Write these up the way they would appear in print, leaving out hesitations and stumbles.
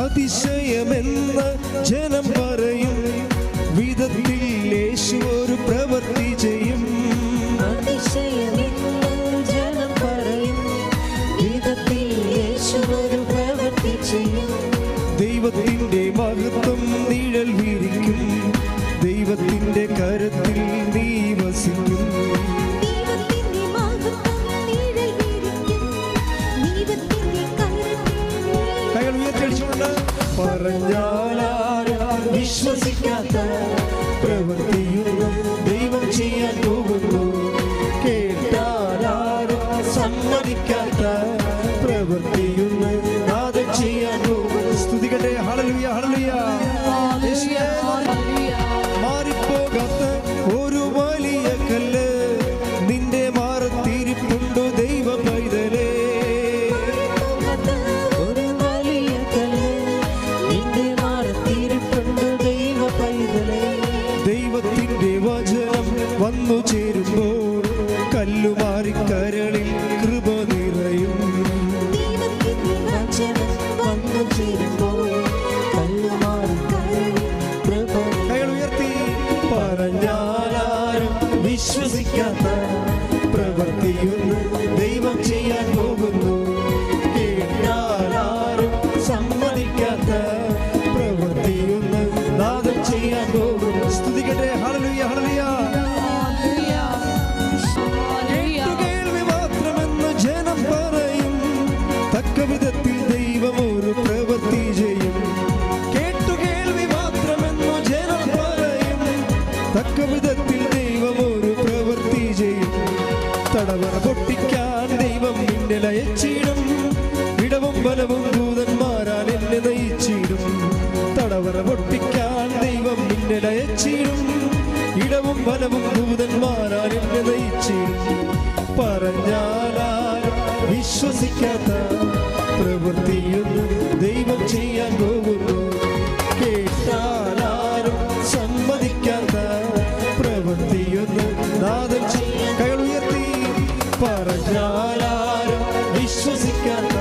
അതിശയമെന്ന് ജനം പറയും വിധത്തിൽ യേശു ഒരു പ്രവൃത്തി ചെയ്യും. അതിശയമെന്ന് ജനം പറയും വിധത്തിൽ യേശു ഒരു പ്രവൃത്തി ചെയ്യും. ദൈവത്തിന്റെ മഹത്വം നിഴൽ വിരിക്കും, ദൈവത്തിന്റെ കരത്തിൽ നീ വസിക്കും. കൈകൾ ഉയർത്തിയടിച്ചുകൊണ്ട് പറഞ്ഞാലാരും വിശ്വസിക്കാത്ത പ്രവൃത്തിയൊന്നും ദൈവം ചെയ്യാൻ പോകുന്നു. കേട്ടാലാരും സമ്മതിക്കാത്ത പ്രവൃത്തിയൊന്നും നാഥൻ ചെയ്യാൻ പോകുന്നു. സ്തുതിക്കട്ടെ. ഹല്ലേലൂയ, ഹല്ലേലൂയ. മാറിപ്പോകാത്ത ഒരു വലിയ കല്ല് നിന്റെ മാറത്തിരിപ്പുണ്ടു ദൈവ പൈതലേ. ദൈവത്തിന്റെ വചനം വന്നു ചേരുമ്പോൾ കല്ലുമാറി കരളിൽ കൃപ നിറയും. കൈകൾ ഉയർത്തി പറഞ്ഞാലാരും വിശ്വസിക്കാത്ത പ്രവൃത്തിയൊന്നും ദൈവം ചെയ്യാൻ പോകുന്നു. കേട്ടാലാരും സമ്മതിക്കാത്ത പ്രവൃത്തിയൊന്നും നാഥൻ ചെയ്യാൻ പോകുന്നു. സ്തുതിക്കട്ടെ. ഹല്ലേലൂയ, ഹല്ലേലൂയ. കേൾവി മാത്രമെന്ന് ജനം പറയും, തക്ക വിധത്തിൽ ദൈവം ഒരു പ്രവൃത്തി ചെയ്യും. കേൾവി മാത്രമെന്ന് ജനം പറയും, തക്ക വിധത്തിൽ ദൈവം ഒരു പ്രവൃത്തി ചെയ്യും. തടവറ പൊട്ടിക്കാൻ ദൈവം നിന്നെ നയിച്ചിടും, ഇടവും ബലവും ദൂതന്മാരാൽ എന്നെ നയിച്ചിടും. തടവറ പൊട്ടിക്കാൻ ദൈവം നിന്നെ നയിച്ചിടും, ഇടവും ബലവും ദൂതന്മാരാൽ എന്നെ നയിച്ചിടും. പറഞ്ഞാലാരും വിശ്വസിക്കാത്ത പ്രവൃത്തിയൊന്നും ദൈവം ചെയ്യാൻ പോകുന്നു. കേട്ടാലാരും സമ്മതിക്കാത്ത പ്രവൃത്തിയൊന്നും നാഥൻ ചെയ്യാൻ. കൈകൾ ഉയർത്തി പറഞ്ഞാലാരും വിശ്വസിക്കാത്ത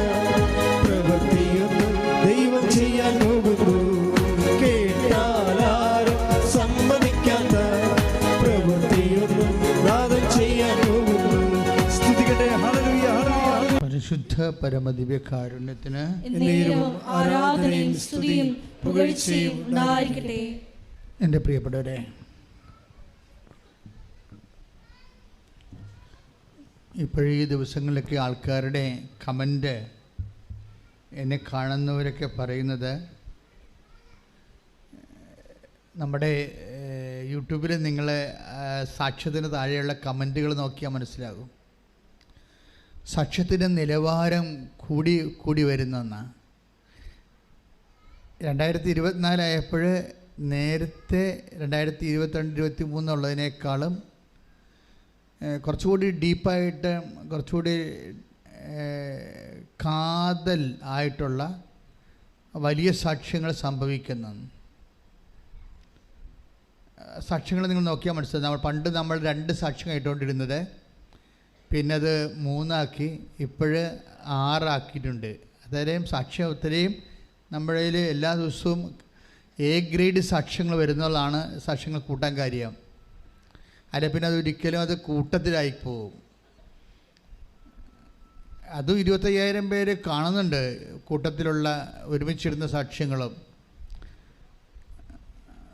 പ്രവൃത്തിയൊന്നും ദൈവം ചെയ്യാൻ പോകുന്നു. കേട്ടാലാരും സമ്മതിക്കാത്ത പ്രവൃത്തിയൊന്നും നാഥൻ ചെയ്യാൻ പോകുന്നു. സ്തുതിക്കട്ടെ. ഹല്ലേലൂയ, ഹല്ലേലൂയ. പരിശുദ്ധ പരമദിവ്യകാരുണ്യത്തിന് ആരാധനയും സ്തുതിയും പുകഴ്ചയും ഉണ്ടായിരിക്കട്ടെ. എൻ്റെ പ്രിയപ്പെട്ടവരെ, ഇപ്പോഴീ ദിവസങ്ങളിലൊക്കെ ആൾക്കാരുടെ കമൻ്റ് എന്നെ കാണുന്നവരൊക്കെ പറയുന്നത്, നമ്മുടെ യൂട്യൂബിൽ നിങ്ങൾ സാക്ഷ്യത്തിന് താഴെയുള്ള കമൻറ്റുകൾ നോക്കിയാൽ മനസ്സിലാകും. സാക്ഷ്യത്തിൻ്റെ നിലവാരം കൂടി വരുന്നെന്ന്. 2024 ആയപ്പോൾ നേരത്തെ 2022-23 ഉള്ളതിനേക്കാളും കുറച്ചുകൂടി ഡീപ്പായിട്ട്, കുറച്ചുകൂടി കാതൽ ആയിട്ടുള്ള വലിയ സാക്ഷ്യങ്ങൾ സംഭവിക്കുന്നു. സാക്ഷ്യങ്ങൾ നിങ്ങൾ നോക്കിയാൽ മനസ്സിലാവും. പണ്ട് നമ്മൾ 2 സാക്ഷ്യം കേട്ടുകൊണ്ടിരുന്നത്, പിന്നെ അത് 3 ആക്കി, ഇപ്പോഴ് 6 ആക്കിയിട്ടുണ്ട്. അത്രയും സാക്ഷ്യം, ഒത്തിരിയും നമ്മുടെ എല്ലാ ദിവസവും A ഗ്രേഡ് സാക്ഷ്യങ്ങൾ വരുന്നതാണ് സാക്ഷ്യങ്ങൾ കൂട്ടാൻ കാര്യം. അല്ല പിന്നെ അതൊരിക്കലും അത് കൂട്ടത്തിലായി പോകും. അതും 25,000 പേര് കാണുന്നുണ്ട് കൂട്ടത്തിലുള്ള ഒരുമിച്ചിരുന്ന സാക്ഷ്യങ്ങളും.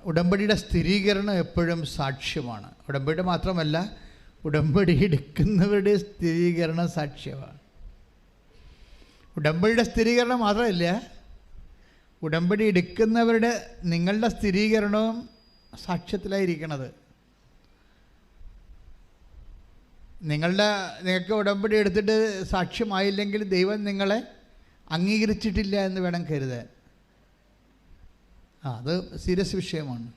ഉടമ്പടിയുടെ സ്ഥിരീകരണം എപ്പോഴും സാക്ഷ്യമാണ്. ഉടമ്പടി മാത്രമല്ല, ഉടമ്പടി എടുക്കുന്നവരുടെ സ്ഥിരീകരണം സാക്ഷ്യമാണ്. ഉടമ്പടിയുടെ സ്ഥിരീകരണം മാത്രമല്ല, ഉടമ്പടി എടുക്കുന്നവരുടെ നിങ്ങളുടെ സ്ഥിരീകരണവും സാക്ഷ്യത്തിലായിരിക്കണത്. നിങ്ങൾക്ക് ഉടമ്പടി എടുത്തിട്ട് സാക്ഷ്യമായില്ലെങ്കിൽ ദൈവം നിങ്ങളെ അംഗീകരിച്ചിട്ടില്ല എന്ന് വേണം കരുതാൻ. അത് സീരിയസ് വിഷയമാണ്.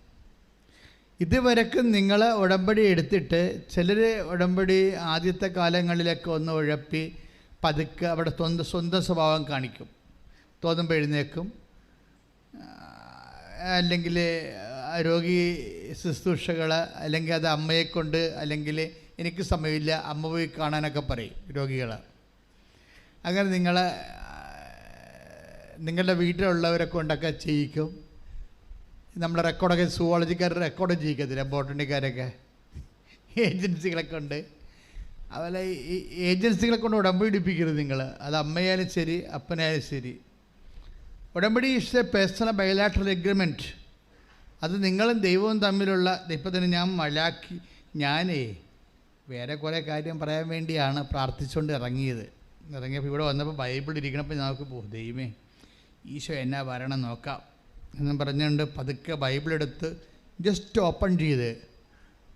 ഇതുവരെക്കും നിങ്ങൾ ഉടമ്പടി എടുത്തിട്ട് ചിലർ ഉടമ്പടി ആദ്യത്തെ കാലങ്ങളിലൊക്കെ ഒന്ന് ഉഴപ്പി പതുക്കെ അവിടെ സ്വന്തം സ്വഭാവം കാണിക്കും. തോന്നുമ്പോൾ എഴുന്നേക്കും, അല്ലെങ്കിൽ രോഗി ശുശ്രൂഷകൾ, അല്ലെങ്കിൽ അത് അമ്മയെക്കൊണ്ട്, അല്ലെങ്കിൽ എനിക്ക് സമയമില്ല അമ്മ പോയി കാണാനൊക്കെ പറയും രോഗികൾ. അങ്ങനെ നിങ്ങൾ നിങ്ങളുടെ വീട്ടിലുള്ളവരെ കൊണ്ടൊക്കെ ചെയ്യിക്കും. നമ്മുടെ റെക്കോർഡൊക്കെ സുവോളജിക്കാർ റെക്കോർഡ് ചെയ്യിക്കത്തില്ല, ബോട്ടണിക്കാരൊക്കെ ഏജൻസികളൊക്കെ ഉണ്ട്. അതുപോലെ ഈ ഏജൻസികളെ കൊണ്ട് ഉടമ്പടി എടുപ്പിക്കരുത് നിങ്ങൾ. അത് അമ്മയായാലും ശരി അപ്പനായാലും ശരി. ഉടമ്പടി is A personal bilateral agreement. അത് നിങ്ങളും ദൈവവും തമ്മിലുള്ള. ഇപ്പം തന്നെ ഞാനേ വേറെ കുറേ കാര്യം പറയാൻ വേണ്ടിയാണ് പ്രാർത്ഥിച്ചുകൊണ്ട് ഇറങ്ങിയപ്പോൾ ഇവിടെ വന്നപ്പോൾ ബൈബിൾ ഇരിക്കണപ്പോൾ നമുക്ക് ദൈവമേ ഈശോ എന്നാ പറയണം നോക്കാം എന്നും പറഞ്ഞുകൊണ്ട് പതുക്കെ ബൈബിളെടുത്ത് ജസ്റ്റ് ഓപ്പൺ ചെയ്ത്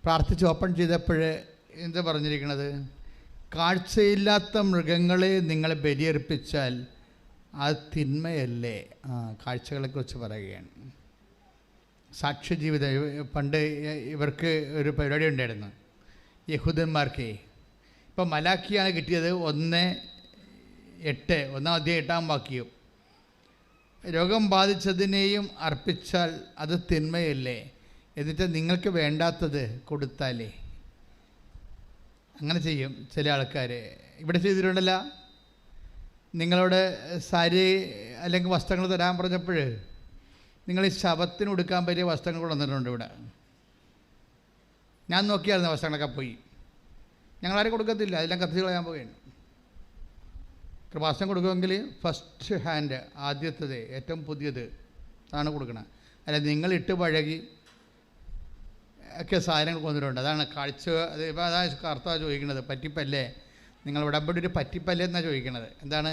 പ്രാർത്ഥിച്ച് ഓപ്പൺ ചെയ്തപ്പോൾ എന്താ പറഞ്ഞിരിക്കണത്? കാഴ്ചയില്ലാത്ത മൃഗങ്ങളെ നിങ്ങൾ ബലിയർപ്പിച്ചാൽ അത് തിന്മയല്ലേ? കാഴ്ചകളെക്കുറിച്ച് പറയുകയാണ്. സാക്ഷ്യജീവിതം. പണ്ട് ഇവർക്ക് ഒരു പരിപാടി ഉണ്ടായിരുന്നു യഹൂദന്മാർക്ക്. ഇപ്പം മലാക്കിയാണ് കിട്ടിയത് 1:8, 1:8 വാക്യം. രോഗം ബാധിച്ചതിനെയും അർപ്പിച്ചാൽ അത് തിന്മയല്ലേ? എന്നിട്ട് നിങ്ങൾക്ക് വേണ്ടാത്തത് കൊടുത്താലേ. അങ്ങനെ ചെയ്യും ചില ആൾക്കാർ. ഇവിടെ ചെയ്തിട്ടുണ്ടല്ല, നിങ്ങളോട് സാരി അല്ലെങ്കിൽ വസ്ത്രങ്ങൾ തരാൻ പറഞ്ഞപ്പോൾ നിങ്ങൾ ഈ ശവത്തിന് കൊടുക്കാൻ പറ്റിയ വസ്ത്രങ്ങൾ കൊണ്ടുവന്നിട്ടുണ്ട്. ഇവിടെ ഞാൻ നോക്കിയായിരുന്നു, വസ്ത്രങ്ങളൊക്കെ പോയി. ഞങ്ങളാരും കൊടുക്കത്തില്ല, അതെല്ലാം കത്തിച്ച് കളയാൻ പോവുകയാണ്. കൃപാസനം കൊടുക്കുമെങ്കിൽ ഫസ്റ്റ് ഹാൻഡ്, ആദ്യത്തത്, ഏറ്റവും പുതിയത് അതാണ് കൊടുക്കണം. അല്ല നിങ്ങളിട്ട് പഴകി ഒക്കെ സാധനങ്ങൾ കൊണ്ടിട്ടുണ്ട്. അതാണ് കാഴ്ച. അത് ഇപ്പോൾ അതാണ് കർത്താവ് ചോദിക്കുന്നത്, പറ്റിപ്പല്ലേ? നിങ്ങൾ ഉടമ്പടി ഒരു പറ്റിപ്പല്ലേ എന്നാണ് ചോദിക്കുന്നത്. എന്താണ്?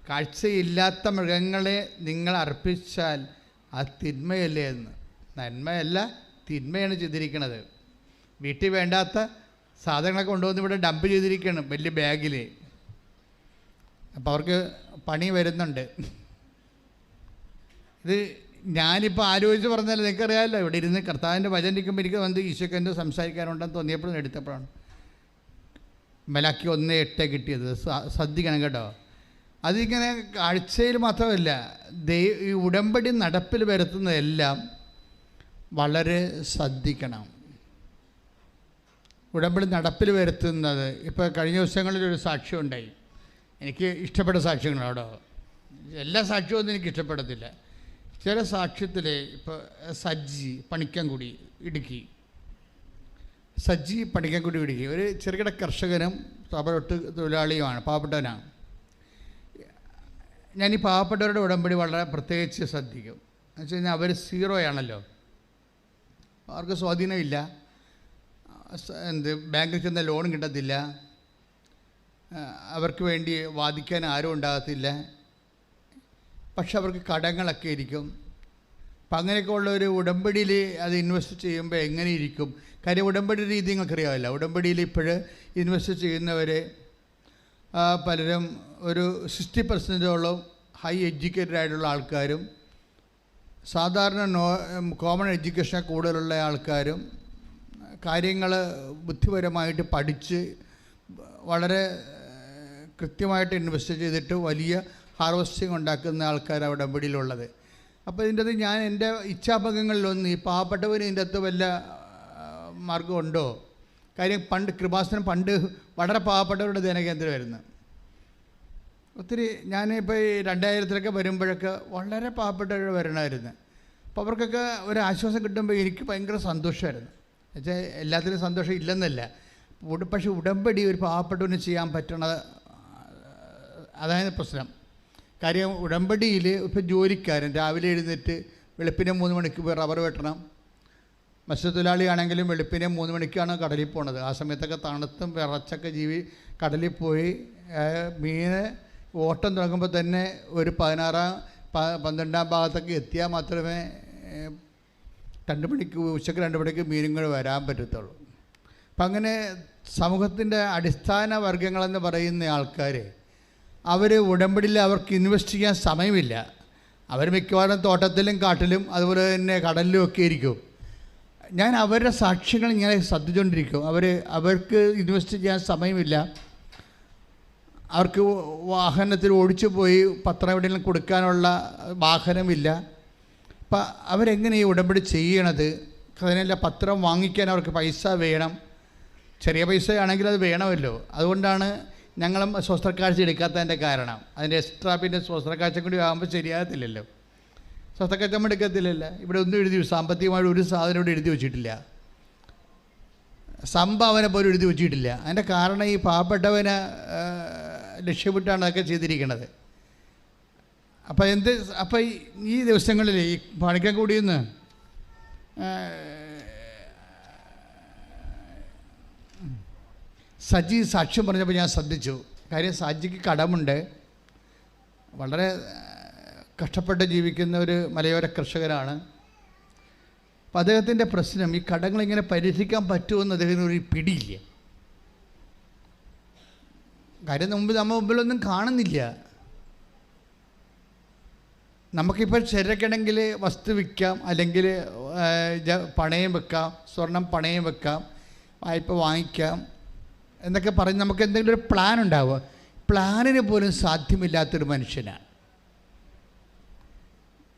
കാഴ്ചയില്ലാത്ത മൃഗങ്ങളെ നിങ്ങൾ അർപ്പിച്ചാൽ അത് തിന്മയല്ലേ എന്ന്. നന്മയല്ല, തിന്മയാണ് ചെയ്തിരിക്കുന്നത്. വീട്ടിൽ വേണ്ടാത്ത സാധനങ്ങളൊക്കെ കൊണ്ടുവന്ന് ഇവിടെ ഡംപ് ചെയ്തിരിക്കുകയാണ് വലിയ ബാഗിൽ. അപ്പോൾ അവർക്ക് പണി വരുന്നുണ്ട്. ഇത് ഞാനിപ്പോൾ ആലോചിച്ച് പറഞ്ഞാൽ നിങ്ങൾക്കറിയാമല്ലോ, ഇവിടെ ഇരുന്ന് കർത്താവിൻ്റെ വചനം ഇരിക്കുമ്പോൾ എനിക്ക് വന്ന് ഈശോയ്ക്ക് എന്തോ സംസാരിക്കാനുണ്ടെന്ന് തോന്നിയപ്പോഴും എടുത്തപ്പോഴാണ് മലാക്കി 1:8 കിട്ടിയത്. ശ്രദ്ധിക്കണം കേട്ടോ. അതിങ്ങനെ കാഴ്ചയിൽ മാത്രമല്ല, ഈ ഉടമ്പടി നടപ്പിൽ വരുത്തുന്നതെല്ലാം വളരെ ശ്രദ്ധിക്കണം. ഉടമ്പടി നടപ്പിൽ വരുത്തുന്നത്, ഇപ്പോൾ കഴിഞ്ഞ ദിവസങ്ങളിലൊരു സാക്ഷ്യം ഉണ്ടായി. എനിക്ക് ഇഷ്ടപ്പെട്ട സാക്ഷ്യങ്ങളാണോ? എല്ലാ സാക്ഷ്യമൊന്നും എനിക്ക് ഇഷ്ടപ്പെടത്തില്ല. ചില സാക്ഷ്യത്തിൽ ഇപ്പോൾ സജ്ജി പണിക്കൻകുടി ഇടുക്കി ഒരു ചെറുകിട കർഷകനും റബ്ബറൊട്ട് തൊഴിലാളിയുമാണ്, പാവപ്പെട്ടവനാണ്. ഞാൻ ഈ പാവപ്പെട്ടവരുടെ ഉടമ്പടി വളരെ പ്രത്യേകിച്ച് ശ്രദ്ധിക്കും. എന്ന് വെച്ച് കഴിഞ്ഞാൽ അവർ 0 ആണല്ലോ, അവർക്ക് സ്വാധീനമില്ല. ബാങ്കിൽ ചെന്ന ലോൺ കിട്ടത്തില്ല, അവർക്ക് വേണ്ടി വാദിക്കാൻ ആരും ഉണ്ടാകത്തില്ല. പക്ഷെ അവർക്ക് കടങ്ങളൊക്കെ ഇരിക്കും. അപ്പം അങ്ങനെയൊക്കെ ഉള്ള ഒരു ഉടമ്പടിയിൽ അത് ഇൻവെസ്റ്റ് ചെയ്യുമ്പോൾ എങ്ങനെ ഇരിക്കും? കാര്യം ഉടമ്പടി രീതി നിങ്ങൾക്കറിയാമല്ലോ. ഉടമ്പടിയിൽ ഇപ്പോൾ ഇൻവെസ്റ്റ് ചെയ്യുന്നവർ പലരും ഒരു 60% ഹൈ എഡ്യൂക്കേറ്റഡ് ആയിട്ടുള്ള ആൾക്കാരും സാധാരണ കോമൺ എഡ്യൂക്കേഷൻ കൂടുതലുള്ള ആൾക്കാരും കാര്യങ്ങൾ ബുദ്ധിപരമായിട്ട് പഠിച്ച് വളരെ കൃത്യമായിട്ട് ഇൻവെസ്റ്റ് ചെയ്തിട്ട് വലിയ ഹാർവസ്റ്റിംഗ് ഉണ്ടാക്കുന്ന ആൾക്കാരാണ് ഉടമ്പടിയിലുള്ളത്. അപ്പോൾ ഇതിൻ്റെ അത് ഞാൻ എൻ്റെ ഇച്ഛാഭംഗങ്ങളിലൊന്ന് ഈ പാവപ്പെട്ടവന് ഇതിൻ്റെ അകത്ത് വല്ല മാർഗമുണ്ടോ? കാര്യം പണ്ട് കൃപാസനം പണ്ട് വളരെ പാവപ്പെട്ടവരുടെ ധ്യാനകേന്ദ്രമായിരുന്നു. ഒത്തിരി ഞാനിപ്പോൾ ഈ 2000-ലൊക്കെ വരുമ്പോഴൊക്കെ വളരെ പാവപ്പെട്ടവർ വരണമായിരുന്നു. അപ്പോൾ അവർക്കൊക്കെ ഒരു ആശ്വാസം കിട്ടുമ്പോൾ എനിക്ക് ഭയങ്കര സന്തോഷമായിരുന്നു. എന്നുവെച്ചാൽ എല്ലാത്തിനും സന്തോഷം ഇല്ലെന്നല്ല, പക്ഷേ ഉടമ്പടി ഒരു പാവപ്പെട്ടവന് ചെയ്യാൻ പറ്റണത് അതായത് പ്രശ്നം. കാര്യം ഉടമ്പടിയിൽ ഇപ്പോൾ ജോലിക്കാരൻ രാവിലെ എഴുന്നേറ്റ് വെളുപ്പിനെ 3 മണിക്ക് പോയി റബ്ബർ വെട്ടണം. മത്സ്യത്തൊഴിലാളിയാണെങ്കിലും വെളുപ്പിനെ 3 മണിക്കാണ് കടലിൽ പോണത്. ആ സമയത്തൊക്കെ തണുത്തും വിറച്ചൊക്കെ കടലിൽ പോയി മീന് ഓട്ടം തുടങ്ങുമ്പോൾ തന്നെ ഒരു 12-ാം ഭാഗത്തൊക്കെ എത്തിയാൽ മാത്രമേ 2 മണിക്ക് ഉച്ചയ്ക്ക് 2 മണിക്ക് മീനുകൾ വരാൻ പറ്റത്തുള്ളൂ. അപ്പം അങ്ങനെ സമൂഹത്തിൻ്റെ അടിസ്ഥാന വർഗങ്ങളെന്ന് പറയുന്ന ആൾക്കാർ അവർ ഉടമ്പടിയിൽ അവർക്ക് ഇൻവെസ്റ്റ് ചെയ്യാൻ സമയമില്ല. അവർ മിക്കവാറും തോട്ടത്തിലും കാട്ടിലും അതുപോലെ തന്നെ കടലിലും ഒക്കെ ഇരിക്കും. ഞാൻ അവരുടെ സാക്ഷ്യങ്ങൾ ഇങ്ങനെ ശ്രദ്ധിച്ചുകൊണ്ടിരിക്കും. അവർക്ക് ഇൻവെസ്റ്റ് ചെയ്യാൻ സമയമില്ല. അവർക്ക് വാഹനത്തിൽ ഓടിച്ചു പോയി പത്രം എവിടെയെങ്കിലും കൊടുക്കാനുള്ള വാഹനമില്ല. അപ്പം അവരെങ്ങനെ ഈ ഉടമ്പടി ചെയ്യണത്? അതിനെല്ലാം പത്രം വാങ്ങിക്കാൻ അവർക്ക് പൈസ വേണം. ചെറിയ പൈസയാണെങ്കിൽ അത് വേണമല്ലോ. അതുകൊണ്ടാണ് ഞങ്ങളും സ്വസ്ഥക്കാഴ്ച എടുക്കാത്തതിൻ്റെ കാരണം. അതിൻ്റെ എക്സ്ട്രാ പിന്നെ സ്വസ്ഥക്കാഴ്ച കൂടി ആകുമ്പോൾ ശരിയാകത്തില്ലല്ലോ. സ്വസ്ഥക്കാഴ്ച നമ്മൾ എടുക്കത്തില്ലല്ലോ. ഇവിടെ ഒന്നും എഴുതി സാമ്പത്തികമായിട്ട് ഒരു സാധനം ഇവിടെ എഴുതി വെച്ചിട്ടില്ല, സംഭാവന പോലും എഴുതി വെച്ചിട്ടില്ല. അതിൻ്റെ കാരണം ഈ പാവപ്പെട്ടവനെ ലക്ഷ്യമിട്ടാണ് അതൊക്കെ ചെയ്തിരിക്കുന്നത്. അപ്പോൾ ഈ ദിവസങ്ങളിൽ ഈ പണിക്കൻകുടിയിൽ നിന്ന് സജി സാക്ഷ്യം പറഞ്ഞപ്പോൾ ഞാൻ ശ്രദ്ധിച്ചു. കാര്യം സജിക്ക് കടമുണ്ട്. വളരെ കഷ്ടപ്പെട്ട് ജീവിക്കുന്ന ഒരു മലയോര കർഷകനാണ്. അപ്പം അദ്ദേഹത്തിൻ്റെ പ്രശ്നം ഈ കടങ്ങളിങ്ങനെ പരിഹരിക്കാൻ പറ്റുമെന്ന് അദ്ദേഹത്തിന് ഒരു പിടിയില്ല. കാര്യം നമ്മൾ മുമ്പിലൊന്നും കാണുന്നില്ല. നമുക്കിപ്പോൾ ശരിക്കണമെങ്കിൽ വസ്തു വിൽക്കാം, അല്ലെങ്കിൽ പണയം വെക്കാം, സ്വർണം പണയം വെക്കാം, വായ്പ വാങ്ങിക്കാം എന്നൊക്കെ പറഞ്ഞ് നമുക്ക് എന്തെങ്കിലും ഒരു പ്ലാൻ ഉണ്ടാവുക. പ്ലാനിന് പോലും സാധ്യമില്ലാത്തൊരു മനുഷ്യനാണ്.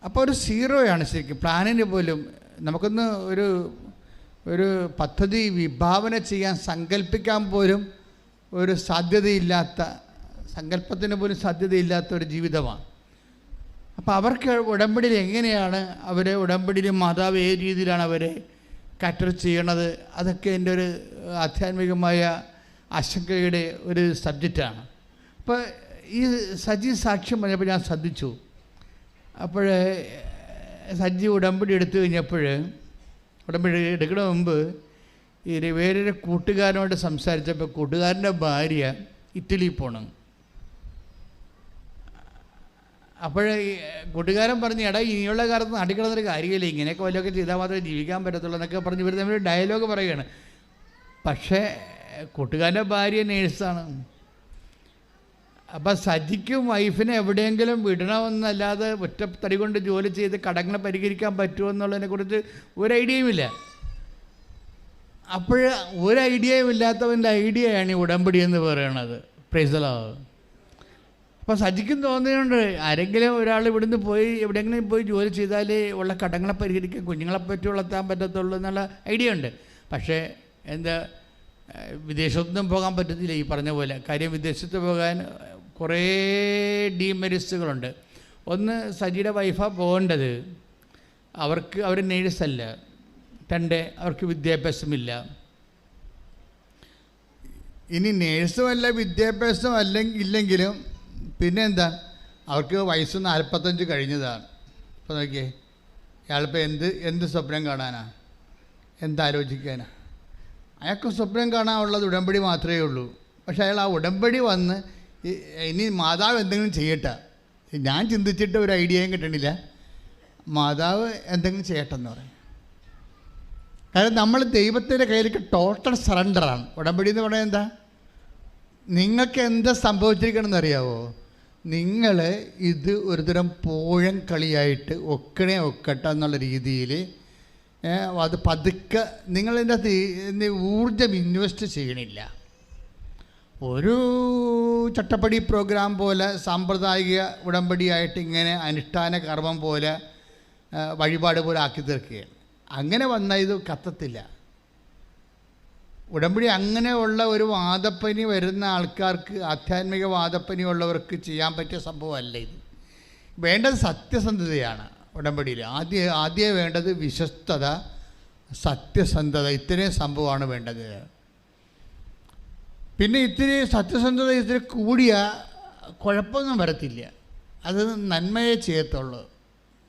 അപ്പോൾ ഒരു സീറോയാണ് ശരിക്കും. പ്ലാനിന് പോലും നമുക്കൊന്ന് ഒരു പദ്ധതി വിഭാവന ചെയ്യാൻ സങ്കല്പിക്കാൻ പോലും ഒരു സാധ്യതയില്ലാത്ത, സങ്കല്പത്തിന് പോലും സാധ്യതയില്ലാത്ത ഒരു ജീവിതമാണ്. അപ്പോൾ അവർക്ക് ഉടമ്പടിയിൽ എങ്ങനെയാണ് അവരെ ഉടമ്പടിയിൽ മാതാവ് ഏത് രീതിയിലാണ് അവരെ കാറ്റർ ചെയ്യണത്, അതൊക്കെ എൻ്റെ ഒരു ആധ്യാത്മികമായ ആശങ്കയുടെ ഒരു സബ്ജക്റ്റാണ്. അപ്പോൾ ഈ സജി സാക്ഷ്യം പറഞ്ഞപ്പോൾ ഞാൻ ശ്രദ്ധിച്ചു. അപ്പോൾ സജി ഉടമ്പടി എടുത്തു കഴിഞ്ഞപ്പോൾ, ഉടമ്പടി എടുക്കണ മുമ്പ് വേറൊരു കൂട്ടുകാരനോട് സംസാരിച്ചപ്പോൾ കൂട്ടുകാരൻ്റെ ഭാര്യ ഇറ്റലിയിൽ പോകണം. അപ്പോൾ കൂട്ടുകാരൻ പറഞ്ഞു, എടാ ഇനിയുള്ള കാലത്ത് നാട്ടിക്കിടന്നൊരു കാര്യമില്ല, ഇങ്ങനെയൊക്കെ വല്ലതൊക്കെ ചെയ്താൽ മാത്രമേ ജീവിക്കാൻ പറ്റത്തുള്ളൂ എന്നൊക്കെ പറഞ്ഞ് ഇവർ തമ്മിൽ ഡയലോഗ് പറയുകയാണ്. പക്ഷേ കൂട്ടുകാരൻ്റെ ഭാര്യ നേഴ്സാണ്. അപ്പം സജിക്കും വൈഫിനെ എവിടെയെങ്കിലും വിടണമെന്നല്ലാതെ ഒറ്റത്തടി കൊണ്ട് ജോലി ചെയ്ത് കടങ്ങളെ പരിഹരിക്കാൻ പറ്റുമോ എന്നുള്ളതിനെക്കുറിച്ച് ഒരു ഐഡിയയുമില്ല. അപ്പോൾ ഒരു ഐഡിയയും ഇല്ലാത്തവൻ്റെ ഐഡിയയാണ് ഈ ഉടമ്പടി എന്ന് പറയണത്. Price the Lord. അപ്പോൾ സജിക്കും തോന്നിയുണ്ട്, ആരെങ്കിലും ഒരാൾ ഇവിടുന്ന് പോയി എവിടെയെങ്കിലും പോയി ജോലി ചെയ്താലേ ഉള്ള കടങ്ങളെ പരിഹരിക്കാൻ, കുഞ്ഞുങ്ങളെ പറ്റി വളർത്താൻ പറ്റത്തുള്ളൂ എന്നുള്ള ഐഡിയ ഉണ്ട്. പക്ഷേ വിദേശത്തൊന്നും പോകാൻ പറ്റത്തില്ല ഈ പറഞ്ഞ പോലെ. കാര്യം വിദേശത്ത് പോകാൻ കുറേ ഡീമെറിറ്റ്സുകളുണ്ട്. ഒന്ന്, സജിയുടെ വൈഫാണ് പോകേണ്ടത്, അവർ നേഴ്സല്ല. രണ്ട്, അവർക്ക് വിദ്യാഭ്യാസമില്ല. ഇനി നേഴ്സുമല്ല വിദ്യാഭ്യാസം ഇല്ലെങ്കിലും പിന്നെ എന്താ, അവർക്ക് വയസ്സ് 45 കഴിഞ്ഞതാണ്. അപ്പോൾ നോക്കിയേ, അയാളിപ്പോൾ എന്ത് സ്വപ്നം കാണാനാണ്, എന്താലോചിക്കാനാണ്? അയാൾക്ക് സ്വപ്നം കാണാനുള്ളത് ഉടമ്പടി മാത്രമേ ഉള്ളൂ. പക്ഷെ അയാൾ ആ ഉടമ്പടി വന്ന് ഇനി മാതാവ് എന്തെങ്കിലും ചെയ്യട്ടെ, ഞാൻ ചിന്തിച്ചിട്ട് ഒരു ഐഡിയയും കിട്ടണില്ല, മാതാവ് എന്തെങ്കിലും ചെയ്യട്ടെന്ന് പറയും. കാരണം നമ്മൾ ദൈവത്തിൻ്റെ കയ്യിലേക്ക് ടോട്ടൽ സറണ്ടറാണ്. ഉടമ്പടി എന്ന് പറയുന്നത് എന്താ? നിങ്ങൾക്ക് എന്താ സംഭവിച്ചിരിക്കണമെന്ന് അറിയാവോ? നിങ്ങൾ ഇത് ഒരുതരം പോഴൻ കളിയായിട്ട് ഒക്കട്ടെ എന്നുള്ള രീതിയിൽ അത് പതുക്കെ നിങ്ങളിതിൻ്റെ അകത്ത് ഊർജം ഇൻവെസ്റ്റ് ചെയ്യണില്ല. ഒരു ചട്ടപ്പടി പ്രോഗ്രാം പോലെ സാമ്പ്രദായിക ഉടമ്പടിയായിട്ട് ഇങ്ങനെ അനുഷ്ഠാന കർമ്മം പോലെ വഴിപാട് പോലെ ആക്കി തീർക്കുകയാണ്. അങ്ങനെ വന്നാൽ ഇത് കത്തത്തില്ല. ഉടമ്പടി അങ്ങനെയുള്ള ഒരു വാദപ്പനി വരുന്ന ആൾക്കാർക്ക്, ആധ്യാത്മിക വാദപ്പനി ഉള്ളവർക്ക് ചെയ്യാൻ പറ്റിയ സംഭവമല്ല ഇത്. വേണ്ടത് സത്യസന്ധതയാണ്. ഉടമ്പടിയിൽ ആദ്യം വേണ്ടത് വിശ്വസ്തത, സത്യസന്ധത, ഇത്രയും സംഭവമാണ് വേണ്ടത്. പിന്നെ ഇത്തിരി സത്യസന്ധത ഇത്തിരി കൂടിയ കുഴപ്പമൊന്നും വരത്തില്ല, അത് നന്മയെ ചെയ്യത്തുള്ളൂ.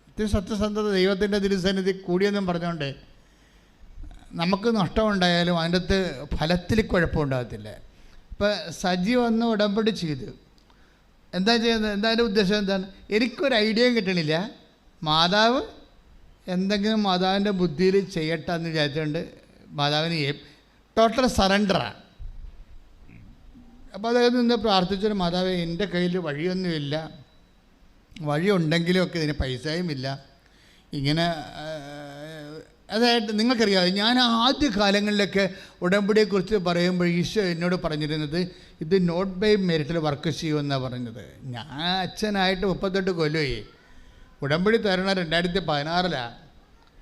ഇത്തിരി സത്യസന്ധത ദൈവത്തിൻ്റെ തിരുസന്നിധി കൂടിയെന്നും പറഞ്ഞുകൊണ്ട് നമുക്ക് നഷ്ടമുണ്ടായാലും അതിൻ്റെ അകത്ത് ഫലത്തിൽ കുഴപ്പമുണ്ടാകത്തില്ല. ഇപ്പം സജി വന്ന് ഉടമ്പടി ചെയ്തു. എന്താ ചെയ്യുന്നത്? എന്താ അതിൻ്റെ ഉദ്ദേശം എന്താണ്? എനിക്കൊരു ഐഡിയയും കിട്ടണില്ല, മാതാവ് എന്തെങ്കിലും മാതാവിൻ്റെ ബുദ്ധിയിൽ ചെയ്യട്ടെ എന്ന് വിചാരിച്ചുകൊണ്ട് മാതാവിന് ടോട്ടൽ സറണ്ടറാണ്. അപ്പോൾ അദ്ദേഹം നിന്ന് പ്രാർത്ഥിച്ചൊരു, മാതാവേ എൻ്റെ കയ്യിൽ വഴിയൊന്നുമില്ല, വഴിയുണ്ടെങ്കിലും ഒക്കെ ഇതിന് പൈസയും ഇല്ല, ഇങ്ങനെ അതായത് നിങ്ങൾക്കറിയാം, ഞാൻ ആദ്യ കാലങ്ങളിലൊക്കെ ഉടമ്പടിയെക്കുറിച്ച് പറയുമ്പോൾ ഈശോ എന്നോട് പറഞ്ഞിരുന്നത് ഇത് നോട്ട് ബൈ മെറിറ്റിൽ വർക്ക് ചെയ്യുമെന്നാണ് പറഞ്ഞത്. ഞാൻ അച്ഛനായിട്ട് 38 കൊല്ലമായി. ഉടമ്പടി തരണ 2016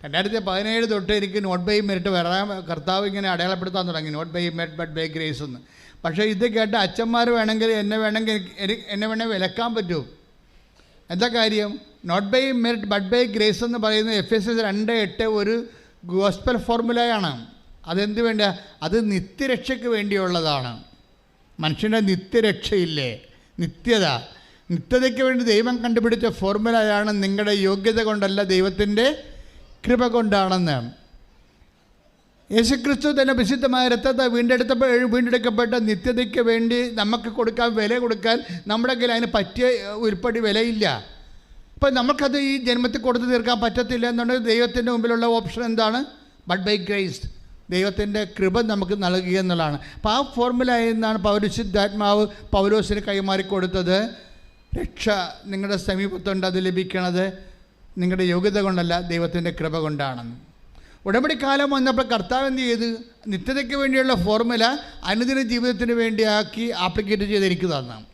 2017 തൊട്ട് എനിക്ക് നോട്ട് ബൈ മെറിറ്റ് വരാൻ കർത്താവ് ഇങ്ങനെ അടയാളപ്പെടുത്താൻ തുടങ്ങി. Not by merit but by grace എന്ന്. പക്ഷേ ഇത് കേട്ട് അച്ഛന്മാർ വേണമെങ്കിൽ എന്നെ വേണമെങ്കിൽ വിലക്കാൻ പറ്റും. എന്താ കാര്യം? Not by merit but by grace എന്ന് പറയുന്ന Ephesians 2:8 ഒരു ഗോസ്പൽ ഫോർമുലയാണ്. അതെന്ത് വേണ്ടിയാ? അത് നിത്യരക്ഷയ്ക്ക് വേണ്ടിയുള്ളതാണ്. മനുഷ്യൻ്റെ നിത്യരക്ഷയില്ലേ, നിത്യതയ്ക്ക് വേണ്ടി ദൈവം കണ്ടുപിടിച്ച ഫോർമുലയാണ് നിങ്ങളുടെ യോഗ്യത കൊണ്ടല്ല, ദൈവത്തിൻ്റെ കൃപ കൊണ്ടാണെന്ന്. യേശുക്രിസ്തു തന്നെ വിശുദ്ധമായ രക്തത്തെ വീണ്ടെടുക്കപ്പെട്ട നിത്യതയ്ക്ക് വേണ്ടി നമുക്ക് വില കൊടുക്കാൻ നമ്മുടെ കയ്യിൽ അതിന് പറ്റിയ ഉരുപ്പടി വിലയില്ല. അപ്പോൾ നമുക്കത് ഈ ജന്മത്തിൽ കൊടുത്തു തീർക്കാൻ പറ്റത്തില്ല എന്നുണ്ടെങ്കിൽ ദൈവത്തിൻ്റെ മുമ്പിലുള്ള ഓപ്ഷൻ എന്താണ്? ബട്ട് ബൈ ഗ്രേസ്, ദൈവത്തിൻ്റെ കൃപ നമുക്ക് നൽകുക എന്നുള്ളതാണ്. അപ്പോൾ ആ ഫോർമുലയിൽ നിന്നാണ് പരിശുദ്ധാത്മാവ് പൗലോസിന് കൈമാറിക്കൊടുത്തത്. രക്ഷ നിങ്ങളുടെ സമീപത്തുണ്ട്, അത് ലഭിക്കണത് നിങ്ങളുടെ യോഗ്യത കൊണ്ടല്ല, ദൈവത്തിൻ്റെ കൃപ കൊണ്ടാണെന്ന്. ഉടമ്പടി കാലം വന്നപ്പോൾ കർത്താവ് എന്ത് ചെയ്ത്? നിത്യതയ്ക്ക് വേണ്ടിയുള്ള ഫോർമുല അനുദിന ജീവിതത്തിന് വേണ്ടിയാക്കി ആപ്ലിക്കേറ്റ് ചെയ്തിരിക്കുന്നതാണ്.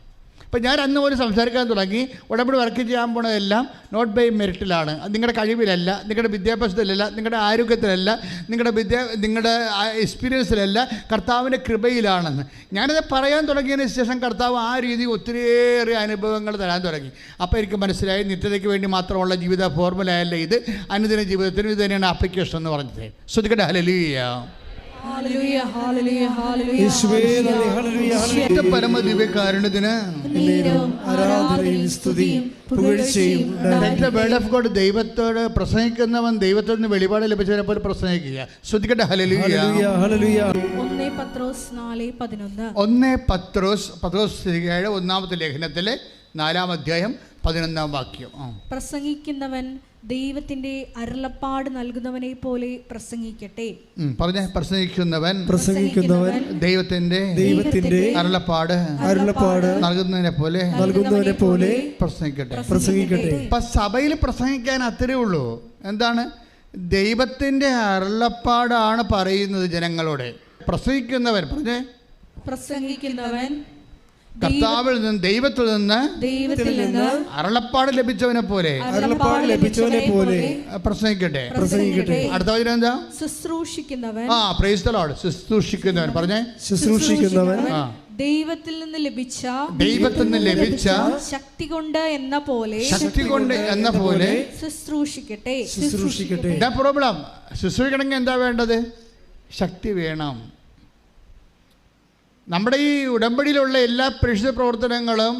അപ്പോൾ ഞാൻ അന്ന് പോലും സംസാരിക്കാൻ തുടങ്ങി. ഉടമ്പടി വർക്ക് ചെയ്യാൻ പോണതെല്ലാം നോട്ട് ബൈ മെറിറ്റിലാണ്. അത് നിങ്ങളുടെ കഴിവിലല്ല, നിങ്ങളുടെ വിദ്യാഭ്യാസത്തിലല്ല, നിങ്ങളുടെ ആരോഗ്യത്തിലല്ല, നിങ്ങളുടെ എക്സ്പീരിയൻസിലല്ല, കർത്താവിൻ്റെ കൃപയിലാണെന്ന്. ഞാനത് പറയാൻ തുടങ്ങിയതിന് ശേഷം കർത്താവ് ആ രീതി ഒത്തിരിയേറെ അനുഭവങ്ങൾ തരാൻ തുടങ്ങി. അപ്പോൾ എനിക്ക് മനസ്സിലായി നിത്യതയ്ക്ക് വേണ്ടി മാത്രമുള്ള ജീവിത ഫോർമുലയല്ല ഇത്, അനുദിന ജീവിതത്തിന് ഇത് തന്നെയാണ് ആപ്ലിക്കേഷൻ എന്ന് പറഞ്ഞത്. ശ്രദ്ധിക്കട്ടെ. ഹല്ലേലൂയ. പരമദിവ്യകാരുണ്യത്തിന് ദൈവത്തോട് പ്രസംഗിക്കുന്നവൻ ദൈവത്തിൽ നിന്ന് വെളിപാട് ലഭിച്ചവരെ പോലെ പ്രസംഗിക്കുക. ശ്രദ്ധിക്കട്ടെ. ഹല്ലേലൂയ. 1 പത്രോസ് 4:11. 1 പത്രോസ് 1 ലേഖനത്തിലെ 4-ാം അധ്യായം 11-ാം വാക്യം. പ്രസംഗിക്കുന്നവൻ ദൈവത്തിന്റെ അരുളപ്പാട് നൽകുന്നവനെ പോലെ പ്രസംഗിക്കട്ടെ. പ്രസംഗിക്കുന്നവൻ ദൈവത്തിന്റെ അരുളപ്പാട് നൽകുന്നതിനെ പോലെ പ്രസംഗിക്കട്ടെ. അപ്പൊ സഭയിൽ പ്രസംഗിക്കാൻ അത്രേ ഉള്ളൂ. എന്താണ്? ദൈവത്തിന്റെ അരുളപ്പാടാണ് പറയുന്നത് ജനങ്ങളോട്. പ്രസംഗിക്കുന്നവൻ കർത്താവിൽ നിന്ന് ദൈവത്തിൽ നിന്ന് അരുളപ്പാട് ലഭിച്ചവനെ പോലെ പ്രസംഗിക്കട്ടെ. അടുത്ത വചനം എന്താ? ശുശ്രൂഷിക്കുന്നവൻ. Praise the lord. ശുശ്രൂഷിക്കുന്നവൻ പറഞ്ഞേ. ശുശ്രൂഷിക്കുന്നവൻ ദൈവത്തിൽ നിന്ന് ലഭിച്ച ശക്തി കൊണ്ട് എന്ന പോലെ ശുശ്രൂഷിക്കട്ടെ. എന്താ പ്രോബ്ലം? ശുശ്രൂഷിക്കണമെങ്കിൽ എന്താ വേണ്ടത്? ശക്തി വേണം. നമ്മുടെ ഈ ഉടമ്പടിയിലുള്ള എല്ലാ പരിശുദ്ധ പ്രവർത്തനങ്ങളും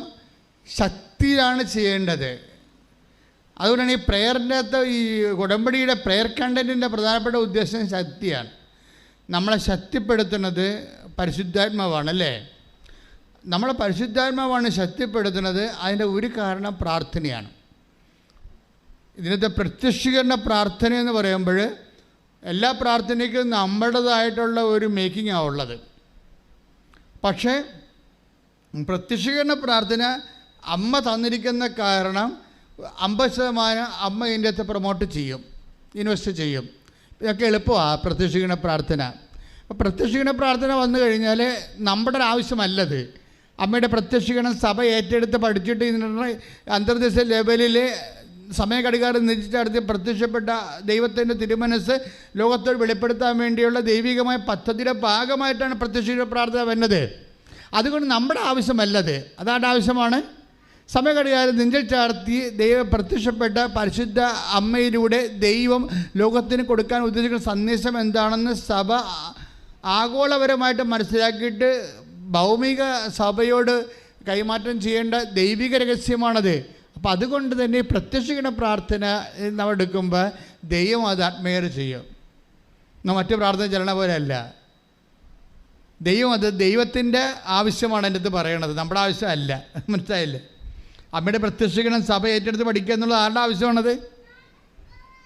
ശക്തിയിലാണ് ചെയ്യേണ്ടത്. അതുകൊണ്ടാണ് ഈ പ്രയറിൻ്റെ അകത്ത് ഈ ഉടമ്പടിയുടെ പ്രയർ കണ്ടൻറ്റിൻ്റെ പ്രധാനപ്പെട്ട ഉദ്ദേശം ശക്തിയാണ്. നമ്മളെ ശക്തിപ്പെടുത്തുന്നത് പരിശുദ്ധാത്മാവാണ്, അല്ലേ? നമ്മളെ പരിശുദ്ധാത്മാവാണ് ശക്തിപ്പെടുത്തുന്നത്. അതിൻ്റെ ഒരു കാരണം പ്രാർത്ഥനയാണ്. ഇതിനകത്ത് പ്രത്യക്ഷീകരണ പ്രാർത്ഥന എന്ന് പറയുമ്പോൾ എല്ലാ പ്രാർത്ഥനയ്ക്കും നമ്മുടേതായിട്ടുള്ള ഒരു മേക്കിങ്ങാണ് ഉള്ളത്. പക്ഷേ പ്രത്യക്ഷീകരണ പ്രാർത്ഥന അമ്മ തന്നിരിക്കുന്ന കാരണം 50% അമ്മ ഇതിൻ്റെ അകത്ത് പ്രൊമോട്ട് ചെയ്യും, ഇൻവെസ്റ്റ് ചെയ്യും. ഇതൊക്കെ എളുപ്പമാണ് പ്രത്യക്ഷീകരണ പ്രാർത്ഥന. അപ്പോൾ പ്രത്യക്ഷീകരണ പ്രാർത്ഥന വന്നു കഴിഞ്ഞാൽ നമ്മുടെ ഒരു ആവശ്യമല്ലത്. അമ്മയുടെ പ്രത്യക്ഷീകരണം സഭ ഏറ്റെടുത്ത് പഠിച്ചിട്ട് ഇതിനുള്ള അന്തർദേശ ലെവലിൽ സമയഘടികാരം നിശ്ചയിച്ചടുത്ത് പ്രത്യക്ഷപ്പെട്ട ദൈവത്തിൻ്റെ തിരുമനസ് ലോകത്തോട് വെളിപ്പെടുത്താൻ വേണ്ടിയുള്ള ദൈവികമായ പദ്ധതിയുടെ ഭാഗമായിട്ടാണ് പ്രത്യക്ഷീകരണ പ്രാർത്ഥന വരുന്നത്. അതുകൊണ്ട് നമ്മുടെ ആവശ്യമല്ലത്, അതാണ്ട് ആവശ്യമാണ്. സമയഘടികാരം നെഞ്ചിൽ ചാർത്തി പ്രത്യക്ഷപ്പെട്ട പരിശുദ്ധ അമ്മയിലൂടെ ദൈവം ലോകത്തിന് കൊടുക്കാൻ ഉദ്ദേശിക്കുന്ന സന്ദേശം എന്താണെന്ന് സഭ ആഗോളപരമായിട്ട് മനസ്സിലാക്കിയിട്ട് ഭൗമിക സഭയോട് കൈമാറ്റം ചെയ്യേണ്ട ദൈവിക രഹസ്യമാണത്. അപ്പം അതുകൊണ്ട് തന്നെ പ്രത്യക്ഷീകരണ പ്രാർത്ഥന നമ്മൾ എടുക്കുമ്പോൾ ദൈവം അത് അഡ്മയർ ചെയ്യും. മറ്റു പ്രാർത്ഥന ചലന പോലെ അല്ല. ദൈവത്തിൻ്റെ ആവശ്യമാണ് എൻ്റെ അടുത്ത് പറയണത്, നമ്മുടെ ആവശ്യമല്ല. മനസ്സിലായില്ലേ? അമ്മയുടെ പ്രത്യക്ഷീകരണം സഭ ഏറ്റെടുത്ത് പഠിക്കുക എന്നുള്ളത് ആരുടെ ആവശ്യമാണത്?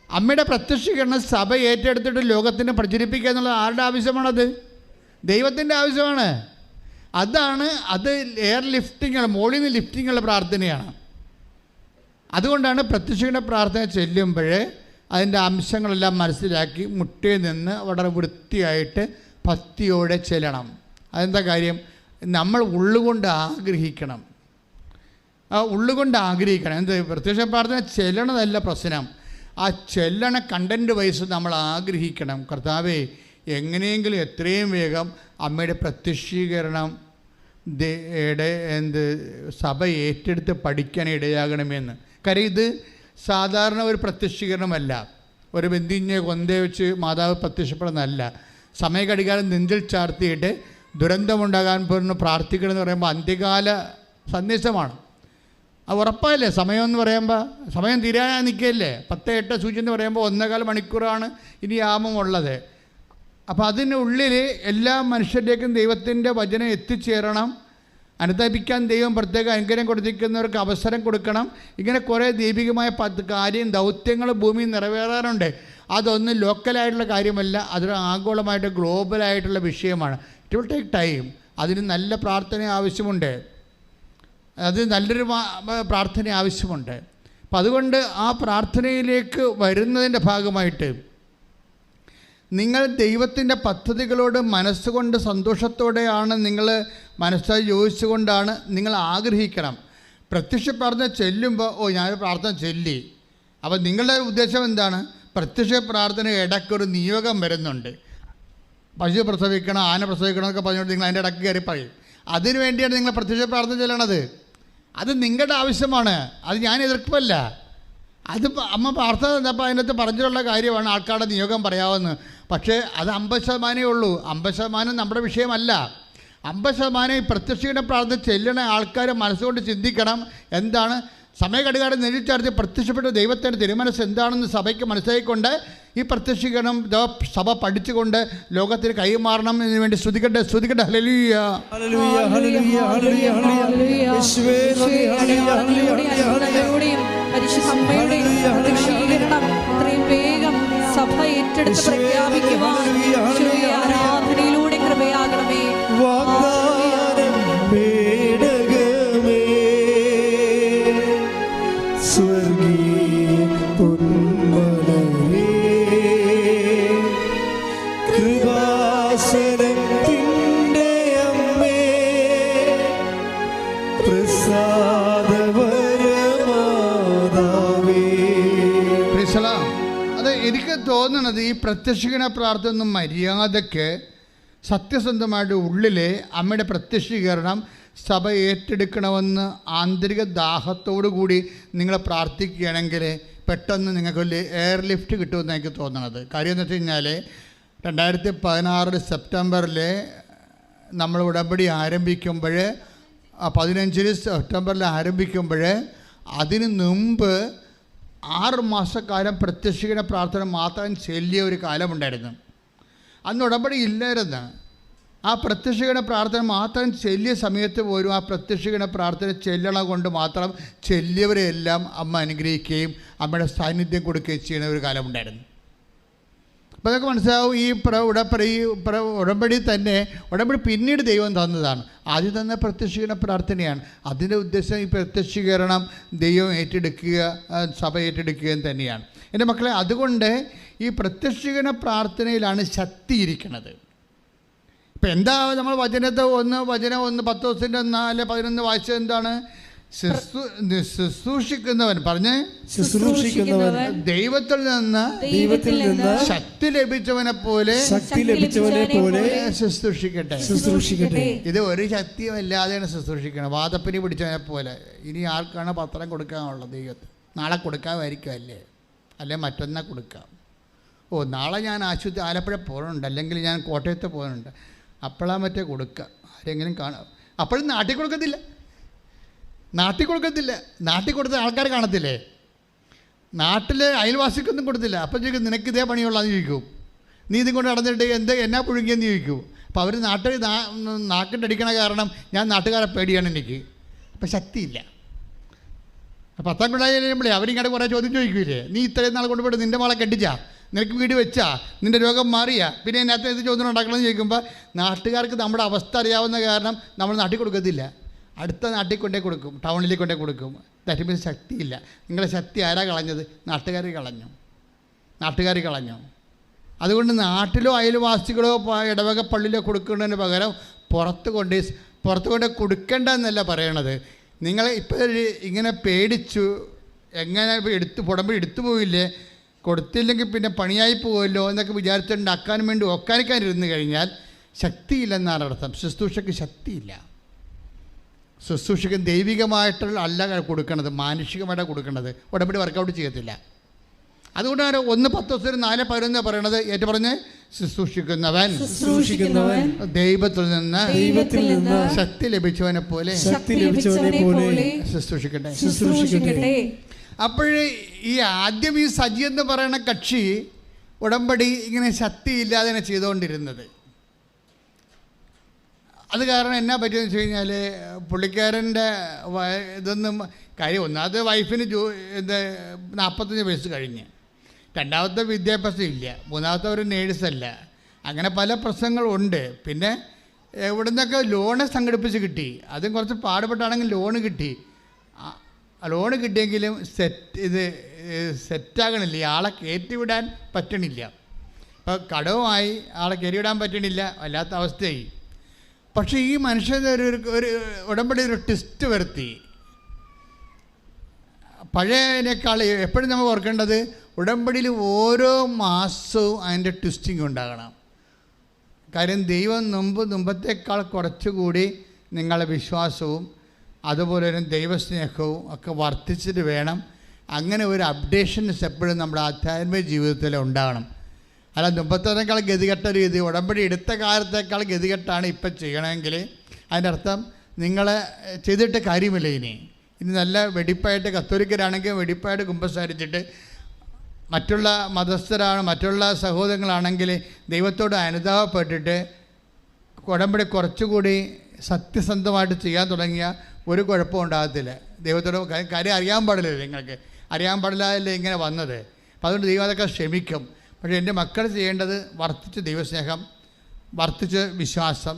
അമ്മയുടെ പ്രത്യക്ഷീകരണം സഭ ഏറ്റെടുത്തിട്ട് ലോകത്തിന് പ്രചരിപ്പിക്കുക എന്നുള്ളത് ആരുടെ ആവശ്യമാണത്? ദൈവത്തിൻ്റെ ആവശ്യമാണ്. അത് എയർ ലിഫ്റ്റിങ്ങുള്ള, മോളിൽ നിന്ന് ലിഫ്റ്റിങ്ങുള്ള പ്രാർത്ഥനയാണ്. അതുകൊണ്ടാണ് പ്രത്യക്ഷീകരണ പ്രാർത്ഥന ചെല്ലുമ്പോൾ അതിൻ്റെ അംശങ്ങളെല്ലാം മനസ്സിലാക്കി മുട്ടിൽ നിന്ന് വളരെ വൃത്തിയായിട്ട് ഭക്തിയോടെ ചെല്ലണം. അതെന്താ കാര്യം? നമ്മൾ ഉള്ളുകൊണ്ട് ആഗ്രഹിക്കണം. എന്ത്? പ്രത്യക്ഷ പ്രാർത്ഥന ചെല്ലണതല്ല പ്രശ്നം, ആ ചെല്ലണ കണ്ടൻറ്റ് വൈസ് നമ്മൾ ആഗ്രഹിക്കണം. കർത്താവേ, എങ്ങനെയെങ്കിലും എത്രയും വേഗം അമ്മയുടെ പ്രത്യക്ഷീകരണം സഭ ഏറ്റെടുത്ത് പഠിക്കാൻ ഇടയാകണമെന്ന്. കാര്യം ഇത് സാധാരണ ഒരു പ്രത്യക്ഷീകരണമല്ല, ഒരു ബന്ധിഞ്ഞ കൊന്തയെ വെച്ച് മാതാവ് പ്രത്യക്ഷപ്പെടുന്നതല്ല. സമയഘടികാലം നെഞ്ചിൽ ചാർത്തിയിട്ട് ദുരന്തമുണ്ടാകാൻ പോകുന്ന പ്രാർത്ഥിക്കണമെന്ന് പറയുമ്പോൾ അന്ത്യകാല സന്ദേശമാണ്. അത് ഉറപ്പല്ലേ? സമയം എന്ന് പറയുമ്പോൾ സമയം തീരാൻ നിൽക്കുകയല്ലേ. 10:08 സൂചി എന്ന് പറയുമ്പോൾ 1.25 മണിക്കൂറാണ് ഇനി യാമമുള്ളത്. അപ്പോൾ അതിനുള്ളിൽ എല്ലാ മനുഷ്യരിലേക്കും ദൈവത്തിൻ്റെ വചനം എത്തിച്ചേരണം. അനുതാപിക്കാൻ ദൈവം പ്രത്യേക അനുഗ്രഹം കൊടുത്തിരിക്കുന്നവർക്ക് അവസരം കൊടുക്കണം. ഇങ്ങനെ കുറേ ദൈവികമായ ദൗത്യങ്ങൾ ഭൂമിയിൽ നിറവേറാറുണ്ട്. അതൊന്നും ലോക്കലായിട്ടുള്ള കാര്യമല്ല, അതൊരു ആഗോളമായിട്ട് ഗ്ലോബലായിട്ടുള്ള വിഷയമാണ്. It will take time. അതിന് നല്ല പ്രാർത്ഥന ആവശ്യമുണ്ട്, അത് നല്ലൊരു പ്രാർത്ഥന ആവശ്യമുണ്ട്. അപ്പം അതുകൊണ്ട് ആ പ്രാർത്ഥനയിലേക്ക് വരുന്നതിൻ്റെ ഭാഗമായിട്ട് നിങ്ങൾ ദൈവത്തിൻ്റെ പദ്ധതികളോട് മനസ്സുകൊണ്ട് സന്തോഷത്തോടെയാണ് നിങ്ങൾ മനസ്സായി യോജിച്ചുകൊണ്ടാണ് നിങ്ങൾ ആഗ്രഹിക്കണം. പ്രത്യക്ഷ പ്രാർത്ഥന ചെല്ലുമ്പോൾ ഞാനൊരു പ്രാർത്ഥന ചെല്ലി. അപ്പോൾ നിങ്ങളുടെ ഉദ്ദേശം എന്താണ്? പ്രത്യക്ഷ പ്രാർത്ഥന ഇടയ്ക്കൊരു നിയോഗം വരുന്നുണ്ട്. പശു പ്രസവിക്കണം, ആന പ്രസവിക്കണം എന്നൊക്കെ പറഞ്ഞുകൊണ്ട് നിങ്ങൾ അതിൻ്റെ ഇടയ്ക്ക് കയറി പറയും. അതിനു വേണ്ടിയാണ് നിങ്ങൾ പ്രത്യക്ഷ പ്രാർത്ഥന ചെല്ലണത്. അത് നിങ്ങളുടെ ആവശ്യമാണ്, അത് ഞാൻ എതിർപ്പല്ല. അത് അമ്മ പ്രാർത്ഥന തന്നപ്പോൾ അതിനകത്ത് പറഞ്ഞിട്ടുള്ള കാര്യമാണ് ആൾക്കാരുടെ നിയോഗം പറയാമെന്ന്. പക്ഷേ അത് 50% ഉള്ളൂ. 50% നമ്മുടെ വിഷയമല്ല. 50% ഈ പ്രത്യക്ഷീകരണ പ്രാർത്ഥന ചെല്ലണ ആൾക്കാർ മനസ്സുകൊണ്ട് ചിന്തിക്കണം. എന്താണ് സമയഘടികാരം നെല്ലിച്ചടച്ച് പ്രത്യക്ഷപ്പെട്ട ദൈവത്തിൻ്റെ തിരുമനസ് എന്താണെന്ന് സഭയ്ക്ക് മനസ്സിലാക്കിക്കൊണ്ട് ഈ പ്രത്യക്ഷീകരണം സഭ പഠിച്ചുകൊണ്ട് ലോകത്തിന് കൈമാറണം. ഇതിനു വേണ്ടി സ്തുതിക്കട്ടെ, സ്തുതിക്കട്ടെ. ഹല്ലേലൂയ, ഹല്ലേലൂയ, ഹല്ലേലൂയ, ഹല്ലേലൂയ, ഹല്ലേലൂയ. യേശുവേ നന്ദി, ഹല്ലേലൂയ, ഹല്ലേലൂയ, ഹല്ലേലൂയ. ഇത്രയും വേഗം സഭ ഏറ്റെടുത്ത് പ്രഖ്യാപിക്കുവാൻ ആരാധനയിലൂടെ കൃപയാകണമേ. വാഗ്ദാനം പേടകമേ, സ്വർഗീയ പൊന്മലരേ, കൃപാസനത്തിൻ്റെ അമ്മേ, പ്രസാദവരമാതാവേ. അത് എനിക്ക് തോന്നുന്നത് ഈ പ്രത്യക്ഷീകരണ പ്രാർത്ഥന മര്യാദയ്ക്ക് സത്യസന്ധമായിട്ട് ഉള്ളിലെ അമ്മയുടെ പ്രത്യക്ഷീകരണം സഭ ഏറ്റെടുക്കണമെന്ന് ആന്തരിക ദാഹത്തോടു കൂടി നിങ്ങൾ പ്രാർത്ഥിക്കുകയാണെങ്കിൽ പെട്ടെന്ന് നിങ്ങൾക്ക് വലിയ എയർ ലിഫ്റ്റ് കിട്ടുമെന്ന് എനിക്ക് തോന്നണത്. കാര്യം എന്ന് വെച്ച് കഴിഞ്ഞാൽ 2016 സെപ്റ്റംബറിൽ നമ്മൾ ഉടമ്പടി ആരംഭിക്കുമ്പോൾ 15 സെപ്റ്റംബറിൽ ആരംഭിക്കുമ്പോൾ അതിന് മുമ്പ് 6 മാസക്കാലം പ്രത്യക്ഷീകരണ പ്രാർത്ഥന മാത്രം ചെല്ലിയ ഒരു കാലമുണ്ടായിരുന്നു. അന്ന് ഉടമ്പടി ഇല്ലായിരുന്നു. ആ പ്രത്യക്ഷീകരണ പ്രാർത്ഥന മാത്രം ചെല്ലിയ സമയത്ത് പോലും ആ പ്രത്യക്ഷീകരണ പ്രാർത്ഥന ചെല്ലണ കൊണ്ട് മാത്രം ചെല്ലിയവരെയെല്ലാം അമ്മ അനുഗ്രഹിക്കുകയും അമ്മയുടെ സാന്നിധ്യം കൊടുക്കുകയും ചെയ്യുന്ന ഒരു കാലമുണ്ടായിരുന്നു. അപ്പോൾ അതൊക്കെ മനസ്സിലാവും. ഈ ഉടമ്പടി തന്നെ ഉടമ്പടി പിന്നീട് ദൈവം തന്നതാണ്. ആദ്യം തന്നെ പ്രത്യക്ഷീകരണ പ്രാർത്ഥനയാണ്. അതിൻ്റെ ഉദ്ദേശം ഈ പ്രത്യക്ഷീകരണം ദൈവം ഏറ്റെടുക്കുക, സഭ ഏറ്റെടുക്കുകയും തന്നെയാണ്. എൻ്റെ മക്കളെ, അതുകൊണ്ട് ഈ പ്രത്യക്ഷീകരണ പ്രാർത്ഥനയിലാണ് ശക്തി ഇരിക്കുന്നത്. ഇപ്പം എന്താ നമ്മൾ വചനം 10 ദിവസത്തിൻ്റെ 4-11 വായിച്ചത് എന്താണ്? ശുശ്രൂഷിക്കുന്നവൻ പറഞ്ഞേ, ശുശ്രൂഷിക്കുന്നവൻ ദൈവത്തിൽ നിന്ന് ശക്തി ലഭിച്ചവനെ പോലെ ശുശ്രൂഷിക്കട്ടെ. ഇത് ഒരു ശക്തിയുമില്ലാതെയാണ് ശുശ്രൂഷിക്കണം. വാദപ്പനി പിടിച്ചവനെ പോലെ. ഇനി ആർക്കാണ് പത്രം കൊടുക്കാനുള്ളത്? ദൈവത്തിന് നാളെ കൊടുക്കാമായിരിക്കും, അല്ലേ മറ്റൊന്നാ കൊടുക്കാം. നാളെ ഞാൻ ആലപ്പുഴ പോകുന്നുണ്ട്, അല്ലെങ്കിൽ ഞാൻ കോട്ടയത്ത് പോകുന്നുണ്ട്, അപ്പോഴാണ് മറ്റേ കൊടുക്കുക. ആരെങ്കിലും കാണാം. അപ്പോഴും നാട്ടിൽ കൊടുക്കത്തില്ല. നാട്ടിൽ കൊടുത്ത ആൾക്കാർ കാണത്തില്ലേ? നാട്ടിലെ അയൽവാസിക്കൊന്നും കൊടുത്തില്ല. അപ്പം ചോദിക്കും, നിനക്ക് ഇതേ പണിയുള്ളതെന്ന് ചോദിക്കും. നീ ഇതും കൊണ്ട് നടന്നിട്ട് എന്നാ പുഴുങ്ങിയെന്ന് ചോദിക്കും. അപ്പോൾ അവർ നാക്കിട്ടടിക്കണ കാരണം ഞാൻ നാട്ടുകാരെ പേടിയാണ് എനിക്ക്. അപ്പം ശക്തിയില്ല. 10 കൊണ്ടായാലും അവരിങ്ങോട്ട് കുറേ ചോദ്യം ചോദിക്കൂലേ? നീ ഇത്രയും നാൾ കൊണ്ടുപോയിട്ട് നിൻ്റെ മോളെ കെട്ടിച്ചാ, നിനക്ക് വീട് വെച്ചാ, നിൻ്റെ രോഗം മാറിയാ, പിന്നെ അതിനകത്ത് ഇത് ചോദ്യം ഉണ്ടാക്കണമെന്ന് ചോദിക്കുമ്പോൾ നാട്ടുകാർക്ക് നമ്മുടെ അവസ്ഥ അറിയാവുന്ന കാരണം നമ്മൾ നാട്ടിൽ കൊടുക്കത്തില്ല. അടുത്ത നാട്ടിൽ കൊണ്ടേ കൊടുക്കും, ടൗണിലേക്ക് കൊണ്ടേ കൊടുക്കും. ദാറ്റ് മീൻസ് ശക്തിയില്ല. നിങ്ങളുടെ ശക്തി ആരാ കളഞ്ഞത്? നാട്ടുകാർ കളഞ്ഞു. അതുകൊണ്ട് നാട്ടിലോ അയൽവാസികളോ ഇടവക പള്ളിയിലോ കൊടുക്കുന്നതിന് പകരം പുറത്ത് കൊണ്ട് കൊടുക്കേണ്ട എന്നല്ല പറയണത്. നിങ്ങൾ ഇപ്പോൾ ഇങ്ങനെ പേടിച്ചു, എങ്ങനെ ഉടമ്പടി എടുത്തു പോയില്ലേ, കൊടുത്തില്ലെങ്കിൽ പിന്നെ പണിയായി പോകുമല്ലോ എന്നൊക്കെ വിചാരിച്ചുണ്ടാക്കാനും വേണ്ടി ഒക്കാനിക്കാനിരുന്ന് കഴിഞ്ഞാൽ ശക്തിയില്ലെന്നാണ് അർത്ഥം. ശുശ്രൂഷയ്ക്ക് ശക്തിയില്ല. ശുശ്രൂഷിക്കുന്ന ദൈവികമായിട്ടുള്ള അല്ല കൊടുക്കണത്, മാനുഷികമായിട്ടാണ് കൊടുക്കുന്നത്. ഉടമ്പടി വർക്കൗട്ട് ചെയ്യത്തില്ല. അതുകൊണ്ടാണ് 1:10-4:11 പറയണത്. ഏറ്റു പറഞ്ഞ് ശുശ്രൂഷിക്കുന്നവൻ ദൈവത്തിൽ നിന്ന് ശക്തി ലഭിച്ചവനെ പോലെ ശുശ്രൂഷിക്കട്ടെ. അപ്പോഴേ ഈ ആദ്യം ഈ സജി എന്ന് പറയുന്ന കക്ഷി ഉടമ്പടി ഇങ്ങനെ ശക്തിയില്ലാതെ ചെയ്തുകൊണ്ടിരുന്നത്. അത് കാരണം എന്നാ പറ്റിയെന്ന് വെച്ച് കഴിഞ്ഞാൽ പുള്ളിക്കാരൻ്റെ ഇതൊന്നും കാര്യം, ഒന്നാമത് വൈഫിന് 45 വയസ്സ് കഴിഞ്ഞ്, രണ്ടാമത്തെ വിദ്യാഭ്യാസം ഇല്ല, മൂന്നാമത്തെ ഒരു നേഴ്സല്ല, അങ്ങനെ പല പ്രശ്നങ്ങളുണ്ട്. പിന്നെ എവിടെ നിന്നൊക്കെ ലോണ് സംഘടിപ്പിച്ച് കിട്ടി, അതും കുറച്ച് പാടുപെട്ടാണെങ്കിൽ ലോണ് കിട്ടി. ലോണ് കിട്ടിയെങ്കിലും സെറ്റാകണില്ല, ആളെ കയറ്റിവിടാൻ പറ്റണില്ല. ഇപ്പോൾ കടവുമായി ആളെ കയറിവിടാൻ പറ്റണില്ല, വല്ലാത്ത അവസ്ഥയായി. പക്ഷേ ഈ മനുഷ്യന് ഒരു ഉടമ്പടി ഒരു ട്വിസ്റ്റ് വരുത്തി. പഴയതിനേക്കാൾ എപ്പോഴും നമ്മൾ ഓർക്കേണ്ടത് ഉടമ്പടിയിൽ ഓരോ മാസവും അതിൻ്റെ ട്വിസ്റ്റിംഗ് ഉണ്ടാകണം. കാര്യം ദൈവം മുമ്പത്തേക്കാൾ കുറച്ചുകൂടി നിങ്ങളുടെ വിശ്വാസവും അതുപോലെ തന്നെ ദൈവസ്നേഹവും ഒക്കെ വർദ്ധിച്ചിട്ട് വേണം. അങ്ങനെ ഒരു അപ്ഡേഷൻസ് എപ്പോഴും നമ്മുടെ ആധ്യാത്മിക ജീവിതത്തിൽ ഉണ്ടാകണം. അല്ല മുമ്പത്തേക്കാൾ ഗതികെട്ട രീതി, ഉടമ്പടി എടുത്ത കാലത്തേക്കാൾ ഗതികെട്ടാണ് ഇപ്പം ചെയ്യണമെങ്കിൽ അതിൻ്റെ അർത്ഥം നിങ്ങൾ ചെയ്തിട്ട് കാര്യമില്ല. ഇനി നല്ല വെടിപ്പായിട്ട് കത്തോലിക്കരാണെങ്കിൽ വെടിപ്പായിട്ട് കുമ്പസാരിച്ചിട്ട്, മറ്റുള്ള മതസ്ഥരാണ് മറ്റുള്ള സഹോദരങ്ങളാണെങ്കിൽ ദൈവത്തോട് അനുതാപപ്പെട്ടിട്ട് ഉടമ്പടി കുറച്ചുകൂടി സത്യസന്ധമായിട്ട് ചെയ്യാൻ തുടങ്ങിയ ഒരു കുഴപ്പവും ഉണ്ടാകത്തില്ല. ദൈവത്തോട് കാര്യം അറിയാൻ പാടില്ലല്ലോ, നിങ്ങൾക്ക് അറിയാൻ പാടില്ലല്ലേ ഇങ്ങനെ വന്നത്. അപ്പോൾ അതുകൊണ്ട് ദൈവം അതൊക്കെ ക്ഷമിക്കും. പക്ഷേ എൻ്റെ മക്കൾ ചെയ്യേണ്ടത് വർദ്ധിച്ച് ദൈവസ്നേഹം, വർദ്ധിച്ച് വിശ്വാസം,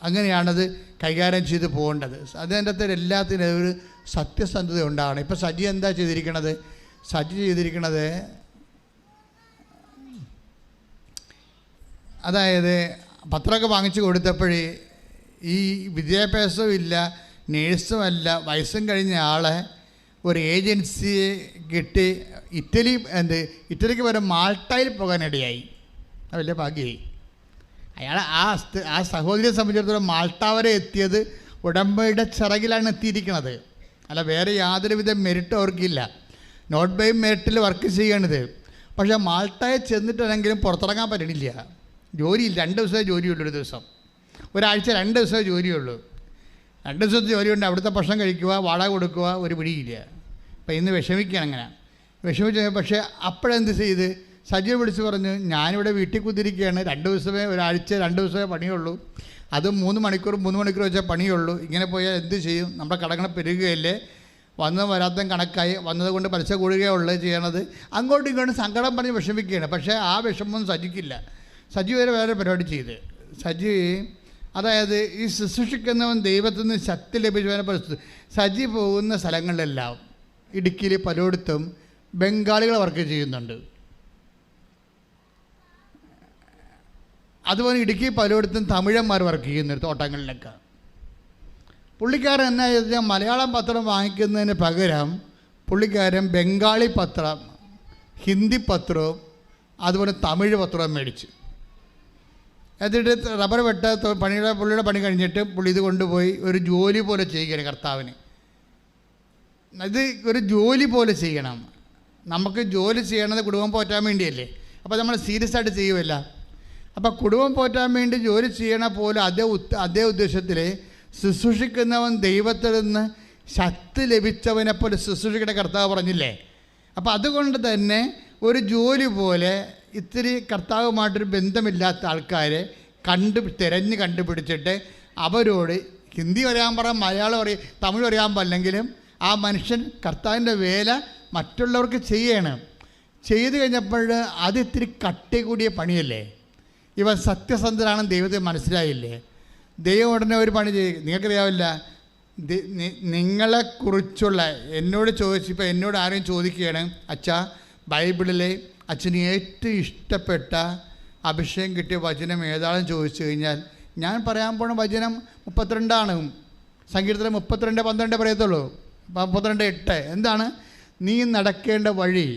അങ്ങനെയാണത് കൈകാര്യം ചെയ്ത് പോകേണ്ടത്. അതിൻ്റെ അകത്ത് എല്ലാത്തിനും ഒരു സത്യസന്ധത ഉണ്ടാകണം. ഇപ്പോൾ സജി എന്താ ചെയ്തിരിക്കണത്? സജി ചെയ്തിരിക്കണത് അതായത് പത്രമൊക്കെ വാങ്ങിച്ചു കൊടുത്തപ്പോഴേ ഈ വിദ്യാഭ്യാസവും ഇല്ല, നേഴ്സുമല്ല, വയസ്സും കഴിഞ്ഞ ആളെ ഒരു ഏജൻസിയെ കിട്ടി ഇറ്റലിക്ക് വരെ മാൾട്ടയിൽ പോകാനിടയായി. അത് വലിയ ഭാഗ്യമായി. അയാൾ ആ സഹോദരിയെ സംബന്ധിച്ചിടത്തോളം മാൾട്ട വരെ എത്തിയത് ഉടമ്പടിയുടെ ചിറകിലാണ് എത്തിയിരിക്കുന്നത്. അല്ല വേറെ യാതൊരുവിധ മെറിറ്റും അവർക്കില്ല. നോട്ട് ബൈ മെറിറ്റിൽ വർക്ക് ചെയ്യണത്. പക്ഷേ മാൾട്ടയെ ചെന്നിട്ടാണെങ്കിലും പുറത്തിറങ്ങാൻ പറ്റണില്ല. ജോലിയില്ല, 2 ദിവസമേ ജോലിയുള്ളൂ. ഒരു ദിവസം, ഒരാഴ്ച 2 ദിവസമേ ജോലിയുള്ളൂ. 2 ദിവസത്തെ ജോലിയുണ്ട്. അവിടുത്തെ ഭക്ഷണം കഴിക്കുക, വാടക കൊടുക്കുക, ഒരു പിടിയില്ല. അപ്പം ഇന്ന് വിഷമിക്കുകയാണ്. അങ്ങനെ വിഷമിച്ച് പക്ഷേ അപ്പോഴെന്ത് ചെയ്ത് സജീവ് വിളിച്ച് പറഞ്ഞു, ഞാനിവിടെ വീട്ടിൽ കുത്തിരിക്കുകയാണ്, 2 ദിവസമേ, ഒരാഴ്ച 2 ദിവസമേ പണിയുള്ളൂ, അതും 3 മണിക്കൂർ വെച്ചാൽ പണിയുള്ളൂ. ഇങ്ങനെ പോയാൽ എന്ത് ചെയ്യും? നമ്മുടെ കടങ്ങൾ പെരുകുകയല്ലേ, വരാത്തതും കണക്കായി, വന്നതുകൊണ്ട് പലിശ കൂടുകയുള്ളത് ചെയ്യണത്. അങ്ങോട്ടും ഇങ്ങോട്ടും സങ്കടം പറഞ്ഞ് വിഷമിക്കുകയാണ്. പക്ഷേ ആ വിഷമമൊന്നും സജിക്കില്ല. സജി വേറെ പരിപാടി ചെയ്ത് സജി, അതായത് ഈ ശുശ്രൂഷിക്കുന്നവൻ ദൈവത്തിൽ നിന്ന് ശക്തി ലഭിച്ചവനെ പരിസ്ഥിതി. സജി പോകുന്ന സ്ഥലങ്ങളിലെല്ലാം ഇടുക്കിയിൽ പലയിടത്തും ബംഗാളികൾ വർക്ക് ചെയ്യുന്നുണ്ട്. അതുപോലെ ഇടുക്കി പലയിടത്തും തമിഴന്മാർ വർക്ക് ചെയ്യുന്നുണ്ട് തോട്ടങ്ങളിലൊക്കെ. പുള്ളിക്കാരൻ എന്നാ ചെയ്താൽ മലയാളം പത്രം വാങ്ങിക്കുന്നതിന് പകരം പുള്ളിക്കാരൻ ബംഗാളി പത്രം, ഹിന്ദി പത്രവും അതുപോലെ തമിഴ് പത്രവും മേടിച്ചു. എന്നിട്ട് റബ്ബർ പുള്ളിയുടെ പണി കഴിഞ്ഞിട്ട് പുള്ളി ഇത് കൊണ്ടുപോയി ഒരു ജോലി പോലെ ചെയ്യുകയാണ് കർത്താവിന്. ഇത് ഒരു ജോലി പോലെ ചെയ്യണം. നമുക്ക് ജോലി ചെയ്യണത് കുടുംബം പോറ്റാൻ വേണ്ടിയല്ലേ. അപ്പോൾ നമ്മൾ സീരിയസ് ആയിട്ട് ചെയ്യുമല്ല. അപ്പോൾ കുടുംബം പോറ്റാൻ വേണ്ടി ജോലി ചെയ്യണ പോലെ അതേ ഉദ്ദേശത്തിൽ ശുശ്രൂഷിക്കുന്നവൻ ദൈവത്തിൽ നിന്ന് ശക്തി ലഭിച്ചവനെ പോലെ ശുശ്രൂഷിക്കേണ്ട കർത്താവ് പറഞ്ഞില്ലേ. അപ്പോൾ അതുകൊണ്ട് തന്നെ ഒരു ജോലി പോലെ ഇത്തിരി കർത്താവുമായിട്ടൊരു ബന്ധമില്ലാത്ത ആൾക്കാരെ തിരഞ്ഞ് കണ്ടുപിടിച്ചിട്ട് അവരോട് ഹിന്ദി അറിയാൻ പറയാം, മലയാളം അറിയാം, തമിഴ് അറിയാൻ പാടില്ലെങ്കിലും ആ മനുഷ്യൻ കർത്താവിൻ്റെ വേല മറ്റുള്ളവർക്ക് ചെയ്യണം. ചെയ്തു കഴിഞ്ഞപ്പോൾ അത് ഇത്തിരി കട്ടി കൂടിയ പണിയല്ലേ. ഇവൻ സത്യസന്ധനാണെന്ന് ദൈവത്തെ മനസ്സിലായില്ലേ. ദൈവം ഉടനെ ഒരു പണി ചെയ്യും. നിങ്ങൾക്കറിയാവില്ല, നിങ്ങളെക്കുറിച്ചുള്ള എന്നോട് ചോദിച്ചപ്പോൾ എന്നോട് ആരെയും ചോദിക്കുകയാണ്, അച്ഛാ ബൈബിളിലെ അച്ഛന് ഏറ്റവും ഇഷ്ടപ്പെട്ട അഭിഷേകം കിട്ടിയ വചനം ഏതാണെന്ന് ചോദിച്ചു കഴിഞ്ഞാൽ ഞാൻ പറയാൻ പോണ വചനം 32 സങ്കീർത്തനം 32:12 പറയത്തുള്ളൂ. 32:8 എന്താണ്? നീ നടക്കേണ്ട വഴി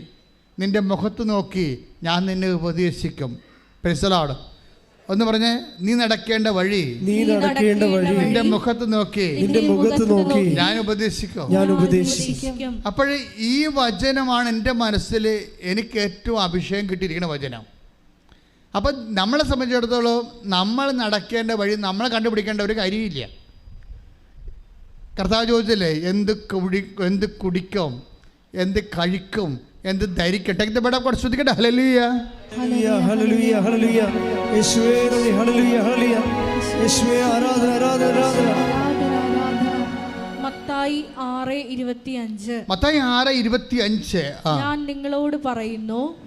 നിൻ്റെ മുഖത്ത് നോക്കി ഞാൻ നിന്നെ ഉപദേശിക്കും. Price the Lord. ഒന്ന് പറഞ്ഞേ, നീ നടക്കേണ്ട വഴി നീ നടക്കേണ്ട വഴി നിന്റെ മുഖത്ത് നോക്കി നിന്റെ മുഖത്ത് നോക്കി ഞാൻ ഉപദേശിക്കും. ഞാൻ ഉപദേശിക്കും. അപ്പോൾ ഈ വചനമാണ് എൻ്റെ മനസ്സിൽ എനിക്ക് ഏറ്റവും അഭിഷേകം കിട്ടിയിരിക്കുന്ന വചനം. അപ്പം നമ്മളെ സംബന്ധിച്ചിടത്തോളം നമ്മൾ നടക്കേണ്ട വഴി നമ്മൾ കണ്ടുപിടിക്കേണ്ട ഒരു കാര്യമില്ല. കർത്താവ് ചോദിച്ചില്ലേ, എന്ത് കുടിക്കും, എന്ത് കഴിക്കും, എന്ത് ധരിക്കട്ടെ. ശ്രദ്ധിക്കട്ടെ. ഹല്ലേലൂയ ഹല്ലേലൂയ ഹല്ലേലൂയ യേശുവേ നന്ദി. ഹല്ലേലൂയ ഹല്ലേലൂയ യേശുവേ ആരാധന ആരാധന ആരാധന. മത്തായി 6:25. മത്തായി 6:25.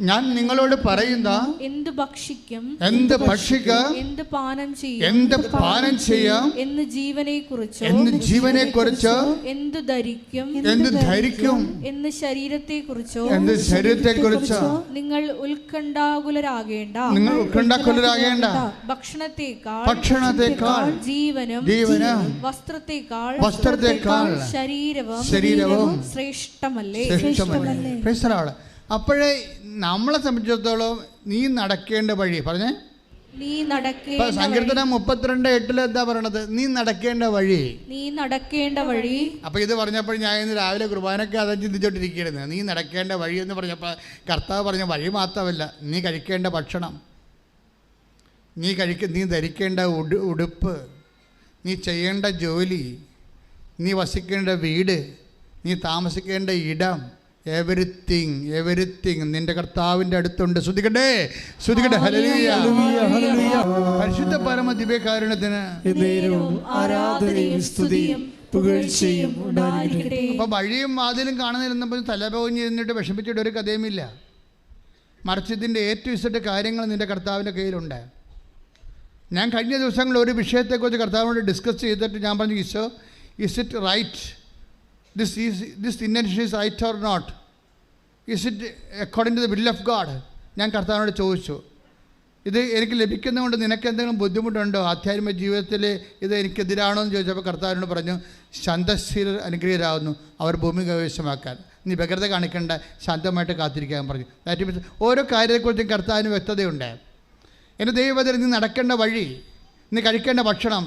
ഞാൻ നിങ്ങളോട് പറയുന്ന എന്ത് ഭക്ഷിക്കും, എന്ത് ഭക്ഷിക്കാം, എന്ത് പാനം ചെയ്യും, എന്ത് പാനം ചെയ്യാം, എന്ന് ജീവനെക്കുറിച്ചോ, എന്ത് ധരിക്കും, എന്ന് ശരീരത്തെക്കുറിച്ചോ, നിങ്ങൾ ഉത്കണ്ഠാകുലരാകേണ്ട. ഭക്ഷണത്തെക്കാൾ ജീവനും വസ്ത്രത്തെക്കാൾ ശരീരവും ശ്രേഷ്ഠമല്ലേ. അപ്പോഴേ നമ്മളെ സംബന്ധിച്ചിടത്തോളം നീ നടക്കേണ്ട വഴി പറഞ്ഞേ, നീ നടക്കേണ്ട സങ്കീർത്തനം 32:8 എന്താ പറയണത്? നീ നടക്കേണ്ട വഴി. അപ്പൊ ഇത് പറഞ്ഞപ്പോൾ ഞാൻ ഇന്ന് രാവിലെ കുർബാനയ്ക്ക് അത് ചിന്തിച്ചോണ്ടിരിക്കുകയായിരുന്നു. നീ നടക്കേണ്ട വഴി എന്ന് പറഞ്ഞപ്പോൾ കർത്താവ് പറഞ്ഞ വഴി മാത്രമല്ല, നീ കഴിക്കേണ്ട ഭക്ഷണം, നീ ധരിക്കേണ്ട ഉടുപ്പ്, നീ ചെയ്യേണ്ട ജോലി, നീ വസിക്കേണ്ട വീട്, നീ താമസിക്കേണ്ട ഇടം, എവരിത്തിങ് നിന്റെ കർത്താവിൻ്റെ അടുത്തുണ്ട്. ശ്രുതിക്കട്ടെ. ഹല്ലേലൂയ. പരിശുദ്ധ പരമ ദിവ്യകാരുണ്യത്തിന് ആരാധനയും സ്തുതിയും പുകഴ്ചയും ഉണ്ടായിരിക്കട്ടെ. അപ്പൊ വഴിയും വാതിലും കാണുന്നിരുന്നപ്പോൾ തലപോഞ്ഞിരുന്നിട്ട് വിഷമിച്ചിട്ട് ഒരു കഥയുമില്ല. മറിച്ച് ഇതിൻ്റെ ഏറ്റവും കാര്യങ്ങൾ നിന്റെ കർത്താവിൻ്റെ കയ്യിലുണ്ട്. ഞാൻ കഴിഞ്ഞ ദിവസങ്ങളിൽ ഒരു വിഷയത്തെക്കുറിച്ച് കർത്താവിനോട് ഡിസ്കസ് ചെയ്തിട്ട് ഞാൻ പറഞ്ഞു, Isho, is it right, this intention is right or not, is it according to the will of God? ഞാൻ കർത്താവിനോട് ചോദിച്ചു, ഇത് എനിക്ക് ലഭിക്കുന്നതുകൊണ്ട് നിനക്ക് എന്തെങ്കിലും ബുദ്ധിമുട്ടുണ്ടോ, ആധ്യാത്മിക ജീവിതത്തിൽ ഇത് എനിക്കെതിരാണോ എന്ന് ചോദിച്ചപ്പോൾ കർത്താവിനോട് പറഞ്ഞു, ശാന്തശീലർ അനുഗ്രഹീതരാകുന്നു, അവർ ഭൂമി കൈവശമാക്കാൻ. നീ വ്യഗ്രത കാണിക്കേണ്ട, ശാന്തമായിട്ട് കാത്തിരിക്കാൻ പറഞ്ഞു. ദാറ്റ് മീൻസ് ഓരോ കാര്യത്തെക്കുറിച്ചും കർത്താവിന് വ്യക്തതയുണ്ട്. എൻ്റെ ദൈവത്തിൽ നീ നടക്കേണ്ട വഴി, നീ കഴിക്കേണ്ട ഭക്ഷണം,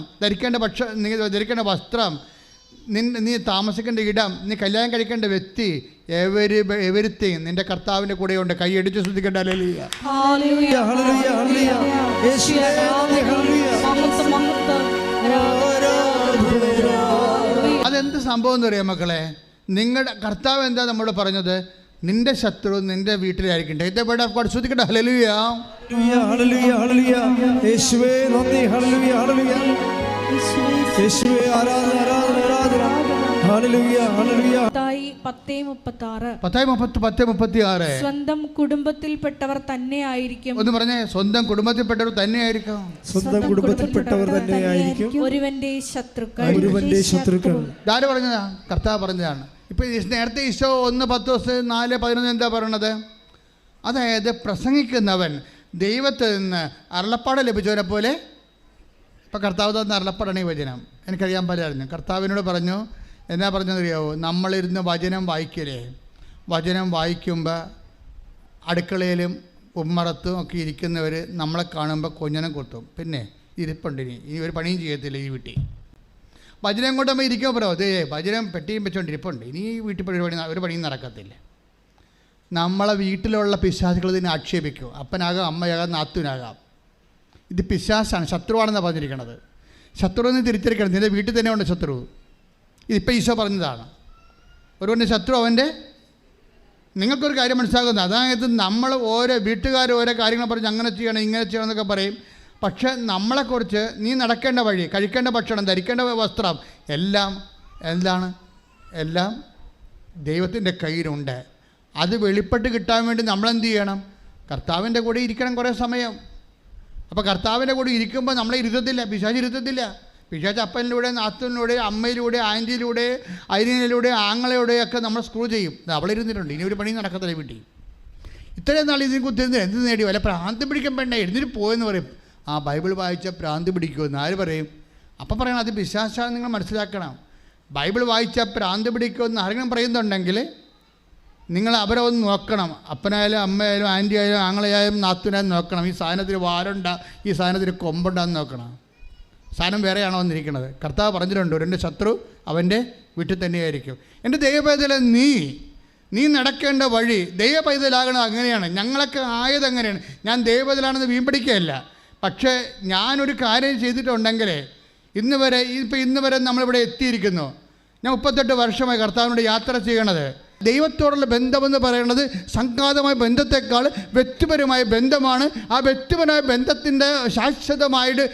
നീ ധരിക്കേണ്ട വസ്ത്രം, നീ താമസിക്കേണ്ട ഇടം, നീ കല്യാണം കഴിക്കേണ്ട വ്യക്തി, എവരിത്തിങ് നിന്റെ കർത്താവിൻ്റെ കൂടെയുണ്ട്. കൈയടിച്ച് ശ്രദ്ധിക്കേണ്ട. ഹല്ലേലൂയ. അതെന്ത് സംഭവം എന്ന് പറയാം മക്കളെ? നിങ്ങളുടെ കർത്താവ് എന്താ നമ്മളോട് പറഞ്ഞത്? നിന്റെ ശത്രു നിന്റെ വീട്ടിലായിരിക്കട്ടെ. ശ്രദ്ധിക്കട്ടെ. ഹല്ലേലൂയ ഹല്ലേലൂയ ഹല്ലേലൂയ യേശുവേ നന്ദി. ഹല്ലേലൂയ ഹല്ലേലൂയ യേശുവേ ആരാധന ആരാധന ആരാധന. ഹല്ലേലൂയ ഹല്ലേലൂയ. മത്തായി 10:36. സ്വന്തം കുടുംബത്തിൽപ്പെട്ടവർ തന്നെ ആയിരിക്കും. ഒന്ന് പറഞ്ഞേ, സ്വന്തം കുടുംബത്തിൽപ്പെട്ടവർ തന്നെ ആയിരിക്കും. സ്വന്തം കുടുംബത്തിൽപ്പെട്ടവർ തന്നെ ആയിരിക്കും ഒരുവന്റെ ശത്രുക്കൾ. ആര് പറഞ്ഞതാ? കർത്താവ് പറഞ്ഞതാണ്. ഇപ്പൊ നേരത്തെ ഈശോ 1:10-4:11 എന്താ പറയണത്? അതായത് പ്രസംഗിക്കുന്നവൻ ദൈവത്തിൽ നിന്ന് അരുളപ്പാട് ലഭിച്ചവനെ പോലെ. ഇപ്പം കർത്താവ് തന്ന അരുളപ്പാടാണ് ഈ വചനം. എനിക്കറിയാൻ പലറിഞ്ഞു. കർത്താവിനോട് പറഞ്ഞു, എന്നാ പറഞ്ഞതെന്നറിയാവോ? നമ്മളിരുന്ന് വചനം വായിക്കലേ, വചനം വായിക്കുമ്പോൾ അടുക്കളയിലും ഉമ്മറത്തും ഒക്കെ ഇരിക്കുന്നവർ നമ്മളെ കാണുമ്പോൾ കൊഞ്ഞനം കൊത്തും. പിന്നെ ഇരിപ്പുണ്ട്, ഇനി ഒരു പണിയും ചെയ്യത്തില്ല ഈ വീട്ടിൽ. വചനം കൊണ്ട് നമ്മൾ ഇരിക്കുമ്പോൾ പറയോ, അതേ വചനം പെട്ടിയും വെച്ചുകൊണ്ടിരിപ്പുണ്ട്, ഇനി ഈ വീട്ടിൽ ഒരു പണിയും നടക്കത്തില്ല. നമ്മളെ വീട്ടിലുള്ള പിശാചുകൾ ഇതിനെ ആക്ഷേപിക്കും. അപ്പനാകാം, അമ്മയാകാം, നാത്തൂനാകാം. ഇത് പിശാചാണ്, ശത്രുവാണെന്നാണ് പറഞ്ഞിരിക്കണത്. ശത്രുവിനെ തിരിച്ചറിയിക്കണം. നിൻ്റെ വീട്ടിൽ തന്നെ ഉണ്ട് ശത്രു. ഇതിപ്പോൾ ഈശോ പറഞ്ഞതാണ്. ഒരുവൻ്റെ ശത്രു അവൻ്റെ. നിങ്ങൾക്കൊരു കാര്യം മനസ്സിലാക്കുന്നത്, അതായത് നമ്മൾ ഓരോ വീട്ടുകാർ ഓരോ കാര്യങ്ങൾ പറഞ്ഞ് അങ്ങനെ ചെയ്യണം ഇങ്ങനെ ചെയ്യണം എന്നൊക്കെ പറയും. പക്ഷേ നമ്മളെക്കുറിച്ച് നീ നടക്കേണ്ട വഴി, കഴിക്കേണ്ട ഭക്ഷണം, ധരിക്കേണ്ട വസ്ത്രം എല്ലാം ദൈവത്തിൻ്റെ കയ്യിലുണ്ട്. അത് വെളിപ്പെട്ട് കിട്ടാൻ വേണ്ടി നമ്മളെന്ത് ചെയ്യണം? കർത്താവിൻ്റെ കൂടെ ഇരിക്കണം കുറേ സമയം. അപ്പോൾ കർത്താവിൻ്റെ കൂടെ ഇരിക്കുമ്പോൾ നമ്മളെ ഇരുത്തത്തില്ല, പിശാച് ഇരുത്തത്തില്ല. പിശാച് അപ്പനിലൂടെ, നാത്തൂനിലൂടെ, അമ്മയിലൂടെ, ആൻറ്റിയിലൂടെ, അരിനിലൂടെ, ആങ്ങളയിലൂടെയൊക്കെ നമ്മൾ സ്ക്രൂ ചെയ്യും. അവളിരുന്നിട്ടുണ്ട്, ഇനി ഒരു പണി നടക്കത്തില്ല വീട്ടിൽ. ഇത്രയും നാൾ ഇതിന് കുത്തിരുന്ന് എന്ത് നേടി? വല്ല ഭ്രാന്തി പിടിക്കാൻ വേണ്ട, എഴുന്നേറ്റ് പോയെന്ന് പറയും. ആ ബൈബിൾ വായിച്ച ഭ്രാന്തി പിടിക്കുമെന്ന് ആര് പറയും? അപ്പം പറയണം അത് പിശാചാണ്, നിങ്ങൾ മനസ്സിലാക്കണം. ബൈബിൾ വായിച്ച ഭ്രാന്തി പിടിക്കുമെന്ന് ആരെങ്കിലും പറയുന്നുണ്ടെങ്കിൽ നിങ്ങൾ അവരെ ഒന്ന് നോക്കണം. അപ്പനായാലും അമ്മയായാലും ആൻറ്റി ആയാലും ആങ്ങളെയായാലും നാത്തുനായാലും നോക്കണം. ഈ സാധനത്തിന് വാലുണ്ട, ഈ സാധനത്തിന് കൊമ്പുണ്ടാന്ന് നോക്കണം. സാധനം വേറെയാണോ വന്നിരിക്കുന്നത്? കർത്താവ് പറഞ്ഞിട്ടുണ്ട്, എൻ്റെ ശത്രു അവൻ്റെ വീട്ടിൽ തന്നെയായിരിക്കും. എൻ്റെ ദൈവപൈതലെ നീ നടക്കേണ്ട വഴി ദൈവപൈതലാകണത് അങ്ങനെയാണ്. ഞങ്ങളൊക്കെ ആയത് അങ്ങനെയാണ്. ഞാൻ ദൈവപൈതലാണെന്ന് വീമ്പടിക്കുകയല്ല. പക്ഷേ ഞാനൊരു കാര്യം ചെയ്തിട്ടുണ്ടെങ്കിൽ ഇന്ന് വരെ നമ്മളിവിടെ എത്തിയിരിക്കുന്നു. ഞാൻ 38 വർഷമായി കർത്താവിനോട് യാത്ര ചെയ്യണത്. ദൈവത്തോടുള്ള ബന്ധമെന്ന് പറയുന്നത് സംഘാതമായ ബന്ധത്തെക്കാൾ വ്യക്തിപരമായ ബന്ധമാണ്. ആ വ്യക്തിപരമായ ബന്ധത്തിൻ്റെ ശാശ്വതമായിട്ട്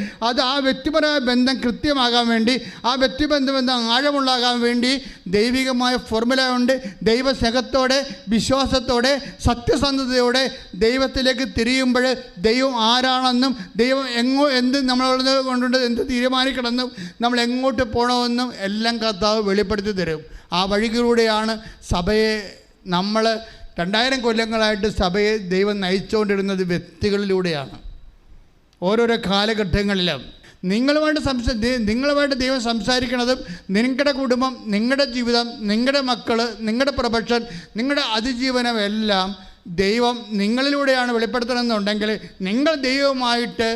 ആ വ്യക്തിപരമായ ബന്ധം കൃത്യമാകാൻ വേണ്ടി, ആ വ്യക്തിബന്ധം ആഴമുള്ളാകാൻ വേണ്ടി ദൈവികമായ ഫോർമുല ഉണ്ട്. ദൈവസ്നേഹത്തോടെ, വിശ്വാസത്തോടെ, സത്യസന്ധതയോടെ ദൈവത്തിലേക്ക് തിരിയുമ്പോൾ ദൈവം ആരാണെന്നും ദൈവം എന്ത് നമ്മളോട് കൊണ്ടുണ്ട് എന്ത് തീരുമാനിക്കണമെന്നും നമ്മൾ എങ്ങോട്ട് പോകണമെന്നും എല്ലാം കർത്താവ് വെളിപ്പെടുത്തി തരും. ആ വഴികളിലൂടെയാണ് സഭയെ നമ്മൾ 2000 കൊല്ലങ്ങളായിട്ട് സഭയെ ദൈവം നയിച്ചുകൊണ്ടിരുന്നത്. വ്യക്തികളിലൂടെയാണ്. ഓരോരോ കാലഘട്ടങ്ങളിലും നിങ്ങളുമായിട്ട് ദൈവം സംസാരിക്കുന്നതും നിങ്ങളുടെ കുടുംബം, നിങ്ങളുടെ ജീവിതം, നിങ്ങളുടെ മക്കൾ, നിങ്ങളുടെ പ്രൊഫഷൻ, നിങ്ങളുടെ അതിജീവനം എല്ലാം ദൈവം നിങ്ങളിലൂടെയാണ് വെളിപ്പെടുത്തണമെന്നുണ്ടെങ്കിൽ നിങ്ങൾ ദൈവവുമായിട്ട്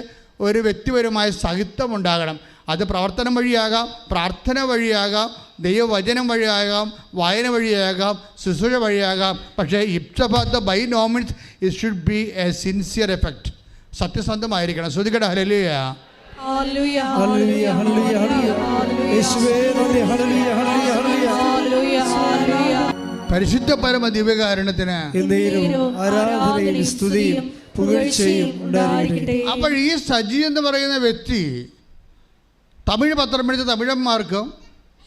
ഒരു വ്യക്തിപരമായ സഹിത്വം ഉണ്ടാകണം. അത് പ്രവർത്തനം വഴിയാകാം, പ്രാർത്ഥന വഴിയാകാം, ദൈവവചനം വഴിയാകാം, വായന വഴിയാകാം, ശുശ്രൂഷ വഴിയാകാം. പക്ഷേ by no means it should be a sincere effect. സത്യസന്ധമായിരിക്കണം. ശ്രുതികട ഹല്ലേലൂയ. ഹല്ലേലൂയ ഹല്ലേലൂയ ഹല്ലേലൂയ ഹല്ലേലൂയ. യേശുവേ നന്ദി. ഹല്ലേലൂയ ഹല്ലേലൂയ ഹല്ലേലൂയ. ഹല്ലേലൂയ. പരിശുദ്ധ പരമ ദിവ്യകാരുണ്യത്തിന് ആരാധനയും സ്തുതിയും പുകഴ്ചയും ഉണ്ടായിരിക്കട്ടെ. അപ്പോൾ ഈ സജി എന്ന് പറയുന്ന വ്യക്തി തമിഴ് പത്രം പഠിച്ച തമിഴന്മാർക്കും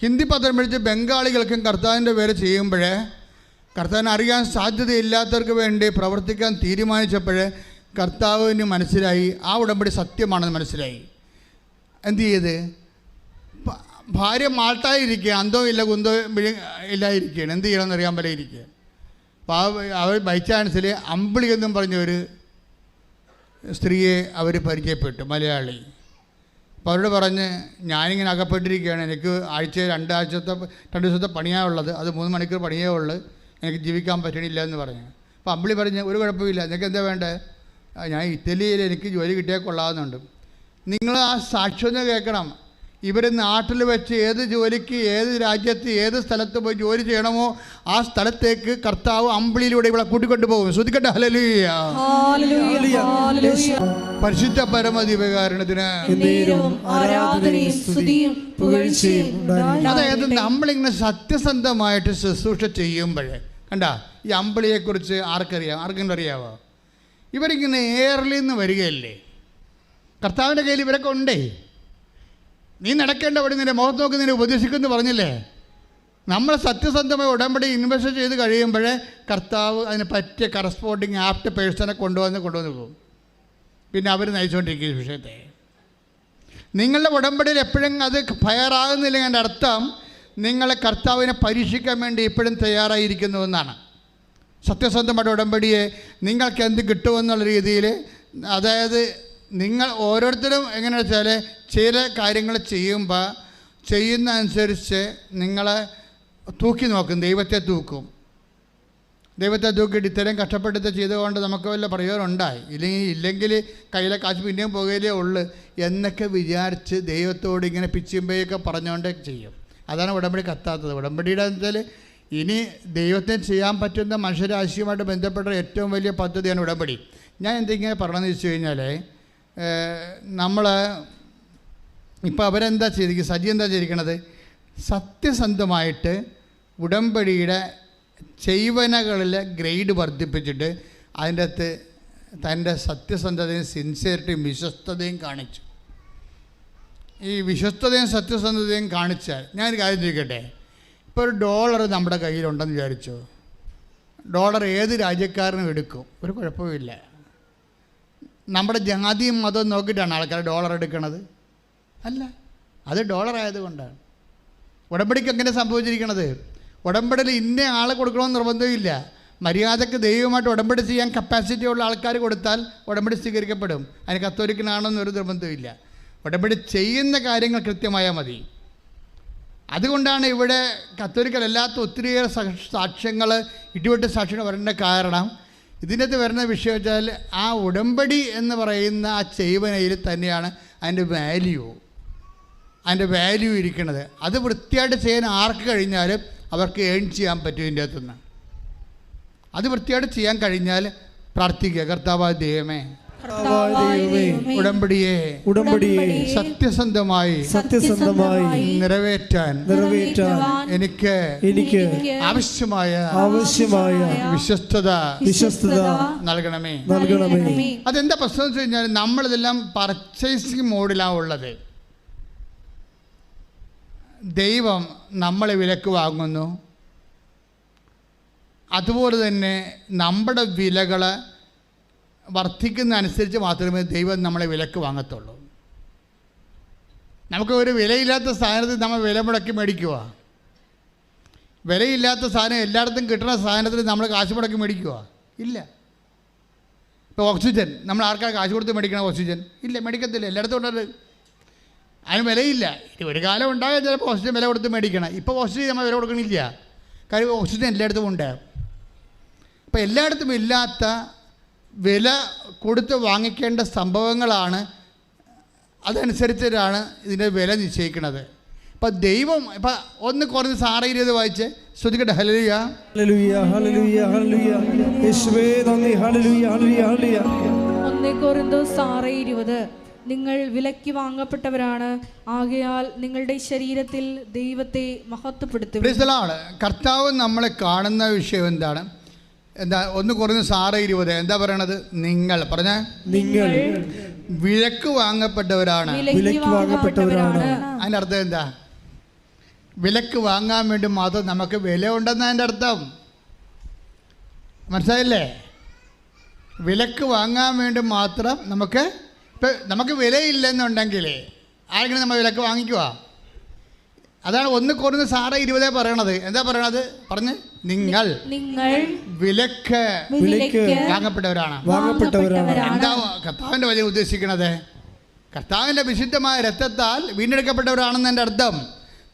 ഹിന്ദി പത്രം പഠിച്ച ബംഗാളികൾക്കും കർത്താവിൻ്റെ പേര് ചെയ്യുമ്പോൾ കർത്താവിനെ അറിയാൻ സാധ്യതയില്ലാത്തവർക്ക് വേണ്ടി പ്രവർത്തിക്കാൻ തീരുമാനിച്ചപ്പോൾ കർത്താവിന് മനസ്സിലായി ആ ഉടമ്പടി സത്യമാണെന്ന് മനസ്സിലായി. എന്ത് ചെയ്ത്? ഭാര്യ മാൾട്ടായിരിക്കുക, അന്തോ ഇല്ല കുന്തോ ഇല്ലായിരിക്കുകയാണ്. എന്ത് ചെയ്യണമെന്ന് അറിയാൻ പോലെ ഇരിക്കുക. അപ്പോൾ അവർ ബൈ ചാൻസിൽ അമ്പിളി എന്നും പറഞ്ഞൊരു സ്ത്രീയെ അവർ പരിചയപ്പെട്ടു, മലയാളി. അപ്പോൾ അവരോട് പറഞ്ഞ് ഞാനിങ്ങനെ അകപ്പെട്ടിരിക്കുകയാണ്, എനിക്ക് ആഴ്ചയിൽ 2 ദിവസത്തെ പണിയാണുള്ളത്, അത് 3 മണിക്കൂർ പണിയേ ഉള്ളൂ, എനിക്ക് ജീവിക്കാൻ പറ്റണില്ല എന്ന് പറഞ്ഞു. അപ്പോൾ അമ്പിളി പറഞ്ഞ് ഒരു കുഴപ്പമില്ല, നിനക്ക് എന്താ വേണ്ടത്? ഞാൻ ഇറ്റലിയിൽ എനിക്ക് ജോലി കിട്ടിയാൽ കൊള്ളാവുന്നുണ്ട്. നിങ്ങൾ ആ സാക്ഷ്യം കേൾക്കണം. ഇവർ നാട്ടിൽ വെച്ച് ഏത് ജോലിക്ക്, ഏത് രാജ്യത്ത്, ഏത് സ്ഥലത്ത് പോയി ജോലി ചെയ്യണമോ ആ സ്ഥലത്തേക്ക് കർത്താവ് അമ്പിളിയിലൂടെ ഇവിടെ കൂട്ടിക്കൊണ്ടു പോകും. ശ്രദ്ധിക്കട്ടെ. ഹല്ലേലൂയ. പരിശുദ്ധ പരമ ദിവ്യകാരുണ്യത്തിന് അതായത് നമ്മളിങ്ങനെ സത്യസന്ധമായിട്ട് ശുശ്രൂഷ ചെയ്യുമ്പോൾ കണ്ട ഈ അമ്പിളിയെക്കുറിച്ച് ആർക്കെങ്കിലും അറിയാവോ? ഇവരിങ്ങനെ എയറിൽ നിന്ന് വരികയല്ലേ, കർത്താവിൻ്റെ കയ്യിൽ ഇവരൊക്കെ ഉണ്ടേ. നീ നടക്കേണ്ട വഴി നിന്റെ മുഖത്ത് നോക്കി നിന്നെ ഉപദേശിക്കുമെന്ന് പറഞ്ഞില്ലേ? നമ്മൾ സത്യസന്ധമായി ഉടമ്പടി ഇൻവെസ്റ്റ് ചെയ്ത് കഴിയുമ്പോൾ കർത്താവ് അതിന് പറ്റിയ കറസ്പോണ്ടിങ് ആപ്റ്റ് പേഴ്സണെ കൊണ്ടുവന്ന് പോകും. പിന്നെ അവർ നയിച്ചുകൊണ്ടിരിക്കും ഈ വിഷയത്തെ. നിങ്ങളുടെ ഉടമ്പടിയിൽ എപ്പോഴും അത് ഫയറാകുന്നില്ലെങ്കിൽ എൻ്റെ അർത്ഥം നിങ്ങളെ കർത്താവിനെ പരീക്ഷിക്കാൻ വേണ്ടി ഇപ്പോഴും തയ്യാറായിരിക്കുന്നു എന്നാണ്. സത്യസന്ധമായ ഉടമ്പടിയെ നിങ്ങൾക്ക് എന്ത് കിട്ടുമെന്നുള്ള രീതിയിൽ, അതായത് നിങ്ങൾ ഓരോരുത്തരും എങ്ങനെയാണെന്ന് വെച്ചാൽ ചില കാര്യങ്ങൾ ചെയ്യുമ്പോൾ ചെയ്യുന്ന അനുസരിച്ച് നിങ്ങളെ തൂക്കി നോക്കും, ദൈവത്തെ തൂക്കും. ദൈവത്തെ തൂക്കിയിട്ട് ഇത്രയും കഷ്ടപ്പെട്ട് ചെയ്തുകൊണ്ട് നമുക്ക് വല്ല പ്രയോജനം ഉണ്ടായി, ഇല്ലെങ്കിൽ കയ്യിലെ കാശ് പിന്നെയും പോകുകയിലേ ഉള്ളൂ എന്നൊക്കെ വിചാരിച്ച് ദൈവത്തോട് ഇങ്ങനെ പിച്ചിമ്പയൊക്കെ പറഞ്ഞുകൊണ്ട് ചെയ്യും. അതാണ് ഉടമ്പടി കത്താത്തത്. ഉടമ്പടിയുടെ വെച്ചാൽ ഇനി ദൈവത്തിന് ചെയ്യാൻ പറ്റുന്ന മനുഷ്യരാശിയുമായിട്ട് ബന്ധപ്പെട്ട ഏറ്റവും വലിയ പദ്ധതിയാണ് ഉടമ്പടി. ഞാൻ എന്തെങ്കിലും പറയണമെന്ന് വെച്ച് കഴിഞ്ഞാൽ നമ്മൾ ഇപ്പോൾ അവരെന്താ ചെയ്തിരിക്കുന്നത്, സജി എന്താ ചെയ്തിരിക്കണത്? സത്യസന്ധമായിട്ട് ഉടമ്പടിയുടെ ചെയ്വനകളിലെ ഗ്രേഡ് വർദ്ധിപ്പിച്ചിട്ട് അതിൻ്റെ അകത്ത് തൻ്റെ സത്യസന്ധതയും സിൻസിയറിറ്റിയും വിശ്വസ്തതയും കാണിച്ചു. ഈ വിശ്വസ്തതയും സത്യസന്ധതയും കാണിച്ചാൽ ഞാനൊരു കാര്യം ചോദിക്കട്ടെ. ഇപ്പോൾ $1 നമ്മുടെ കയ്യിലുണ്ടെന്ന് വിചാരിച്ചോ, $1 ഏത് രാജ്യക്കാരനും എടുക്കും, ഒരു കുഴപ്പമില്ല. നമ്മുടെ ജാതിയും മതവും നോക്കിയിട്ടാണ് ആൾക്കാർ $1 എടുക്കണത്? അല്ല, അത് $1 ആയതുകൊണ്ടാണ്. ഉടമ്പടിക്ക് എങ്ങനെ സംഭവിച്ചിരിക്കണത്? ഉടമ്പടിയിൽ ഇന്ന ആളെ കൊടുക്കണമെന്ന് നിർബന്ധമില്ല. മര്യാദക്ക് ദൈവമായിട്ട് ഉടമ്പടി ചെയ്യാൻ കപ്പാസിറ്റി ഉള്ള ആൾക്കാർ കൊടുത്താൽ ഉടമ്പടി സ്വീകരിക്കപ്പെടും. അതിന് കത്തോലിക്കനാണെന്നൊരു നിർബന്ധമില്ല. ഉടമ്പടി ചെയ്യുന്ന കാര്യങ്ങൾ കൃത്യമായാൽ മതി. അതുകൊണ്ടാണ് ഇവിടെ കത്തോലിക്കലല്ലാത്ത ഒത്തിരിയേറെ സാക്ഷ്യങ്ങൾ, ഇടിവെട്ട് സാക്ഷ്യങ്ങൾ വരേണ്ട കാരണം ഇതിനകത്ത് വരുന്ന വിഷയം വെച്ചാൽ ആ ഉടമ്പടി എന്ന് പറയുന്ന ആ ചെയ്വനയിൽ തന്നെയാണ് അതിൻ്റെ വാല്യൂ ഇരിക്കുന്നത്. അത് വൃത്തിയായിട്ട് ചെയ്യാൻ ആർക്ക് കഴിഞ്ഞാലും അവർക്ക് ഏൺ ചെയ്യാൻ പറ്റും. ഇതിൻ്റെ അകത്തുനിന്ന് അത് വൃത്തിയായിട്ട് ചെയ്യാൻ കഴിഞ്ഞാൽ പ്രാർത്ഥിക്കുക, കർത്താവായ ദൈവമേ ഉടമ്പടിയെ സത്യസന്ധമായി നിറവേറ്റാൻ എനിക്ക് ആവശ്യമായ വിശ്വസ്തത നൽകണമേ. അതെന്താ പ്രശ്നം എന്ന് വെച്ച് കഴിഞ്ഞാൽ നമ്മളിതെല്ലാം പർച്ചേസിങ് മോഡിലാണ് ഉള്ളത്. ദൈവം നമ്മളെ വിലക്ക് വാങ്ങുന്നു, അതുപോലെ തന്നെ നമ്മുടെ വിലകൾ വർദ്ധിക്കുന്ന അനുസരിച്ച് മാത്രമേ ദൈവം നമ്മളെ വിലക്ക് വാങ്ങത്തുള്ളൂ. നമുക്ക് ഒരു വിലയില്ലാത്ത സാധനത്തിൽ നമ്മൾ വില മുടക്കി മേടിക്കുക, വിലയില്ലാത്ത സാധനം എല്ലായിടത്തും കിട്ടുന്ന സാധനത്തിൽ നമ്മൾ കാശ് മുടക്കി മേടിക്കുക ഇല്ല. ഇപ്പോൾ ഓക്സിജൻ നമ്മൾ ആർക്കാണ് കാശ് കൊടുത്ത് മേടിക്കണം? ഓക്സിജൻ ഇല്ല, മേടിക്കത്തില്ല, എല്ലായിടത്തും ഉണ്ടത്. അതിന് വിലയില്ല. ഇനി ഒരു കാലം ഉണ്ടാകാൻ ചിലപ്പോൾ ഓക്സിജൻ വില കൊടുത്ത് മേടിക്കണം. ഇപ്പോൾ ഓക്സിജൻ നമ്മൾ വില കൊടുക്കണില്ല, കാര്യം ഓക്സിജൻ എല്ലായിടത്തും ഉണ്ട്. അപ്പോൾ എല്ലായിടത്തും ഇല്ലാത്ത വില കൊടുത്ത് വാങ്ങിക്കേണ്ട സംഭവങ്ങളാണ്, അതനുസരിച്ചിട്ടാണ് ഇതിൻ്റെ വില നിശ്ചയിക്കുന്നത്. അപ്പം ദൈവം ഇപ്പം 1 കൊരിന്ത്യർ 6:20 വായിച്ച് ശ്രുതിക്കട്ടെ. ഹല്ലേലൂയ ഹല്ലേലൂയ ഹല്ലേലൂയ ഹല്ലേലൂയ യേശുവേ നന്ദി. ഹല്ലേലൂയ ഹല്ലേലൂയ ഹല്ലേലൂയ. 1 കൊരിന്ത്യർ 6:20 നിങ്ങൾ വിലയ്ക്ക് വാങ്ങപ്പെട്ടവരാണ്, ആകയാൽ നിങ്ങളുടെ ശരീരത്തിൽ ദൈവത്തെ മഹത്വപ്പെടുത്തുക. കർത്താവ് നമ്മളെ കാണുന്ന വിഷയം എന്താണ്? 1 കൊരിന്ത്യർ 6:20 എന്താ പറയണത്? നിങ്ങൾ പറഞ്ഞ നിങ്ങൾ വിലക്ക് വാങ്ങപ്പെട്ടവരാണ്. അതിൻ്റെ അർത്ഥം എന്താ? വിലക്ക് വാങ്ങാൻ വേണ്ടി മാത്രം നമുക്ക് വില ഉണ്ടെന്ന് അതിൻ്റെ അർത്ഥം മനസ്സിലായില്ലേ? വിലക്ക് വാങ്ങാൻ വേണ്ടി മാത്രം നമുക്ക് വിലയില്ലെന്നുണ്ടെങ്കിൽ ആരെങ്കിലും നമ്മൾ വിലക്ക് വാങ്ങിക്കുക? അതാണ് 1 കൊരിന്ത്യർ 6:20 പറയണത്. എന്താ പറയണത്? പറഞ്ഞ് നിങ്ങൾ വിലക്ക് വാങ്ങപ്പെട്ടവരാണ്. എന്താ കർത്താവിൻ്റെ വചനം ഉദ്ദേശിക്കണത്? കർത്താവിൻ്റെ വിശുദ്ധമായ രക്തത്താൽ വീണ്ടെടുക്കപ്പെട്ടവരാണെന്ന് എൻ്റെ അർത്ഥം.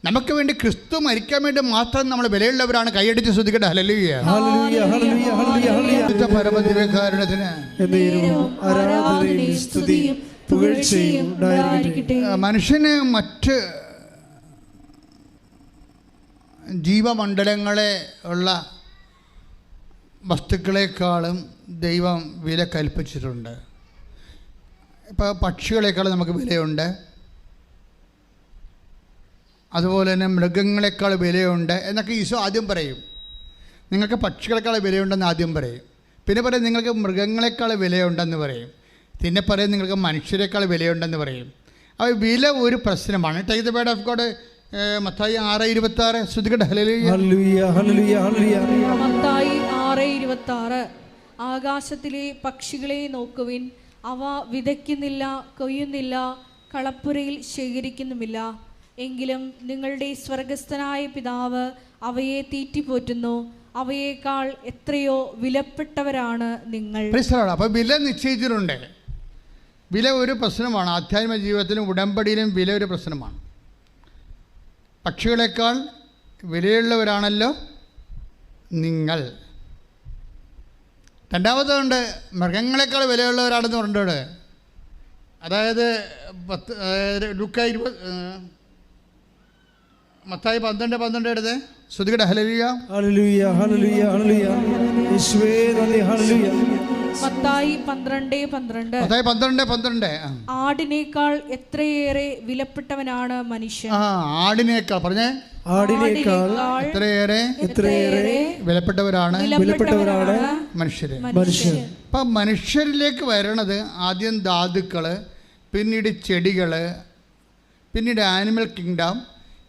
നമുക്ക് വേണ്ടി ക്രിസ്തു മരിക്കാൻ വേണ്ടി മാത്രം നമ്മൾ വിലയുള്ളവരാണ്. കൈയടിച്ച് ശ്രദ്ധിക്കട്ടെ. ഹല്ലേലൂയ ഹല്ലേലൂയ ഹല്ലേലൂയ ഹല്ലേലൂയ. പരമദിവ്യകാരുണ്യത്തിന് ആരാധനയും സ്തുതിയും പുകഴ്ചയും ഉണ്ടായിരിക്കട്ടെ. മനുഷ്യന് മറ്റ് ജീവമണ്ഡലങ്ങളെ ഉള്ള വസ്തുക്കളെക്കാളും ദൈവം വില കൽപ്പിച്ചിട്ടുണ്ട്. ഇപ്പോൾ പക്ഷികളെക്കാളും നമുക്ക് വിലയുണ്ട്, അതുപോലെ തന്നെ മൃഗങ്ങളെക്കാൾ വിലയുണ്ട് എന്നൊക്കെ ഈശോ ആദ്യം പറയും. നിങ്ങൾക്ക് പക്ഷികളെക്കാൾ വിലയുണ്ടെന്ന് ആദ്യം പറയും, പിന്നെ പറയും നിങ്ങൾക്ക് മൃഗങ്ങളെക്കാൾ വിലയുണ്ടെന്ന് പറയും, പിന്നെ പറയും നിങ്ങൾക്ക് മനുഷ്യരെക്കാൾ വിലയുണ്ടെന്ന് പറയും. അപ്പോൾ വില ഒരു പ്രശ്നമാണ്. Take the word of God. Mathai 6:26 ശ്രദ്ധിക്കട്ടെ. ഹല്ലേലൂയ ഹല്ലേലൂയ ഹല്ലേലൂയ. മത്തായി 6:26 ആകാശത്തിലെ പക്ഷികളെ നോക്കുവിൻ, അവ വിതയ്ക്കുന്നില്ല, കൊയ്യുന്നില്ല, കളപ്പുരയിൽ ശേഖരിക്കുന്നുമില്ല, എങ്കിലും നിങ്ങളുടെ സ്വർഗസ്ഥനായ പിതാവ് അവയെ തീറ്റിപ്പോറ്റുന്നു. അവയേക്കാൾ എത്രയോ വിലപ്പെട്ടവരാണ് നിങ്ങൾ. അപ്പോൾ വില നിശ്ചയിച്ചിട്ടുണ്ട്. വില ഒരു പ്രശ്നമാണ്. ആധ്യാത്മിക ജീവിതത്തിലും ഉടമ്പടിയിലും വില ഒരു പ്രശ്നമാണ്. പക്ഷികളെക്കാൾ വിലയുള്ളവരാണല്ലോ നിങ്ങൾ. രണ്ടാമതുണ്ട് മൃഗങ്ങളെക്കാൾ വിലയുള്ളവരാണെന്ന് പറഞ്ഞിട്ടുണ്ട്. അതായത് മത്തായി 12:12 എടുത്ത് ശ്രുതികട. ഹല്ലേലൂയ ഹല്ലേലൂയ ഹല്ലേലൂയ ഹല്ലേലൂയ യേശുവേ നന്ദി. ഹല്ലേലൂയ. മത്തായി 12:12 ആടിനേക്കാൾ എത്രയേറെ വിലപ്പെട്ടവനാണ് മനുഷ്യൻ. ആടിനേക്കാൾ പറഞ്ഞേ. ആടിനേക്കാൾ എത്രയേറെ വിലപ്പെട്ടവരാണ് മനുഷ്യർ. അപ്പം മനുഷ്യരിലേക്ക് വരണത് ആദ്യം ധാതുക്കൾ, പിന്നീട് ചെടികൾ, പിന്നീട് ആനിമൽ കിങ്ഡം.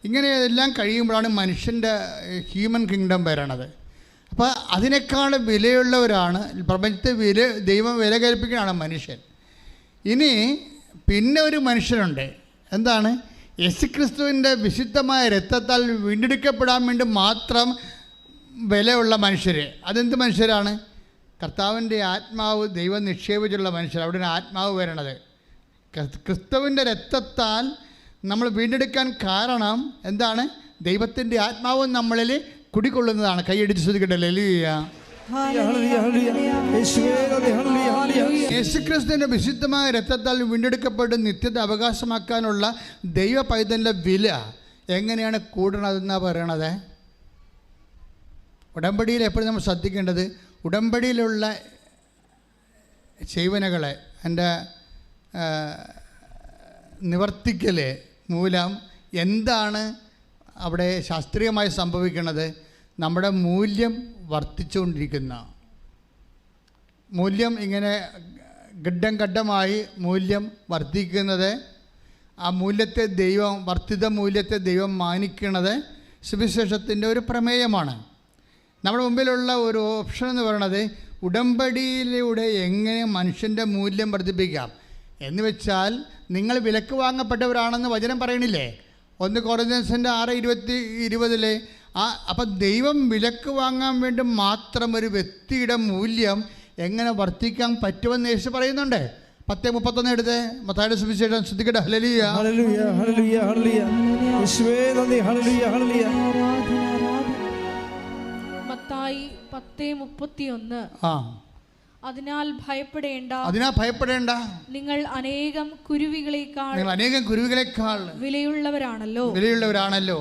ഇങ്ങനെ എല്ലാം കഴിയുമ്പോഴാണ് മനുഷ്യൻ്റെ ഹ്യൂമൻ കിങ്ഡം വരണത്. അപ്പോൾ അതിനേക്കാൾ വിലയുള്ളവരാണ് പ്രപഞ്ചത്തെ ദൈവം വില കൽപ്പിക്കുകയാണ് മനുഷ്യൻ. ഇനി പിന്നെ ഒരു മനുഷ്യനുണ്ട്. എന്താണ്? യേശുക്രിസ്തുവിൻ്റെ വിശുദ്ധമായ രക്തത്താൽ വീണ്ടെടുക്കപ്പെടാൻ വേണ്ടി മാത്രം വിലയുള്ള മനുഷ്യർ. അതെന്ത് മനുഷ്യരാണ്? കർത്താവിൻ്റെ ആത്മാവ് ദൈവം നിക്ഷേപിച്ചുള്ള മനുഷ്യർ. അവിടെയാണ് ആത്മാവ് വരണത്. ക്രിസ്തുവിൻ്റെ രക്തത്താൽ നമ്മൾ വീണ്ടെടുക്കാൻ കാരണം എന്താണ്? ദൈവത്തിൻ്റെ ആത്മാവും നമ്മളിൽ കുടികൊള്ളുന്നതാണ്. കൈയടിച്ച് ശ്രദ്ധിക്കട്ടെ. ഹല്ലേലൂയ. യേശുക്രിസ്തുവിന്റെ വിശുദ്ധമായ രക്തത്താൽ വീണ്ടെടുക്കപ്പെട്ട് നിത്യത അവകാശമാക്കാനുള്ള ദൈവ പൈതലിൻ്റെ വില എങ്ങനെയാണ് കൂടണതെന്നാണ് പറയണത്. ഉടമ്പടിയിൽ എപ്പോഴും നമ്മൾ ശ്രദ്ധിക്കേണ്ടത്, ഉടമ്പടിയിലുള്ള സേവനകളെ എൻ്റെ നിവർത്തിക്കൽ മൂലം എന്താണ് അവിടെ ശാസ്ത്രീയമായി സംഭവിക്കുന്നത്? നമ്മുടെ മൂല്യം വർദ്ധിച്ചുകൊണ്ടിരിക്കുന്ന മൂല്യം ഇങ്ങനെ ഘട്ടം ഘട്ടമായി മൂല്യം വർദ്ധിക്കുന്നത്, ആ മൂല്യത്തെ ദൈവം, വർദ്ധിത മൂല്യത്തെ ദൈവം മാനിക്കുന്നത് സുവിശേഷത്തിൻ്റെ ഒരു പ്രമേയമാണ്. നമ്മുടെ മുമ്പിലുള്ള ഒരു ഓപ്ഷൻ എന്ന് പറയുന്നത് ഉടമ്പടിയിലൂടെ എങ്ങനെ മനുഷ്യൻ്റെ മൂല്യം വർദ്ധിപ്പിക്കാം എന്ന് വെച്ചാൽ, നിങ്ങൾ വിലക്ക് വാങ്ങപ്പെട്ടവരാണെന്ന് വചനം പറയണില്ലേ? 1 കൊരിന്ത്യൻസിൻ്റെ 6:20 അപ്പം ദൈവം വിലക്ക് വാങ്ങാൻ വേണ്ടി മാത്രം ഒരു വ്യക്തിയുടെ മൂല്യം എങ്ങനെ വർദ്ധിക്കാൻ പറ്റുമെന്ന് യേശു പറയുന്നുണ്ട്. 10:31 എടുത്ത് മത്തായിയുടെ സുവിശേഷം ശ്രദ്ധിക്കട്ടെ. ഹല്ലേലൂയ, ഹല്ലേലൂയ, ഹല്ലേലൂയ, ഹല്ലേലൂയ. യേശുവേ നന്ദി. ഹല്ലേലൂയ, ഹല്ലേലൂയ. മത്തായി 10:31. അതിനാൽ ഭയപ്പെടേണ്ട, നിങ്ങൾ അനേകം കുരുവികളെക്കാൾ വിലയുള്ളവരാണല്ലോ.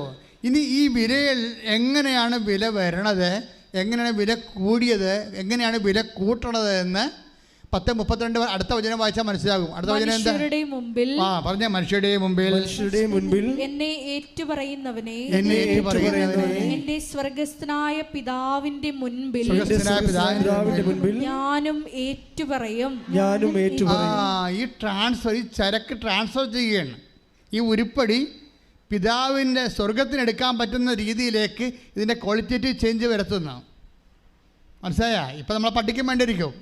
ഇനി ഈ വിലയിൽ എങ്ങനെയാണ് വില വരണത്, എങ്ങനെയാണ് വില കൂടിയത്, എങ്ങനെയാണ് വില കൂട്ടണത് എന്ന് 10:32 അടുത്ത വചനം വായിച്ചാൽ മനസ്സിലാകും. അടുത്ത വചനം എന്താ? പറഞ്ഞ മനുഷ്യരുടെ മുമ്പിൽ എന്നെ ഏറ്റുപറയുന്നവനെ എന്റെ സ്വർഗ്ഗസ്ഥനായ പിതാവിന്റെ മുൻപിൽ ഞാനും ഏറ്റുപറയും. ഈ ട്രാൻസ്ഫർ, ഈ ചരക്ക് ട്രാൻസ്ഫർ ചെയ്യുകയാണ്. ഈ ഉരുപ്പടി പിതാവിൻ്റെ സ്വർഗത്തിനെടുക്കാൻ പറ്റുന്ന രീതിയിലേക്ക് ഇതിൻ്റെ ക്വാളിറ്റേറ്റീവ് ചേഞ്ച് വരുത്തുന്നു. മനസ്സിലായ? ഇപ്പം നമ്മളെ പഠിക്കാൻ വേണ്ടിയിരിക്കും.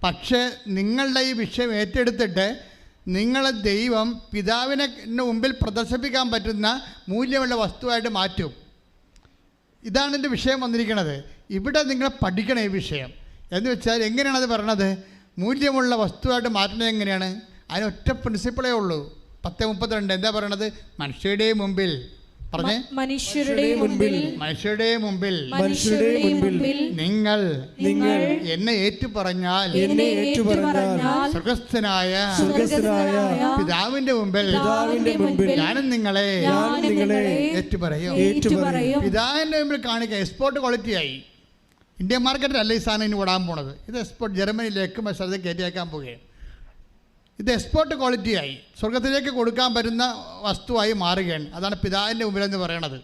പക്ഷേ നിങ്ങളുടെ ഈ വിഷയം ഏറ്റെടുത്തിട്ട് നിങ്ങളെ ദൈവം പിതാവിനെ മുമ്പിൽ പ്രദർശിപ്പിക്കാൻ പറ്റുന്ന മൂല്യമുള്ള വസ്തുവായിട്ട് മാറ്റും. ഇതാണ് എൻ്റെ വിഷയം വന്നിരിക്കുന്നത്. ഇവിടെ നിങ്ങൾ പഠിക്കണം ഈ വിഷയം. എന്ന് വെച്ചാൽ എങ്ങനെയാണത് പറയണത്? മൂല്യമുള്ള വസ്തുവായിട്ട് മാറ്റുന്നത് എങ്ങനെയാണ്? അതിനൊറ്റ പ്രിൻസിപ്പിളേ ഉള്ളൂ. 10:32 എന്താ പറയണത്? മനുഷ്യരുടെ മുമ്പിൽ പറഞ്ഞേ, മനുഷ്യരുടെ മുമ്പിൽ നിങ്ങൾ എന്നെ ഏറ്റുപറഞ്ഞാൽ സ്വർഗ്ഗസ്ഥനായ പിതാവിന്റെ മുമ്പിൽ ഞാനും നിങ്ങളെ ഏറ്റുപറയും. പിതാവിന്റെ മുമ്പിൽ കാണിക്കുക. എക്സ്പോർട്ട് ക്വാളിറ്റിയായി. ഇന്ത്യൻ മാർക്കറ്റിലല്ല ഈ സാധനം ഇനി ഓടാൻ പോണത്. ഇത് എക്സ്പോർട്ട് ജർമ്മനിയിലേക്ക് സ്ഥലത്ത് കയറ്റിയേക്കാൻ പോവുകയാണ്. ഇത് എക്സ്പോർട്ട് ക്വാളിറ്റിയായി സ്വർഗത്തിലേക്ക് കൊടുക്കാൻ പറ്റുന്ന വസ്തുവായി മാറുകയാണ്. അതാണ് പിതാവിൻ്റെ മുമ്പിലെന്ന് പറയണത്.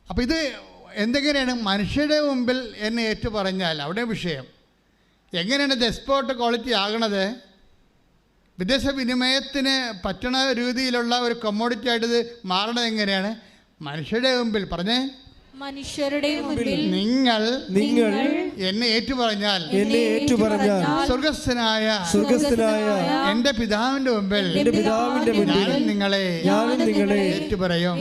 അപ്പോൾ ഇത് എന്തെങ്ങനെയാണ്? മനുഷ്യരുടെ മുമ്പിൽ എന്നെ ഏറ്റു പറഞ്ഞാൽ അവിടെ വിഷയം എങ്ങനെയാണ് ഇത് എക്സ്പോർട്ട് ക്വാളിറ്റി ആകണത്? വിദേശ വിനിമയത്തിന് പറ്റണ രീതിയിലുള്ള ഒരു കമ്മോഡിറ്റി ആയിട്ട് ഇത് മാറണത് എങ്ങനെയാണ്? മനുഷ്യരുടെ മുമ്പിൽ പറഞ്ഞേ, മനുഷ്യരുടെ മുമ്പിൽ നിങ്ങൾ എന്നെ ഏറ്റുപറഞ്ഞാൽ സ്വർഗ്ഗസ്ഥനായ എന്റെ പിതാവിന്റെ മുമ്പിൽ ഞാനും നിങ്ങളെ ഏറ്റുപറയും.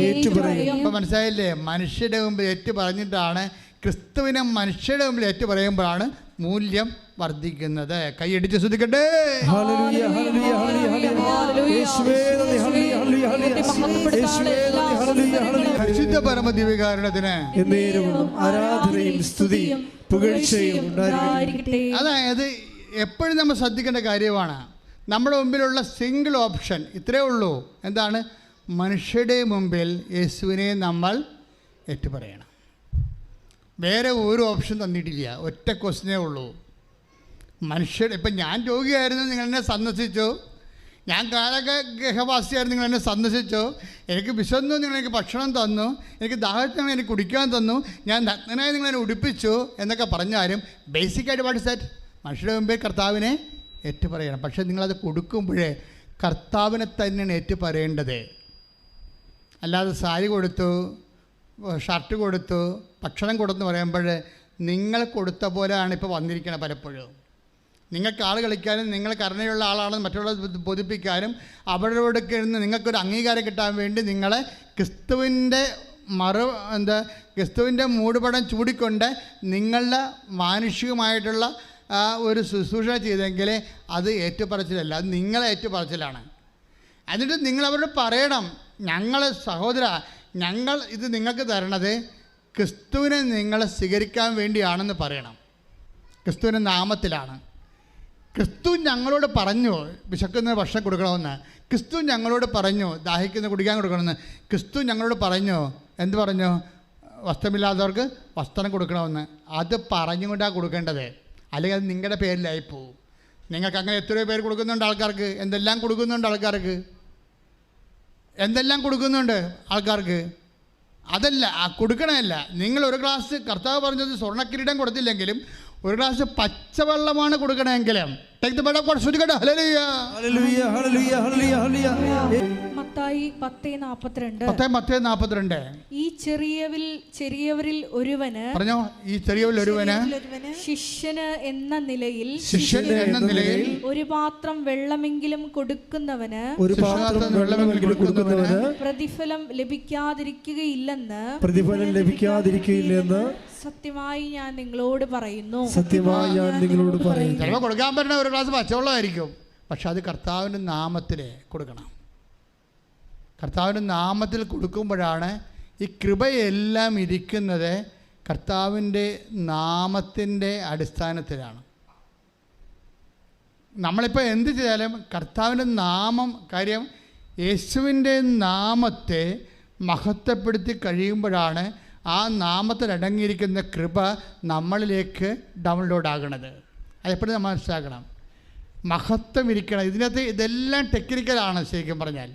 ഇപ്പൊ മനസ്സിലായില്ലേ? മനുഷ്യരുടെ മുമ്പിൽ ഏറ്റുപറഞ്ഞിട്ടാണ്, ക്രിസ്തുവിനെ മനുഷ്യരുടെ മുമ്പിൽ ഏറ്റുപറയുമ്പോഴാണ് മൂല്യം വർദ്ധിക്കുന്നത്. കൈയടിച്ച് ശ്രദ്ധിക്കട്ടെ. പരിശുദ്ധ പരമദിവ്യകാരുണ്യത്തിന് ആരാധനയും സ്തുതിയും പുകഴ്ചയും ഉണ്ടായിരിക്കട്ടെ. അതായത് എപ്പോഴും നമ്മൾ ശ്രദ്ധിക്കേണ്ട കാര്യമാണ്. നമ്മുടെ മുമ്പിലുള്ള സിംഗിൾ ഓപ്ഷൻ ഇത്രയേ ഉള്ളൂ. എന്താണ്? മനുഷ്യരുടെ മുമ്പിൽ യേശുവിനെ നമ്മൾ ഏറ്റുപറയണം. വേറെ ഒരു ഓപ്ഷൻ തന്നിട്ടില്ല. ഒറ്റ ക്വസ്റ്റ്യനേ ഉള്ളൂ. മനുഷ്യർ, ഇപ്പം ഞാൻ രോഗിയായിരുന്നു, നിങ്ങൾ എന്നെ സന്ദർശിച്ചു. ഞാൻ ഗൃഹവാസിയായിരുന്നു, നിങ്ങൾ എന്നെ സന്ദർശിച്ചു. എനിക്ക് വിശന്നു, നിങ്ങൾ എനിക്ക് ഭക്ഷണം തന്നു. എനിക്ക് ദാഹത്തിന് എനിക്ക് കുടിക്കാൻ തന്നു. ഞാൻ നഗ്നനായി നിങ്ങളെന്നെ ഉടുപ്പിച്ചു എന്നൊക്കെ പറഞ്ഞാലും ബേസിക്കായിട്ട് വാട്ട് ഇസ് ദാറ്റ്? മനുഷ്യരുടെ മുമ്പിൽ കർത്താവിനെ ഏറ്റുപറയണം. പക്ഷേ നിങ്ങളത് കൊടുക്കുമ്പോഴേ കർത്താവിനെ തന്നെയാണ് ഏറ്റുപറയേണ്ടത്. അല്ലാതെ സാരി കൊടുത്തു, ഷർട്ട് കൊടുത്തു, ഭക്ഷണം കൊടുത്തെന്ന് പറയുമ്പോൾ നിങ്ങൾ കൊടുത്ത പോലെയാണ് ഇപ്പോൾ വന്നിരിക്കുന്നത്. പലപ്പോഴും നിങ്ങൾക്ക് ആൾ കളിക്കാനും നിങ്ങൾ കരുണയുള്ള ആളാണെന്ന് മറ്റുള്ളവരെ ബോധിപ്പിക്കാനും അവരോട് ഇരുന്ന് നിങ്ങൾക്കൊരു അംഗീകാരം കിട്ടാൻ വേണ്ടി നിങ്ങളെ ക്രിസ്തുവിൻ്റെ മൂടുപടം ചൂടിക്കൊണ്ട് നിങ്ങളുടെ മാനുഷികമായിട്ടുള്ള ഒരു ശുശ്രൂഷ ചെയ്തെങ്കിൽ അത് ഏറ്റുപറച്ചിലല്ല, അത് നിങ്ങളെ ഏറ്റുപറച്ചിലാണ്. എന്നിട്ട് നിങ്ങൾ അവരോട് പറയണം, ഞങ്ങൾ സഹോദര, ഞങ്ങൾ ഇത് നിങ്ങൾക്ക് തരണത് ക്രിസ്തുവിനെ നിങ്ങൾ സ്വീകരിക്കാൻ വേണ്ടിയാണെന്ന് പറയണം. ക്രിസ്തുവിൻ്റെ നാമത്തിലാണ്. ക്രിസ്തു ഞങ്ങളോട് പറഞ്ഞു വിശക്കുന്ന ഭക്ഷണം കൊടുക്കണമെന്ന്. ക്രിസ്തു ഞങ്ങളോട് പറഞ്ഞു ദാഹിക്കുന്ന കുടിക്കാൻ കൊടുക്കണമെന്ന്. ക്രിസ്തു ഞങ്ങളോട് പറഞ്ഞു എന്ത് പറഞ്ഞു? വസ്ത്രമില്ലാത്തവർക്ക് വസ്ത്രം കൊടുക്കണമെന്ന്. അത് പറഞ്ഞുകൊണ്ടാണ് കൊടുക്കേണ്ടത്. അല്ലെങ്കിൽ അത് നിങ്ങളുടെ പേരിലായി പോവും. നിങ്ങൾക്ക് അങ്ങനെ എത്രയോ പേര് കൊടുക്കുന്നുണ്ട് ആൾക്കാർക്ക്. എന്തെല്ലാം കൊടുക്കുന്നുണ്ട് ആൾക്കാർക്ക്, എന്തെല്ലാം കൊടുക്കുന്നുണ്ട് ആൾക്കാർക്ക്. അതല്ല, കൊടുക്കണമല്ല. നിങ്ങൾ ഒരു ഗ്ലാസ്, കർത്താവ് പറഞ്ഞത് സ്വർണ്ണക്കിരീടം കൊടുത്തില്ലെങ്കിലും ഒരു ഗ്ലാസ് പച്ചവെള്ളമാണ് കൊടുക്കണമെങ്കിലും മത്തായി 10:42 ഈ ചെറിയവരിൽ ഒരുവന് പറഞ്ഞോ, ഈ ചെറിയവരിൽ ഒരുവന് ശിഷ്യന് എന്ന നിലയിൽ ഒരു പാത്രം വെള്ളമെങ്കിലും കൊടുക്കുന്നവന് പ്രതിഫലം ലഭിക്കാതിരിക്കുകയില്ലെന്ന് സത്യമായി ഞാൻ നിങ്ങളോട് പറയുന്നു. ചിലപ്പോൾ കൊടുക്കാൻ പറ്റുന്ന ഒരു ഗ്ലാസ് പച്ചവെള്ളമായിരിക്കും, പക്ഷെ അത് കർത്താവിൻ്റെ നാമത്തിൽ കൊടുക്കണം. കർത്താവിൻ്റെ നാമത്തിൽ കൊടുക്കുമ്പോഴാണ് ഈ കൃപയെല്ലാം ഇരിക്കുന്നത് കർത്താവിൻ്റെ നാമത്തിൻ്റെ അടിസ്ഥാനത്തിലാണ്. നമ്മളിപ്പോൾ എന്ത് ചെയ്താലും കർത്താവിൻ്റെ നാമം, കാര്യം യേശുവിൻ്റെ നാമത്തെ മഹത്വപ്പെടുത്തി കഴിയുമ്പോഴാണ് ആ നാമത്തിൽ അടങ്ങിയിരിക്കുന്ന കൃപ നമ്മളിലേക്ക് ഡൗൺലോഡ് ആകണത്. അതെപ്പോഴും നമ്മൾ മനസ്സിലാക്കണം. മഹത്വം ഇരിക്കണം ഇതിനകത്ത്. ഇതെല്ലാം ടെക്നിക്കലാണ് ശരിക്കും പറഞ്ഞാൽ.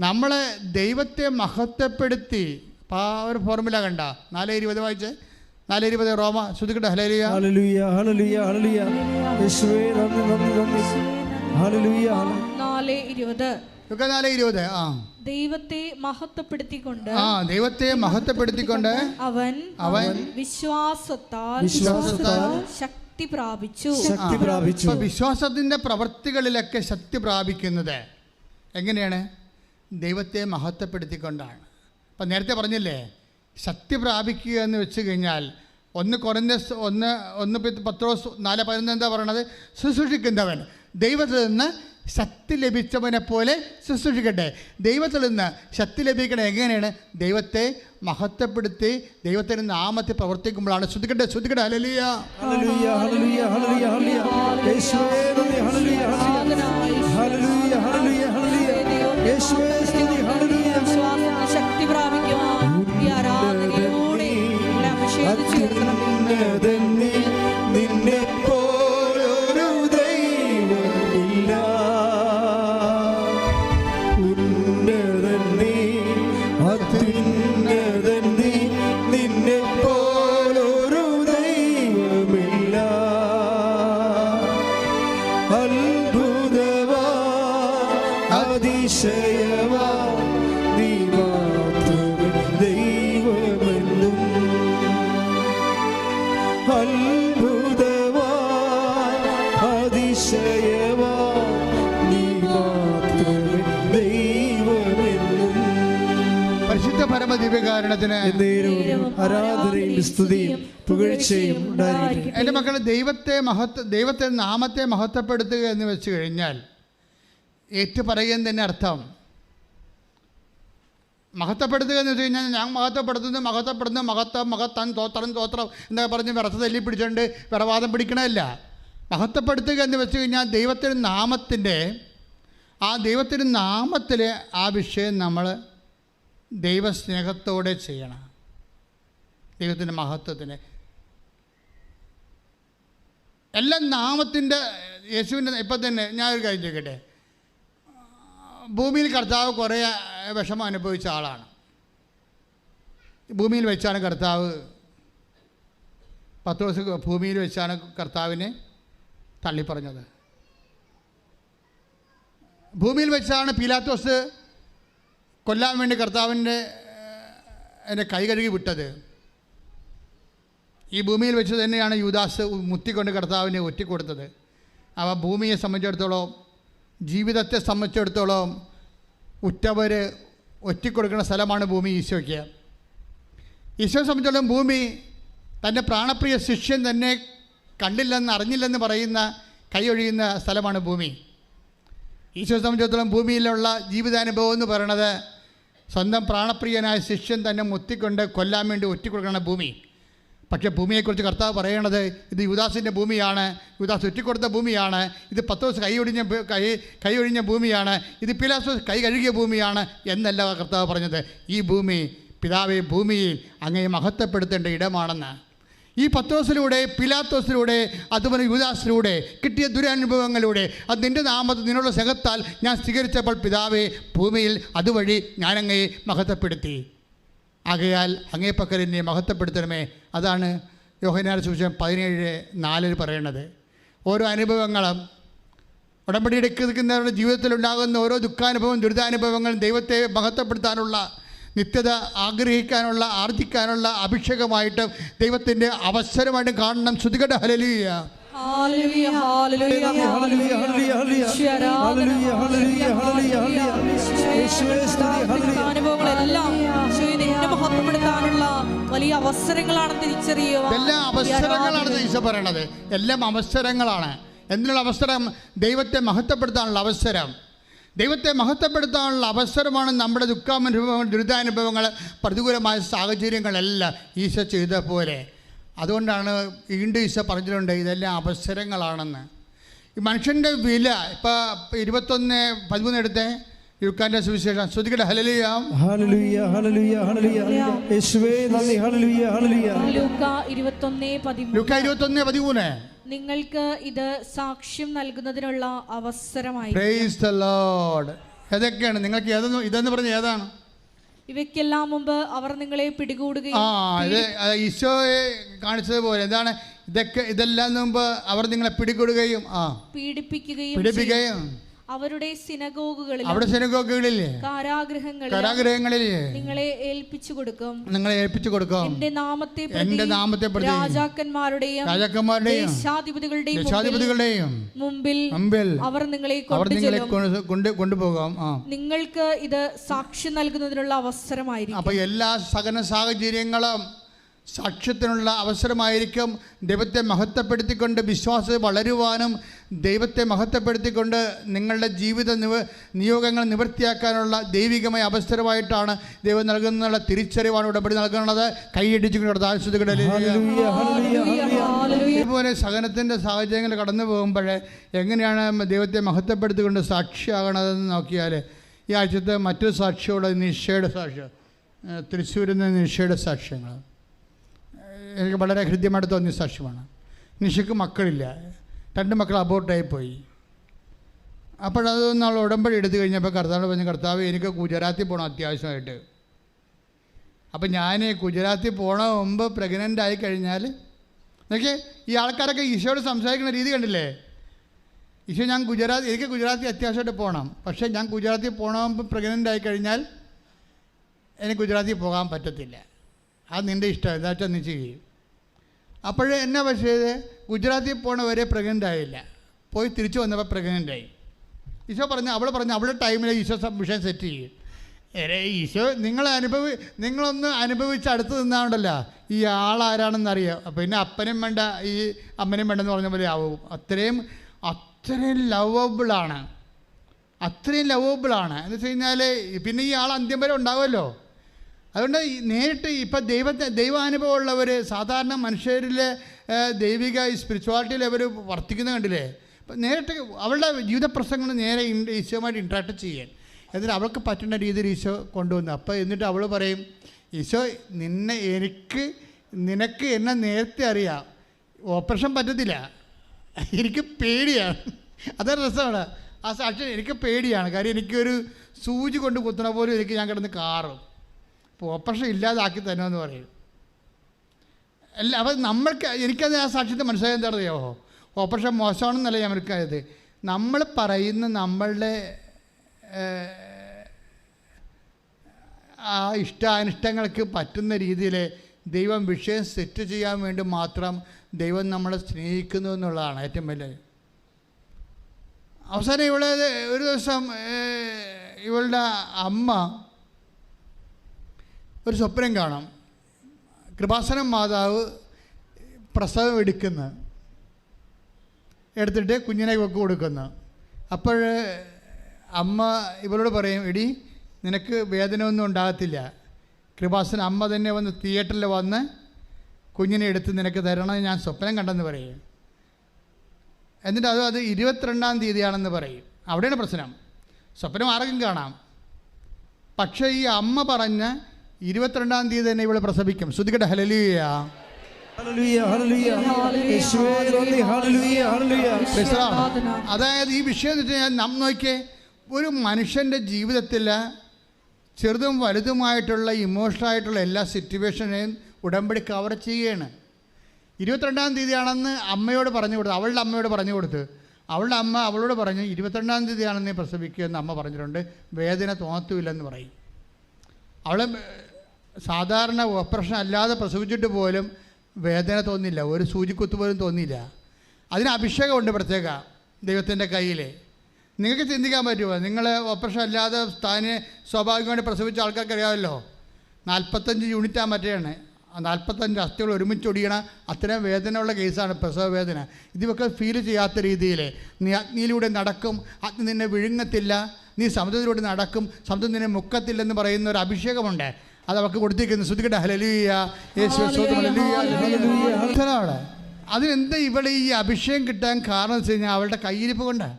നമ്മൾ ദൈവത്തെ മഹത്വപ്പെടുത്തി, ആ ഒരു ഫോർമുല കണ്ട 4:20 വായിച്ച്, 4:20 റോമ ശ്രുതിക്കട്ടെ. ഹല്ലേലൂയ ഹല്ലേലൂയ ഹല്ലേലൂയ ഹല്ലേലൂയ യേശുവേ നന്ദി നന്ദി നന്ദി. ഹല്ലേലൂയ 4:20 ദൈവത്തെ മഹത്വപ്പെടുത്തിക്കൊണ്ട് അവൻ വിശ്വാസത്താൽ ശക്തി പ്രാപിച്ചു. വിശ്വാസത്തിന്റെ പ്രവൃത്തികളിലൊക്കെ ശക്തി പ്രാപിക്കുന്നത് എങ്ങനെയാണ്? ദൈവത്തെ മഹത്വപ്പെടുത്തിക്കൊണ്ടാണ്. അപ്പം നേരത്തെ പറഞ്ഞില്ലേ, ശക്തി പ്രാപിക്കുക എന്ന് വെച്ച് കഴിഞ്ഞാൽ 1 കൊരിന്ത്യർ 1 പത്രോസ് 4:11 എന്താ പറയണത്? ശുശ്രൂഷിക്കുന്നവൻ ദൈവത്തിൽ നിന്ന് ശക്തി ലഭിച്ചവനെ പോലെ ശുശ്രൂഷിക്കട്ടെ. ദൈവത്തിൽ നിന്ന് ശക്തി ലഭിക്കണം എങ്ങനെയാണ്? ദൈവത്തെ മഹത്വപ്പെടുത്തി ദൈവത്തിൻ്റെ നാമത്തിൽ പ്രവർത്തിക്കുമ്പോഴാണ്. ശ്രുതിക്കട്ടെ ശ്രുതിക്കട്ടെ. ഹല്ലേലൂയ ഹല്ലേലൂയ ഹല്ലേലൂയ ഹല്ലേലൂയ ഹല്ലേലൂയ യേശുവേ നന്ദി. ഹല്ലേലൂയ ഹല്ലേലൂയ ഹല്ലേലൂയ ഹല്ലേലൂയ യേശുവേ സ്തുതി. ഹല്ലേലൂയ ശക്തി പ്രാപിക്കുവാൻ ഈ ആരാധനയിലൂടെ അഭിഷേകിച്ചു നിന്നെ പോലൊരു ദൈവമില്ല. ഉന്നതനേ അത്യുന്നതനേ നിന്നെ പോലൊരു ദൈവമില്ല. അത്ഭുതവാ അതിശയവാ നീ മാത്രമേ ദൈവമെന്നും. അത്ഭുതവാ അതിശയവാ നീ മാത്രമേ ദൈവമെന്നും. പരിശുദ്ധ പരമ ദിവ്യകാരുണ്യത്തിന് ആരാധനയും സ്തുതിയും പുകഴ്ചയും ഉണ്ടായിരിക്കട്ടെ. എൻ്റെ മക്കളെ, ദൈവത്തെ നാമത്തെ മഹത്വപ്പെടുത്തുക എന്ന് വെച്ച് കഴിഞ്ഞാൽ ഏറ്റുപറയുക തന്നെ അർത്ഥം. മഹത്വപ്പെടുത്തുക എന്ന് വെച്ച് കഴിഞ്ഞാൽ ഞാൻ മഹത്വപ്പെടുത്തുന്നു മഹത്വം തോത്രം എന്നൊക്കെ പറഞ്ഞ് വിറച്ച് തല്ലി പിടിച്ചുകൊണ്ട് വിറവാദം പിടിക്കണമല്ല. മഹത്വപ്പെടുത്തുക എന്ന് വെച്ച് കഴിഞ്ഞാൽ ദൈവത്തിൻ്റെ നാമത്തിൽ ആ വിഷയം നമ്മൾ ദൈവസ്നേഹത്തോടെ ചെയ്യണം. ദൈവത്തിൻ്റെ മഹത്വത്തിന് എല്ലാം നാമത്തിൻ്റെ യേശുവിൻ്റെ. ഇപ്പം തന്നെ ഞാനൊരു കാര്യം ചോദിക്കട്ടെ, ഭൂമിയിൽ കർത്താവ് കുറേ വിഷമം അനുഭവിച്ച ആളാണ്. ഭൂമിയിൽ വെച്ചാണ് കർത്താവ്, പത്രോസ് ഭൂമിയിൽ വെച്ചാണ് കർത്താവിനെ തള്ളിപ്പറഞ്ഞത്. ഭൂമിയിൽ വെച്ചാണ് പീലാത്തോസ് കൊല്ലാൻ വേണ്ടി കർത്താവിൻ്റെ കൈ കഴുകി വിട്ടത്. ഈ ഭൂമിയിൽ വെച്ച് തന്നെയാണ് യൂദാസ് മുത്തിക്കൊണ്ട് കർത്താവിനെ ഒറ്റിക്കൊടുത്തത്. അവ ഭൂമിയെ സംബന്ധിച്ചിടത്തോളം, ജീവിതത്തെ സംബന്ധിച്ചിടത്തോളം ഉറ്റവർ ഒറ്റിക്കൊടുക്കുന്ന സ്ഥലമാണ് ഭൂമി ഈശോയ്ക്ക്. ഈശോയെ സംബന്ധിച്ചിടത്തോളം ഭൂമി തൻ്റെ പ്രാണപ്രിയ ശിഷ്യൻ തന്നെ കണ്ടില്ലെന്ന് അറിഞ്ഞില്ലെന്ന് പറയുന്ന കൈയൊഴിയുന്ന സ്ഥലമാണ് ഭൂമി. ഈശോയെ സംബന്ധിച്ചിടത്തോളം ഭൂമിയിലുള്ള ജീവിതാനുഭവം എന്ന് പറയുന്നത് സ്വന്തം പ്രാണപ്രിയനായ ശിഷ്യൻ തന്നെ മുത്തിക്കൊണ്ട് കൊല്ലാൻ വേണ്ടി ഒറ്റിക്കൊടുക്കുന്ന ഭൂമി. പക്ഷേ ഭൂമിയെക്കുറിച്ച് കർത്താവ് പറയണത് ഇത് യൂദാസിൻ്റെ ഭൂമിയാണ്, യൂദാസ് ഒറ്റിക്കൊടുത്ത ഭൂമിയാണ്, ഇത് പത്രോസ് കൈ ഒഴിഞ്ഞ ഭൂമിയാണ്, ഇത് പീലാത്തോസ് കൈ കഴുകിയ ഭൂമിയാണ് എന്നല്ല കർത്താവ് പറഞ്ഞത്. ഈ ഭൂമി പിതാവെ ഭൂമിയിൽ അങ്ങയെ മഹത്വപ്പെടുത്തേണ്ട ഇടമാണെന്ന്. ഈ പത്രോസിലൂടെ, പീലാത്തോസിലൂടെ, അതുപോലെ യൂദാസിലൂടെ കിട്ടിയ ദുരനുഭവങ്ങളിലൂടെ അത് നിൻ്റെ നാമത്തിൽ നിന്നുള്ള സ്നേഹത്താൽ ഞാൻ സ്വീകരിച്ചപ്പോൾ പിതാവെ ഭൂമിയിൽ അതുവഴി ഞാൻ അങ്ങയെ മഹത്വപ്പെടുത്തി. ആകയാൽ അങ്ങേ പക്കൽ എന്നെ മഹത്വപ്പെടുത്തണമേ. അതാണ് യോഹന്നാന്റെ സുവിശേഷം 17:4 പറയണത്. ഓരോ അനുഭവങ്ങളും ഉടമ്പടി എടുക്കുന്നവരുടെ ജീവിതത്തിലുണ്ടാകുന്ന ഓരോ ദുഃഖാനുഭവം, ദുരിതാനുഭവങ്ങളും ദൈവത്തെ മഹത്വപ്പെടുത്താനുള്ള, നിത്യത ആഗ്രഹിക്കാനുള്ള, ആർജിക്കാനുള്ള അഭിഷേകമായിട്ട് ദൈവത്തിൻ്റെ അവസരമായിട്ട് കാണണം. ശ്രുതികട ഹല്ലേലൂയ. അനുഭവങ്ങളെല്ലാം മഹത്വപ്പെടുത്താനുള്ള വലിയ അവസരങ്ങളാണ് തിരിച്ചറിയുക. എല്ലാം അവസരങ്ങളാണ് ഈശോ പറയണത്. എല്ലാം അവസരങ്ങളാണ്. എന്തിനുള്ള അവസരം? ദൈവത്തെ മഹത്വപ്പെടുത്താനുള്ള അവസരം. ദൈവത്തെ മഹത്വപ്പെടുത്താനുള്ള അവസരമാണ് നമ്മുടെ ദുഃഖാനുഭവങ്ങൾ, ദുരിതാനുഭവങ്ങൾ, പ്രതികൂലമായ സാഹചര്യങ്ങളെല്ലാം ഈശോ ചെയ്ത പോലെ. അതുകൊണ്ടാണ് വീണ്ടും ഈശോ പറഞ്ഞിട്ടുണ്ട് ഇതെല്ലാം അവസരങ്ങളാണെന്ന്. ഈ മനുഷ്യൻ്റെ വില ഇപ്പോൾ 21:13 എടുത്തേ, ലുക്കാന്റെ സുവിശേഷം. ശ്രുതികട ഹല്ലേലൂയ. ഹല്ലേലൂയ ഹല്ലേലൂയ ഹല്ലേലൂയ. യേശുവേ നന്ദി. ഹല്ലേലൂയ ഹല്ലേലൂയ. ലൂക്കാ 21:13 നിങ്ങൾക്ക് ഇത് സാക്ഷ്യം നൽകുന്നതിനുള്ള അവസരമായി. Price the Lord. ഏതൊക്കെയാണ് നിങ്ങൾക്ക് ഇതെന്ന് പറഞ്ഞ ഏതാണ്? ഇവയ്ക്കെല്ലാം മുമ്പ് അവർ നിങ്ങളെ പിടികൂടുകയും ഇത് ഈശോയെ കാണിച്ചതുപോലെ എന്താണ് ഇതെല്ലാം മുമ്പ് അവർ നിങ്ങളെ പിടികൂടുകയും പീഡിപ്പിക്കുകയും അവരുടെ സിനഗോഗുകളിൽ കാരാഗൃഹങ്ങളിൽ നിങ്ങളെ ഏൽപ്പിച്ചു കൊടുക്കും. എന്റെ നാമത്തെ പ്രതി രാജാക്കന്മാരുടെയും ദേശാധിപതികളുടെയും മുമ്പിൽ അവർ നിങ്ങളെ കൊണ്ടുപോകാം. നിങ്ങൾക്ക് ഇത് സാക്ഷ്യം നൽകുന്നതിനുള്ള അവസരമായിരിക്കും. അപ്പൊ എല്ലാ സകല സാഹചര്യങ്ങളും സാക്ഷ്യത്തിനുള്ള അവസരമായിരിക്കും. ദൈവത്തെ മഹത്വപ്പെടുത്തിക്കൊണ്ട് വിശ്വാസത്തിൽ വളരുവാനും ദൈവത്തെ മഹത്വപ്പെടുത്തിക്കൊണ്ട് നിങ്ങളുടെ ജീവിത നിയോഗങ്ങൾ നിവൃത്തിയാക്കാനുള്ള ദൈവികമായ അവസരമായിട്ടാണ് ദൈവം നൽകുന്നുള്ള തിരിച്ചറിവാണ് ഉടമ്പടി നൽകുന്നത്. കൈയടിച്ചുകൊണ്ട് ഇതുപോലെ സഹനത്തിൻ്റെ സാഹചര്യങ്ങൾ കടന്നു പോകുമ്പോൾ എങ്ങനെയാണ് ദൈവത്തെ മഹത്വപ്പെടുത്തിക്കൊണ്ട് സാക്ഷിയാകണതെന്ന് നോക്കിയാൽ ഈ ആഴ്ചത്തെ മറ്റൊരു സാക്ഷിയോടെ നിഷയുടെ സാക്ഷ്യം, തൃശ്ശൂരിൽ നിന്ന് നിഷയുടെ സാക്ഷ്യങ്ങൾ എനിക്ക് വളരെ ഹൃദ്യമായിട്ട് തോന്നിയ സാക്ഷ്യമാണ്. നിഷയ്ക്ക് മക്കളില്ല, 2 മക്കൾ അബോർട്ടായിപ്പോയി. അപ്പോഴതൊന്നും അവൾ ഉടമ്പടി എടുത്തു കഴിഞ്ഞപ്പോൾ കർത്താവ് പറഞ്ഞു, കർത്താവ് എനിക്ക് ഗുജറാത്തിൽ പോകണം അത്യാവശ്യമായിട്ട്. അപ്പം ഞാൻ ഗുജറാത്തിൽ പോകണ മുമ്പ് പ്രഗ്നൻ്റ് ആയി കഴിഞ്ഞാൽ നോക്കിയേ, ഈ ആൾക്കാരൊക്കെ ഈശോയോട് സംസാരിക്കുന്ന രീതി കണ്ടില്ലേ? ഈശോ എനിക്ക് ഗുജറാത്തിൽ അത്യാവശ്യമായിട്ട് പോകണം, പക്ഷേ ഞാൻ ഗുജറാത്തിൽ പോകണ മുമ്പ് പ്രഗ്നൻ്റ് ആയി കഴിഞ്ഞാൽ എനിക്ക് ഗുജറാത്തിൽ പോകാൻ പറ്റത്തില്ല. അത് നിൻ്റെ ഇഷ്ടം, എന്താ വെച്ചാൽ നീ ചെയ്യും. അപ്പോഴേ എന്നാ പക്ഷേ ഗുജറാത്തിൽ പോണവരെ പ്രഗ്നൻ്റ് ആയില്ല, പോയി തിരിച്ചു വന്നപ്പോൾ പ്രഗ്നൻ്റ് ആയി. ഈശോ പറഞ്ഞു, അവളുടെ ടൈമിൽ ഈശോ വിഷയം സെറ്റ് ചെയ്യും. ഈശോ നിങ്ങളൊന്ന് അനുഭവിച്ച് അടുത്ത് നിന്നാണ്ടല്ലോ ഈ ആളാരാണെന്നറിയാം. പിന്നെ അപ്പനും വേണ്ട ഈ അമ്മനും വേണ്ടെന്ന് പറഞ്ഞ പോലെ ആവും. അത്രയും ലവബിളാണ്. എന്ന് വെച്ച് കഴിഞ്ഞാൽ പിന്നെ ഈ ആൾ അന്ത്യം വരെ ഉണ്ടാവുമല്ലോ. അതുകൊണ്ട് നേരിട്ട് ഇപ്പം ദൈവാനുഭവമുള്ളവർ, സാധാരണ മനുഷ്യരിലെ ദൈവിക സ്പിരിച്വാലിറ്റിയിൽ അവർ വർത്തിക്കുന്ന കണ്ടില്ലേ? അപ്പം നേരിട്ട് അവളുടെ ജീവിത പ്രശ്നങ്ങൾ നേരെ ഈശോയുമായിട്ട് ഇൻട്രാക്ട് ചെയ്യാൻ, എന്നിട്ട് അവൾക്ക് പറ്റുന്ന രീതിയിൽ ഈശോ കൊണ്ടുവന്നു. അപ്പോൾ എന്നിട്ട് അവൾ പറയും, ഈശോ നിനക്ക് എന്നെ നേരത്തെ അറിയാം, ഓപ്പറേഷൻ പറ്റത്തില്ല, എനിക്ക് പേടിയാണ്. അതൊരു രസമാണ് ആ സാക്ഷ്യം. എനിക്ക് പേടിയാണ്, കാര്യം എനിക്കൊരു സൂചി കൊണ്ട് കുത്തണ പോലും ഞാൻ കിടന്ന് കാറും. അപ്പോൾ ഓപ്പറേഷൻ ഇല്ലാതാക്കി തന്നെയെന്ന് പറയും. അല്ല, അപ്പം എനിക്കത് ആ സാക്ഷ്യത്തെ മനസ്സിലായത് എന്താണെന്നറിയോ? ഓപ്പറേഷൻ മോശമാണെന്നല്ല ഞാൻ മനസ്സിലായത്. നമ്മൾ പറയുന്ന നമ്മളുടെ ആ ഇഷ്ടാനിഷ്ടങ്ങൾക്ക് പറ്റുന്ന രീതിയിൽ ദൈവം വിഷയം സെറ്റ് ചെയ്യാൻ വേണ്ടി മാത്രം ദൈവം നമ്മളെ സ്നേഹിക്കുന്നു എന്നുള്ളതാണ് ഏറ്റവും വലിയ. അവസാനം ഒരു ദിവസം ഇവളുടെ അമ്മ ഒരു സ്വപ്നം കാണാം. കൃപാസനം മാതാവ് പ്രസവം എടുത്തിട്ട് കുഞ്ഞിനെ ഇവൾക്ക് കൊടുക്കുന്നു. അപ്പോൾ അമ്മ ഇവളോട് പറയും, എടി നിനക്ക് വേദന ഒന്നും ഉണ്ടാകത്തില്ല. കൃപാസന അമ്മ തന്നെ വന്ന് തിയേറ്ററിൽ വന്ന് കുഞ്ഞിനെ എടുത്ത് നിനക്ക് തരണമെന്ന് ഞാൻ സ്വപ്നം കണ്ടെന്ന് പറയും. എന്നിട്ട് അത് 22-ാം തീയതിയാണെന്ന് പറയും. അവിടെയാണ് പ്രശ്നം. സ്വപ്നം ആർക്കും കാണാം. പക്ഷേ ഈ അമ്മ പറഞ്ഞ 22-ാം തീയതി തന്നെ ഇവൾ പ്രസവിക്കും. ശ്രുതികട്ടെ ഹല്ലേലൂയ. അതായത് ഈ വിഷയം എന്ന് വെച്ചാൽ നാം നോക്കിയേ, ഒരു മനുഷ്യൻ്റെ ജീവിതത്തിൽ ചെറുതും വലുതുമായിട്ടുള്ള ഇമോഷണലായിട്ടുള്ള എല്ലാ സിറ്റുവേഷനെയും ഉടമ്പടി കവർ ചെയ്യുകയാണ്. 22-ാം തീയതിയാണെന്ന് അമ്മയോട് പറഞ്ഞു കൊടുത്തു, അവളുടെ അമ്മയോട് പറഞ്ഞു കൊടുത്ത്, അവളുടെ അമ്മ അവളോട് പറഞ്ഞു 22-ാം തീയതിയാണെന്ന് പ്രസവിക്കുമെന്ന് അമ്മ പറഞ്ഞിട്ടുണ്ട്, വേദന തോന്നത്തുമില്ലെന്ന് പറയും. അവളെ സാധാരണ ഓപ്പറേഷൻ അല്ലാതെ പ്രസവിച്ചിട്ട് പോലും വേദന തോന്നില്ല, ഒരു സൂചിക്കുത്ത് പോലും തോന്നിയില്ല. അതിന് അഭിഷേകമുണ്ട് പ്രത്യേക ദൈവത്തിൻ്റെ കയ്യിൽ. നിങ്ങൾക്ക് ചിന്തിക്കാൻ പറ്റുമോ? നിങ്ങൾ ഓപ്പറേഷൻ അല്ലാതെ താനെ സ്വാഭാവികമായിട്ട് പ്രസവിച്ച ആൾക്കാർക്ക് അറിയാമല്ലോ, 45 യൂണിറ്റ് മറ്റേയാണ്, 45 അസ്ഥികൾ ഒരുമിച്ച് ഒടിയണ അത്രയും വേദനയുള്ള കേസാണ് പ്രസവ വേദന. ഇതൊക്കെ ഫീൽ ചെയ്യാത്ത രീതിയിൽ നീ അഗ്നിയിലൂടെ നടക്കും, അഗ്നി നിന്നെ വിഴുങ്ങത്തില്ല, നീ സമുദ്രത്തിലൂടെ നടക്കും, സമുദ്രം നിന്നെ മുക്കത്തില്ലെന്ന് പറയുന്ന ഒരു അഭിഷേകമുണ്ട്. അത് അവൾക്ക് കൊടുത്തിരിക്കുന്നു. ശ്രുതികട്ടെ ഹല്ലേലൂയ, യേശുവേ സ്തോത്രം, ഹല്ലേലൂയ. അതിനെന്താ ഇവളെ ഈ അഭിഷേകം കിട്ടാൻ കാരണം വെച്ച് കഴിഞ്ഞാൽ അവളുടെ കയ്യിരിപ്പ് കൊണ്ടാണ്.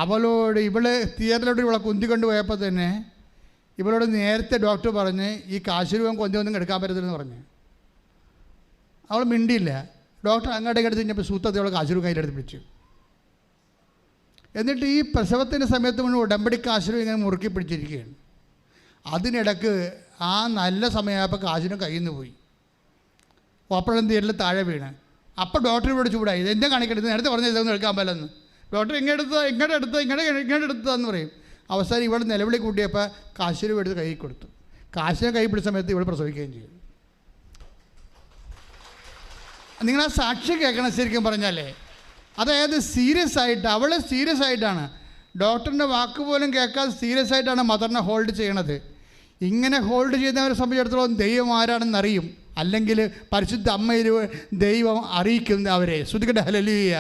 അവളോട് ഇവള് തിയേറ്ററിലോട്ട് ഇവളെ കുന്തിക്കൊണ്ട് പോയപ്പോൾ തന്നെ ഇവളോട് നേരത്തെ ഡോക്ടർ പറഞ്ഞ് ഈ കാശുരൂപം കൊന്തൊന്നും എടുക്കാൻ പറ്റത്തില്ലെന്ന് പറഞ്ഞു. അവൾ മിണ്ടിയില്ല. ഡോക്ടർ അങ്ങോട്ടേക്ക് എടുത്ത് കഴിഞ്ഞപ്പോൾ സൂത്രത്തിൽ അവൾ കാശുരൂപം കയ്യിലെടുത്ത് പിടിച്ചു. എന്നിട്ട് ഈ പ്രസവത്തിൻ്റെ സമയത്ത് മുഴുവൻ ഉടമ്പടി കാശുരൂപം ഇങ്ങനെ മുറുക്കി പിടിച്ചിരിക്കുകയാണ്. അതിനിടക്ക് ആ നല്ല സമയമായപ്പോൾ കാശിനും കയ്യിൽ നിന്ന് പോയി, ഓപ്പറേഷൻ തിയേറ്ററിൽ താഴെ വീണ്. അപ്പോൾ ഡോക്ടറിനോട് ചൂടായി, ഇതെന്നെ കാണിക്കരുത്, നേരത്തെ പറഞ്ഞ ഇതൊന്നും എടുക്കാൻ പറ്റില്ലെന്ന്. ഡോക്ടർ ഇങ്ങോട്ട് എടുത്തതെന്ന് പറയും. അവസാനം ഇവിടെ നിലവിളി കൂട്ടിയപ്പോൾ കാശുരൂപം എടുത്ത് കൈ കൊടുത്തു. കാശിനെ കൈ പിടിച്ച സമയത്ത് ഇവിടെ പ്രസവിക്കുകയും ചെയ്യും. നിങ്ങൾ ആ സാക്ഷ്യം കേൾക്കണം ശരിക്കും പറഞ്ഞാലേ. അതായത് സീരിയസ് ആയിട്ട്, അവളെ സീരിയസ് ആയിട്ടാണ്, ഡോക്ടറിൻ്റെ വാക്ക് പോലും കേൾക്കാതെ സീരിയസ് ആയിട്ടാണ് മദറിനെ ഹോൾഡ് ചെയ്യണത്. ഇങ്ങനെ ഹോൾഡ് ചെയ്യുന്നവരെ സംബന്ധിച്ചിടത്തോളം ദൈവം ആരാണെന്ന് അറിയും, അല്ലെങ്കിൽ പരിശുദ്ധ അമ്മയിൽ ദൈവം അറിയിക്കും അവരെ. ശ്രുതികട്ടെ ഹല്ലേലൂയ.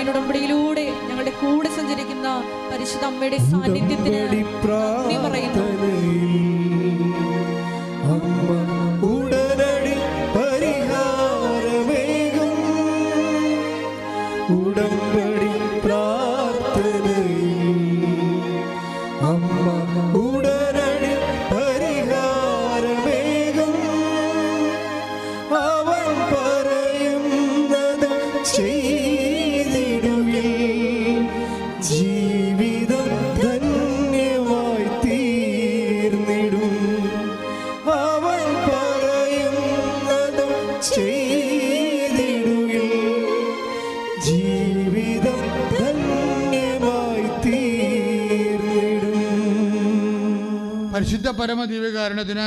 ഉടമ്പടിയിലൂടെ ഞങ്ങളുടെ കൂടെ സഞ്ചരിക്കുന്ന പരിശുദ്ധ അമ്മയുടെ സാന്നിധ്യത്തിന് ഉടനടി പരിഹാരമേകും ഉടമ്പടി പ്രാർത്ഥനയിൽ അമ്മ ഉടനടി പരിഹാരമേകും അവൻ പറയുന്നത് ചെയ്തിടുകിൽ ജീവിതം ധന്യമായി തീർന്നിടും. അവൻ പറയുന്നത് ചെയ്തിടുകിൽ ജീവിതം ധന്യമായി തീർന്നിടും. പരിശുദ്ധ പരമ ദിവ്യകാരുണ്യത്തിന്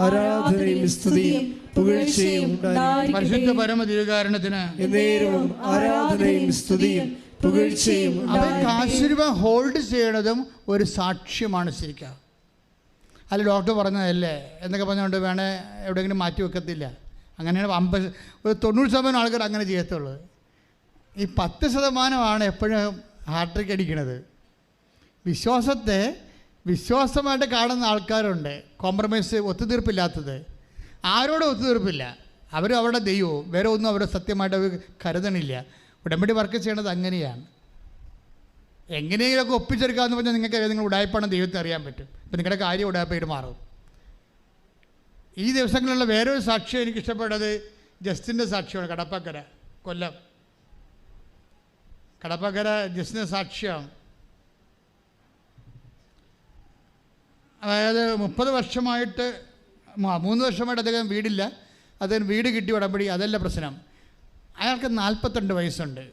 ആരാധനയും സ്തുതിയും പുകഴ്ചയും പരിശുദ്ധ പരമ ദിവ്യകാരുണ്യത്തിന് ആരാധനയും സ്തുതിയും പുകഴ്ചയും. അവൻ കാശുരൂപം ഹോൾഡ് ചെയ്യണതും ഒരു സാക്ഷ്യമാണ് ശരിക്കും. അല്ല ഡോക്ടർ പറഞ്ഞതല്ലേ എന്നൊക്കെ പറഞ്ഞുകൊണ്ട് വേണേ എവിടെയെങ്കിലും മാറ്റി വെക്കത്തില്ല. അങ്ങനെയാണ് ഒരു 90% ആൾക്കാർ അങ്ങനെ ചെയ്യത്തുള്ളൂ. ഈ 10% എപ്പോഴും ഹാർട്രിക്ക് അടിക്കണത്. വിശ്വാസത്തെ വിശ്വാസമായിട്ട് കാണുന്ന ആൾക്കാരുണ്ട്, കോംപ്രമൈസ്, ഒത്തുതീർപ്പില്ലാത്തത്. ആരോടും ഒത്തുതീർപ്പില്ല. അവർ അവരുടെ ദൈവവും വേറെ ഒന്നും അവരെ സത്യമായിട്ട് അവർ കരുതണില്ല. ഉടമ്പടി വർക്ക് ചെയ്യണത് അങ്ങനെയാണ്. എങ്ങനെയെങ്കിലുമൊക്കെ ഒപ്പിച്ചെടുക്കാമെന്ന് പറഞ്ഞാൽ നിങ്ങൾക്ക് നിങ്ങൾ ഉടായ്പാണെന്ന് ദൈവത്തെ അറിയാൻ പറ്റും. അപ്പം നിങ്ങളുടെ കാര്യം ഉടായ്പായിട്ട് മാറും. ഈ ദിവസങ്ങളിലുള്ള വേറൊരു സാക്ഷ്യം എനിക്കിഷ്ടപ്പെട്ടത് ജസ്റ്റിൻ്റെ സാക്ഷ്യമാണ്. കടപ്പക്കര, കൊല്ലം കടപ്പക്കര ജസ്റ്റിൻ്റെ സാക്ഷ്യം. അതായത് 30 വർഷമായിട്ട് 3 വർഷമായിട്ട് അദ്ദേഹം വീടില്ല. അദ്ദേഹം വീട് കിട്ടി ഉടമ്പടി, അതല്ല പ്രശ്നം. അയാൾക്ക് 42 വയസ്സുണ്ട്.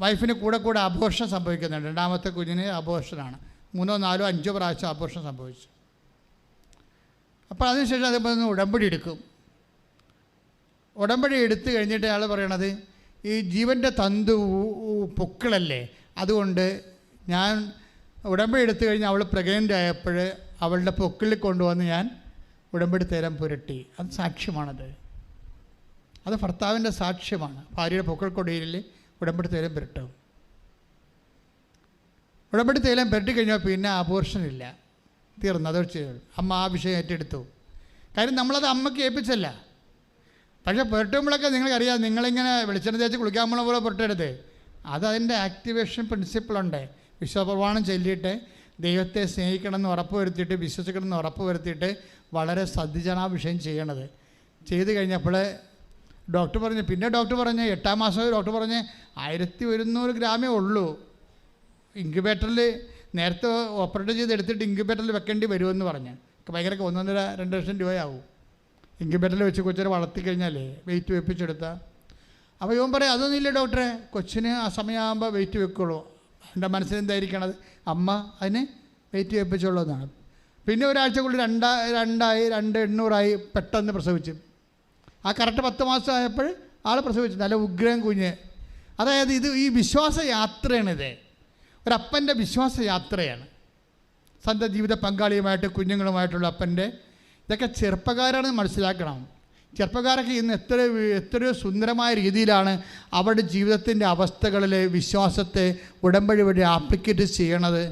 വൈഫിന് കൂടെ അബോർഷൻ സംഭവിക്കുന്നുണ്ട്. 2ാമത്തെ കുഞ്ഞിന് അബോർഷനാണ്. 3, 4, 5 പ്രാവശ്യം അബോർഷൻ സംഭവിച്ചു. അപ്പോൾ അതിനുശേഷം അതേപോലെ ഉടമ്പടി എടുക്കും. ഉടമ്പടി എടുത്തു കഴിഞ്ഞിട്ട് അയാൾ പറയണത്, ഈ ജീവൻ്റെ തന്തു പൊക്കിളല്ലേ, അതുകൊണ്ട് ഞാൻ ഉടമ്പടി എടുത്തു കഴിഞ്ഞ് അവൾ പ്രഗ്നൻ്റ് ആയപ്പോൾ അവളുടെ പൊക്കിളിൽ കൊണ്ടുവന്ന് ഞാൻ ഉടമ്പടി തേരം പുരട്ടി. അത് സാക്ഷ്യമാണത്. അത് ഭർത്താവിൻ്റെ സാക്ഷ്യമാണ്. ഭാര്യയുടെ പൊക്കിൾക്കൊടിയിൽ ഉടമ്പടി തൈലം പുരട്ടും. ഉടമ്പടി തൈലം പുരട്ടി കഴിഞ്ഞാൽ പിന്നെ അബോർഷനില്ല, തീർന്നു. അത് വെച്ച് അമ്മ ആ വിഷയം ഏറ്റെടുത്തു. കാര്യം നമ്മളത് അമ്മയ്ക്ക് ഏൽപ്പിച്ചല്ല. പക്ഷേ പുരട്ടുമ്പോഴൊക്കെ നിങ്ങൾക്കറിയാം, നിങ്ങളിങ്ങനെ വെളിച്ചെണ്ണ തേച്ച് കുളിക്കാൻ പോണ പോലെ പുരട്ടരുത്. അതതിൻ്റെ ആക്ടിവേഷൻ പ്രിൻസിപ്പിളുണ്ട്. വിശ്വപ്രമാണം ചൊല്ലിയിട്ട് ദൈവത്തെ സ്നേഹിക്കണമെന്ന് ഉറപ്പ് വരുത്തിയിട്ട് വിശ്വസിക്കണമെന്ന് ഉറപ്പ് വരുത്തിയിട്ട് വളരെ ശ്രദ്ധിച്ചാണ് ആ വിഷയം ചെയ്യണത്. ചെയ്ത് കഴിഞ്ഞപ്പോൾ ഡോക്ടർ പറഞ്ഞു, പിന്നെ ഡോക്ടർ പറഞ്ഞ് 8-ാം മാസം ഡോക്ടർ പറഞ്ഞ് 1100 ഗ്രാമേ ഉള്ളൂ. ഇൻക്യുബേറ്ററിൽ നേരത്തെ ഓപ്പറേറ്റ് ചെയ്ത് എടുത്തിട്ട് ഇൻക്യുബേറ്ററിൽ വെക്കേണ്ടി വരുമെന്ന് പറഞ്ഞ്. ഭയങ്കര 1.5-2 ലക്ഷം രൂപയാവും ഇൻക്യുബേറ്ററിൽ വെച്ച് കൊച്ചിനെ വളർത്തി കഴിഞ്ഞാലേ വെയിറ്റ് വെപ്പിച്ചെടുത്താൽ. അപ്പോൾ ഇവൻ പറയും, അതൊന്നുമില്ല ഡോക്ടറെ, കൊച്ചിന് ആ സമയമാകുമ്പോൾ വെയിറ്റ് വെക്കുള്ളൂ. എൻ്റെ മനസ്സിലെന്തായിരിക്കണത്, അമ്മ അതിന് വെയിറ്റ് വെപ്പിച്ചുള്ളൂ എന്നാണ്. പിന്നെ ഒരാഴ്ചക്കുള്ളിൽ 2,800 പെട്ടെന്ന് പ്രസവിച്ചു. ആ കറക്റ്റ് 10 മാസം ആയപ്പോൾ ആൾ പ്രസവിച്ചു. നല്ല ഉഗ്രൻ കുഞ്ഞ്. അതായത് ഈ വിശ്വാസ യാത്രയാണിത്. ഒരപ്പൻ്റെ വിശ്വാസ യാത്രയാണ്. സ്വന്തം ജീവിത പങ്കാളിയുമായിട്ട് കുഞ്ഞുങ്ങളുമായിട്ടുള്ള അപ്പൻ്റെ. ഇതൊക്കെ ചെറുപ്പക്കാരാണ് മനസ്സിലാക്കണം. ചെറുപ്പക്കാരൊക്കെ ഇന്ന് എത്രയോ സുന്ദരമായ രീതിയിലാണ് അവരുടെ ജീവിതത്തിൻ്റെ അവസ്ഥകളിൽ വിശ്വാസത്തെ ഉടമ്പടി വഴി ആപ്ലിക്കേറ്റ് ചെയ്യണത്.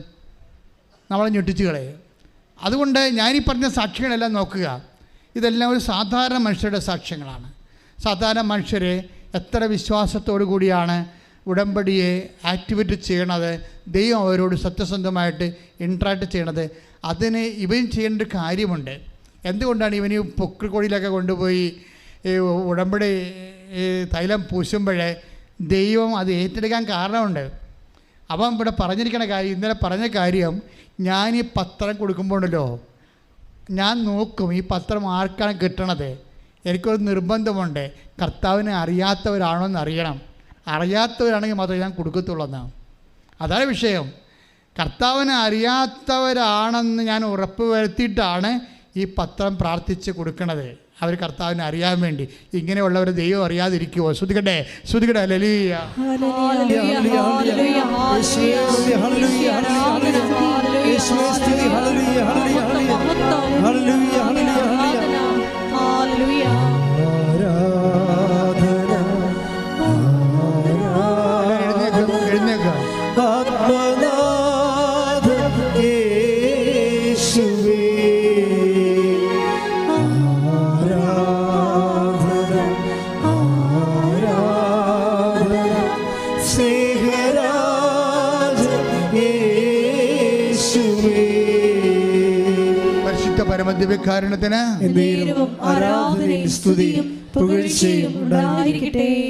നമ്മളെ ഞെട്ടിച്ച് കളയും. അതുകൊണ്ട് ഞാനീ പറഞ്ഞ സാക്ഷ്യങ്ങളെല്ലാം നോക്കുക. ഇതെല്ലാം ഒരു സാധാരണ മനുഷ്യരുടെ സാക്ഷ്യങ്ങളാണ്. സാധാരണ മനുഷ്യരെ എത്ര വിശ്വാസത്തോടു കൂടിയാണ് ഉടമ്പടിയെ ആക്ടിവേറ്റ് ചെയ്യണത്, ദൈവം അവരോട് സത്യസന്ധമായിട്ട് ഇൻട്രാക്ട് ചെയ്യണത്. അതിന് ഇവൻ ചെയ്യേണ്ട ഒരു കാര്യമുണ്ട്. എന്തുകൊണ്ടാണ് ഇവന് പൊക്കിൾക്കൊടിയിലൊക്കെ കൊണ്ടുപോയി ഉടമ്പടി തൈലം പൂശുമ്പോഴേ ദൈവം അത് ഏറ്റെടുക്കാൻ കാരണമുണ്ട്. അപ്പം ഇവിടെ പറഞ്ഞിരിക്കുന്ന കാര്യം, ഇന്നലെ പറഞ്ഞ കാര്യം, ഞാൻ ഈ പത്രം കൊടുക്കുമ്പോഴല്ലോ ഞാൻ നോക്കും ഈ പത്രം ആർക്കാണ് കിട്ടണത്. എനിക്കൊരു നിർബന്ധമുണ്ട്, കർത്താവിനെ അറിയാത്തവരാണോ എന്ന് അറിയണം. അറിയാത്തവരാണെങ്കിൽ മാത്രമേ ഞാൻ കൊടുക്കത്തുള്ളൂ എന്നാണ്. അതാണ് വിഷയം. കർത്താവിനെ അറിയാത്തവരാണെന്ന് ഞാൻ ഉറപ്പ് വരുത്തിയിട്ടാണ് ഈ പത്രം പ്രാർത്ഥിച്ച് കൊടുക്കണത്. അവർ കർത്താവിനെ അറിയാൻ വേണ്ടി. ഇങ്ങനെയുള്ളവർ ദൈവം അറിയാതിരിക്കുമോ? ശ്രുതിക്കട്ടെ, ശ്രുതിക്കട്ടെ. ഹല്ലേലൂയ. പരമദിവ്യകാരുണ്യത്തിന്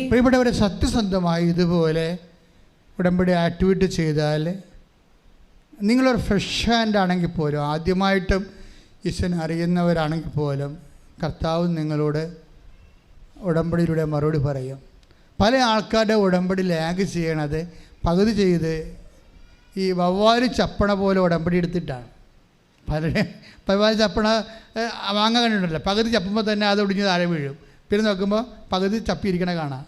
പ്രിയപ്പെട്ടവരെ, സത്യസന്ധമായി ഇതുപോലെ ഉടമ്പടി ആക്ടിവേറ്റ് ചെയ്താൽ നിങ്ങളൊരു ഫ്രഷ് ഹാൻഡ് ആണെങ്കിൽ പോലും, ആദ്യമായിട്ടും ഈശ്വരനെ അറിയുന്നവരാണെങ്കിൽ പോലും, കർത്താവ് നിങ്ങളോട് ഉടമ്പടിയിലൂടെ മറുപടി പറയും. പല ആൾക്കാരുടെ ഉടമ്പടി ലാഗ് ചെയ്യണത് പകുതി ചെയ്ത് ഈ വവ്വാല് ചപ്പണ പോലെ ഉടമ്പടി എടുത്തിട്ടാണ്. വവ്വാല് ചപ്പണ വാങ്ങാൻ കണ്ടിട്ടുണ്ടല്ലോ, പകുതി ചപ്പുമ്പോൾ തന്നെ അത് ഒടിഞ്ഞ് താഴെ വീഴും. പിന്നെ നോക്കുമ്പോൾ പകുതി ചപ്പിയിരിക്കണ കാണാം.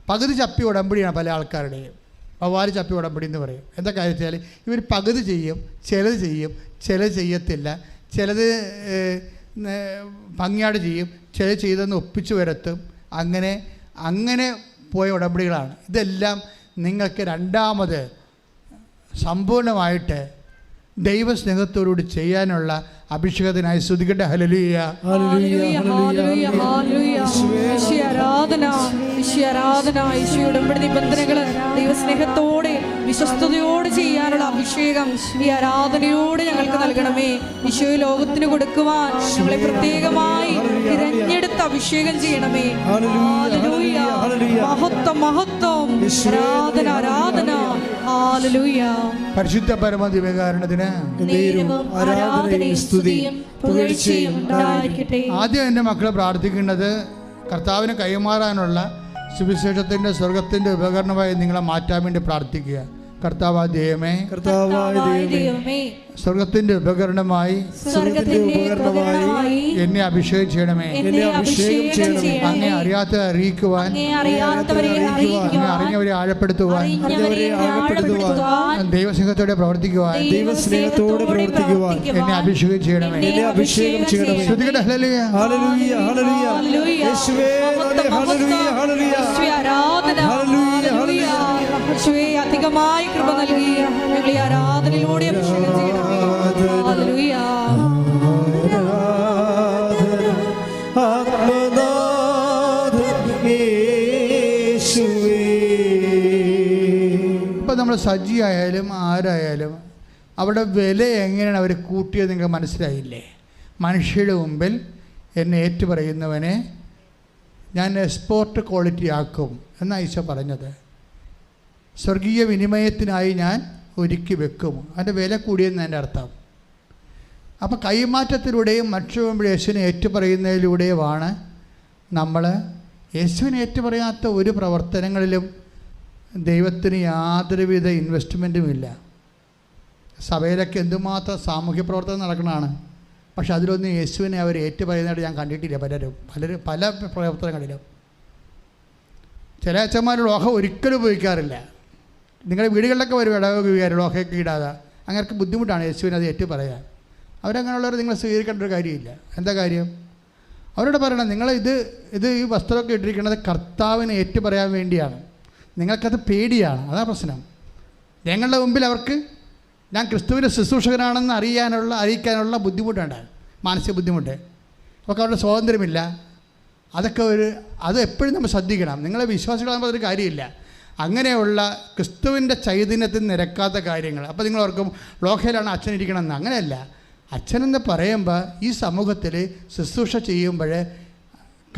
പകുതി ചപ്പി ഉടമ്പടിയാണ് പല ആൾക്കാരുടെയും. വവ്വാല് ചപ്പി ഉടമ്പടി എന്ന് പറയും. എന്താ കാര്യം വെച്ചാൽ ഇവർ പകുതി ചെയ്യും, ചിലത് ചെയ്യും, ചിലത് ചെയ്യത്തില്ല, ചിലത് ഭംഗിയാട് ചെയ്യും, ചിലത് ചെയ്തെന്ന് ഒപ്പിച്ചു വരത്തും. അങ്ങനെ പോയ ഉടമ്പടികളാണ്. ഇതെല്ലാം നിങ്ങൾക്ക് രണ്ടാമത് സമ്പൂർണ്ണമായിട്ട് ദൈവസ്നേഹത്തോടുകൂടി ചെയ്യാനുള്ള അഭിഷേകത്തിനായി സ്തുതിക്കട്ടെ. ഹല്ലേലൂയ, ഹല്ലേലൂയ, ഹല്ലേലൂയ, ഹല്ലേലൂയ. യേശുവേ ആരാധന, യേശുവേ ആരാധന. യേശുവേ ഉടമ്പടി നിബന്ധനകൾ ദൈവസ്നേഹത്തോടെ വിശ്വസ്തയോടെ ചെയ്യാനുള്ള അഭിഷേകം ഈ ആരാധനയോടെ ഞങ്ങൾക്ക് നൽകണമേ. യേശുവേ ലോകത്തിന് കൊടുക്കുവാൻ ഞങ്ങളെ പ്രത്യേകമായി തിരഞ്ഞെടുത്ത് അഭിഷേകം ചെയ്യണമേ. ഹല്ലേലൂയ, മഹത്വം മഹത്വം, ആരാധന ആരാധന. ഹല്ലേലൂയ. പരിശുദ്ധ പരമദിവ്യകാരുണ്യത്തിന് ആദ്യം എൻ്റെ മക്കൾ പ്രാർത്ഥിക്കേണ്ടത് കർത്താവിന് കൈമാറാനുള്ള സുവിശേഷത്തിൻ്റെ സ്വർഗത്തിൻ്റെ ഉപകരണമായി നിങ്ങളെ മാറ്റാൻ വേണ്ടി പ്രാർത്ഥിക്കുക. കർത്താവായ ദൈവമേ, കർത്താവായ ദൈവമേ, സ്വർഗത്തിന്റെ ഉപകരണമായി എന്നെ അഭിഷേകം ചെയ്യണമേ. അങ്ങേ അറിയാത്തവരെ അറിയിക്കുവാൻ, അറിഞ്ഞവരെ ആഴപ്പെടുത്തുവാൻ, ദൈവസ്നേഹത്തോടെ പ്രവർത്തിക്കുവാൻ എന്നെ അഭിഷേകം ചെയ്യണമേ. ശ്രുതികട ഹല്ലേലൂയ, ഹല്ലേലൂയ, ഹല്ലേലൂയ. യേശുവേ ഹല്ലേലൂയ, ഹല്ലേലൂയ, ആരാധന, ഹല്ലേലൂയ. യേശുവേ അധികമായി കൃപ നൽകി ഞങ്ങളെ ആരാധനയിലൂടെ അഭിഷേകം ചെയ്യണമേ. ഹല്ലേലൂയ. ഇപ്പം നമ്മൾ സജ്ജിയായാലും ആരായാലും അവിടെ വില എങ്ങനെയാണ് അവർ കൂട്ടിയത് നിങ്ങൾക്ക് മനസ്സിലായില്ലേ? മനുഷ്യരുടെ മുമ്പിൽ എന്നെ ഏറ്റുപറയുന്നവനെ ഞാൻ എക്സ്പോർട്ട് ക്വാളിറ്റി ആക്കും എന്നാണ് ഈശോ പറഞ്ഞത്. സ്വർഗീയ വിനിമയത്തിനായി ഞാൻ ഒരുക്കി വെക്കും. അതിൻ്റെ വില കൂടിയെന്ന് എൻ്റെ അർത്ഥം. അപ്പോൾ കൈമാറ്റത്തിലൂടെയും മറ്റുള്ള യേശുവിനെ ഏറ്റുപറയുന്നതിലൂടെയുമാണ് നമ്മൾ യേശുവിനെ ഏറ്റുപറയാത്ത ഒരു പ്രവർത്തനങ്ങളിലും ദൈവത്തിന് യാതൊരുവിധ ഇൻവെസ്റ്റ്മെൻറ്റും ഇല്ല. സഭയിലൊക്കെ എന്തുമാത്രം സാമൂഹ്യ പ്രവർത്തനം നടക്കുന്നതാണ്. പക്ഷെ അതിലൊന്നും യേശുവിനെ അവർ ഏറ്റുപറയുന്നതായിട്ട് ഞാൻ കണ്ടിട്ടില്ല. പല പ്രവർത്തനങ്ങളിലും ചില അച്ഛന്മാർ ലോഹ ഒരിക്കലും ഉപയോഗിക്കാറില്ല. നിങ്ങളുടെ വീടുകളിലൊക്കെ വരും ഇടവക വികാരം ലോഹയൊക്കെ ഇടാതെ. അങ്ങനെ ബുദ്ധിമുട്ടാണ് യേശുവിനെ അത് ഏറ്റുപറയാൻ. അവരങ്ങനെയുള്ളവർ നിങ്ങൾ സ്വീകരിക്കേണ്ട ഒരു കാര്യമില്ല. എന്താ കാര്യം? അവരോട് പറയണം, നിങ്ങൾ ഇത് ഈ വസ്ത്രമൊക്കെ ഇട്ടിരിക്കുന്നത് കർത്താവിനെ ഏറ്റുപറയാൻ വേണ്ടിയാണ്. നിങ്ങൾക്കത് പേടിയാണ്. അതാ പ്രശ്നം. ഞങ്ങളുടെ മുമ്പിൽ അവർക്ക് ഞാൻ ക്രിസ്തുവിൻ്റെ ശുശ്രൂഷകനാണെന്ന് അറിയിക്കാനുള്ള ബുദ്ധിമുട്ടുണ്ട്, മാനസിക ബുദ്ധിമുട്ട്. അവർക്ക് അവരുടെ സ്വാതന്ത്ര്യമില്ല. അത് എപ്പോഴും നമ്മൾ ശ്രദ്ധിക്കണം. നിങ്ങളെ വിശ്വാസികളാകുമ്പോൾ അതൊരു കാര്യമില്ല. അങ്ങനെയുള്ള ക്രിസ്തുവിൻ്റെ ചൈതന്യത്തിന് നിരക്കാത്ത കാര്യങ്ങൾ. അപ്പോൾ നിങ്ങൾ ഓർക്കും ലോകയിലാണ് അച്ഛൻ ഇരിക്കണമെന്ന്. അങ്ങനെയല്ല. അച്ഛനെന്ന് പറയുമ്പോൾ ഈ സമൂഹത്തിൽ ശുശ്രൂഷ ചെയ്യുമ്പോൾ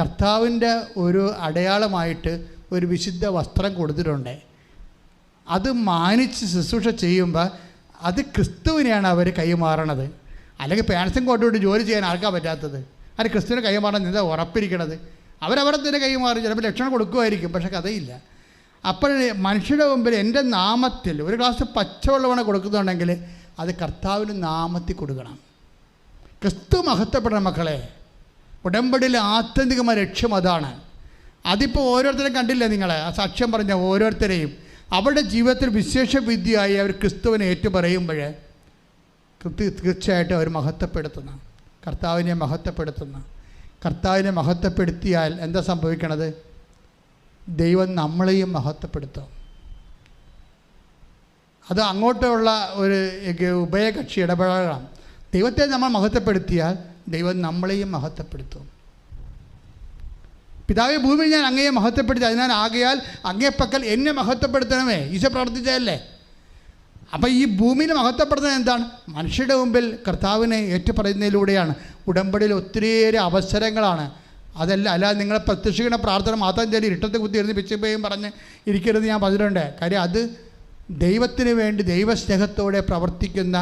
കർത്താവിൻ്റെ ഒരു അടയാളമായിട്ട് ഒരു വിശുദ്ധ വസ്ത്രം കൊടുത്തിട്ടുണ്ട്. അത് മാനിച്ച് ശുശ്രൂഷ ചെയ്യുമ്പോൾ അത് ക്രിസ്തുവിനെയാണ് അവർ കൈമാറണത്. അല്ലെങ്കിൽ പാൻസും കോട്ടോട്ട് ജോലി ചെയ്യാൻ ആർക്കാ പറ്റാത്തത്? അത് ക്രിസ്തുവിനെ കൈമാറണം എന്താ ഉറപ്പിരിക്കണത്? അവരവിടെ തന്നെ കൈമാറി ചിലപ്പോൾ ലക്ഷണം കൊടുക്കുമായിരിക്കും, പക്ഷെ കഥയില്ല. അപ്പോൾ മനുഷ്യരുടെ മുമ്പിൽ എൻ്റെ നാമത്തിൽ ഒരു ഗ്ലാസ് പച്ചവെള്ളമാണ് കൊടുക്കുന്നുണ്ടെങ്കിൽ അത് കർത്താവിന് നാമത്തിൽ കൊടുക്കണം. ക്രിസ്തു മഹത്വപ്പെടണം മക്കളെ. ഉടമ്പടിയിലെ ആത്യന്തികമായ ലക്ഷ്യം അതാണ്. അതിപ്പോൾ ഓരോരുത്തരെയും കണ്ടില്ലേ നിങ്ങൾ? ആ സാക്ഷ്യം പറഞ്ഞ ഓരോരുത്തരെയും അവരുടെ ജീവിതത്തിൽ വിശേഷ വിദ്യയായി അവർ ക്രിസ്തുവിനെ ഏറ്റുപറയുമ്പോൾ തീർച്ചയായിട്ടും അവർ മഹത്വപ്പെടുത്തുന്ന കർത്താവിനെ മഹത്വപ്പെടുത്തിയാൽ എന്താ സംഭവിക്കണത്? ദൈവം നമ്മളെയും മഹത്വപ്പെടുത്തും. അത് അങ്ങോട്ടുള്ള ഒരു ഉഭയകക്ഷി ഇടപെടലാണ്. ദൈവത്തെ നമ്മൾ മഹത്വപ്പെടുത്തിയാൽ ദൈവം നമ്മളെയും മഹത്വപ്പെടുത്തും. പിതാവേ, ഭൂമിയിൽ ഞാൻ അങ്ങയെ മഹത്വപ്പെടുത്തി, അതിനാൽ ആകയാൽ അങ്ങേപ്പക്കൽ എന്നെ മഹത്വപ്പെടുത്തണമേ. ഈശോ പ്രവർത്തിച്ചതല്ലേ? അപ്പോൾ ഈ ഭൂമിയിൽ മഹത്വപ്പെടുത്തുന്നത് എന്താണ്? മനുഷ്യരുടെ മുമ്പിൽ കർത്താവിനെ ഏറ്റുപറയുന്നതിലൂടെയാണ്. ഉടമ്പടിയിൽ ഒത്തിരിയേറെ അവസരങ്ങളാണ്. അല്ലാതെ നിങ്ങളെ പ്രത്യക്ഷിക്കുന്ന പ്രാർത്ഥന മാത്രം ചൊല്ലി ഇരുട്ടത്ത് കുത്തി ഇരുന്ന് പിച്ചപ്പയും പറഞ്ഞ് ഇരിക്കരുത് ഞാൻ പറഞ്ഞിട്ടുണ്ട്. കാര്യം അത് ദൈവത്തിന് വേണ്ടി ദൈവസ്നേഹത്തോടെ പ്രവർത്തിക്കുന്ന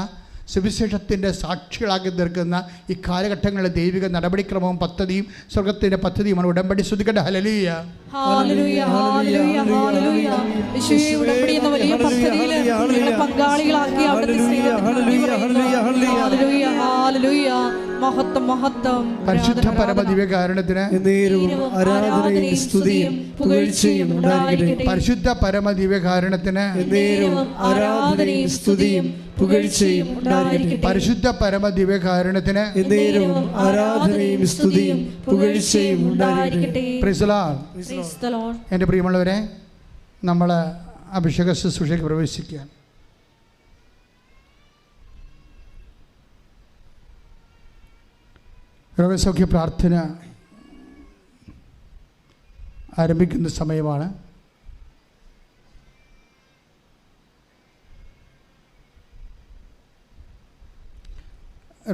സുവിശേഷത്തിൻ്റെ സാക്ഷികളാക്കി തീർക്കുന്ന ഈ കാലഘട്ടങ്ങളിലെ ദൈവിക നടപടിക്രമവും പദ്ധതിയും സ്വർഗത്തിൻ്റെ പദ്ധതിയുമാണ് ഉടമ്പടി. ശ്രുതിക്കട്ടെ ഹല്ലേലൂയ, ഹല്ലേലൂയ, ഹല്ലേലൂയ, ഹല്ലേലൂയ. യേശുവേ, ഉടമ്പടി എന്ന വലിയ പദ്ധതിയിൽ ഞങ്ങളെ പങ്കാളികളാക്കി അവിടുത്തെ ഹല്ലേലൂയ, ഹല്ലേലൂയ. മഹത്വം, മഹത്വം. പരിശുദ്ധ പരമ ദിവ്യകാരുണ്യത്തിന് ആരാധനയും സ്തുതിയും പുകഴ്ചയും ഉണ്ടായിരിക്കട്ടെ. പരിശുദ്ധ പരമ ദിവ്യകാരുണ്യത്തിന് ആരാധനയും സ്തുതിയും പുകഴ്ചയും ഉണ്ടായിരിക്കട്ടെ. പരിശുദ്ധ പരമ ദിവ്യകാരുണ്യത്തിന് ആരാധനയും സ്തുതിയും പുകഴ്ചയും ഉണ്ടായിരിക്കട്ടെ. Price the Lord. എൻ്റെ പ്രിയമുള്ളവരെ, നമ്മൾ അഭിഷേക ശുശ്രൂഷയ്ക്ക് പ്രവേശിക്കുകയാണ്. രോഗസൗഖ്യ പ്രാർത്ഥന ആരംഭിക്കുന്ന സമയമാണ്.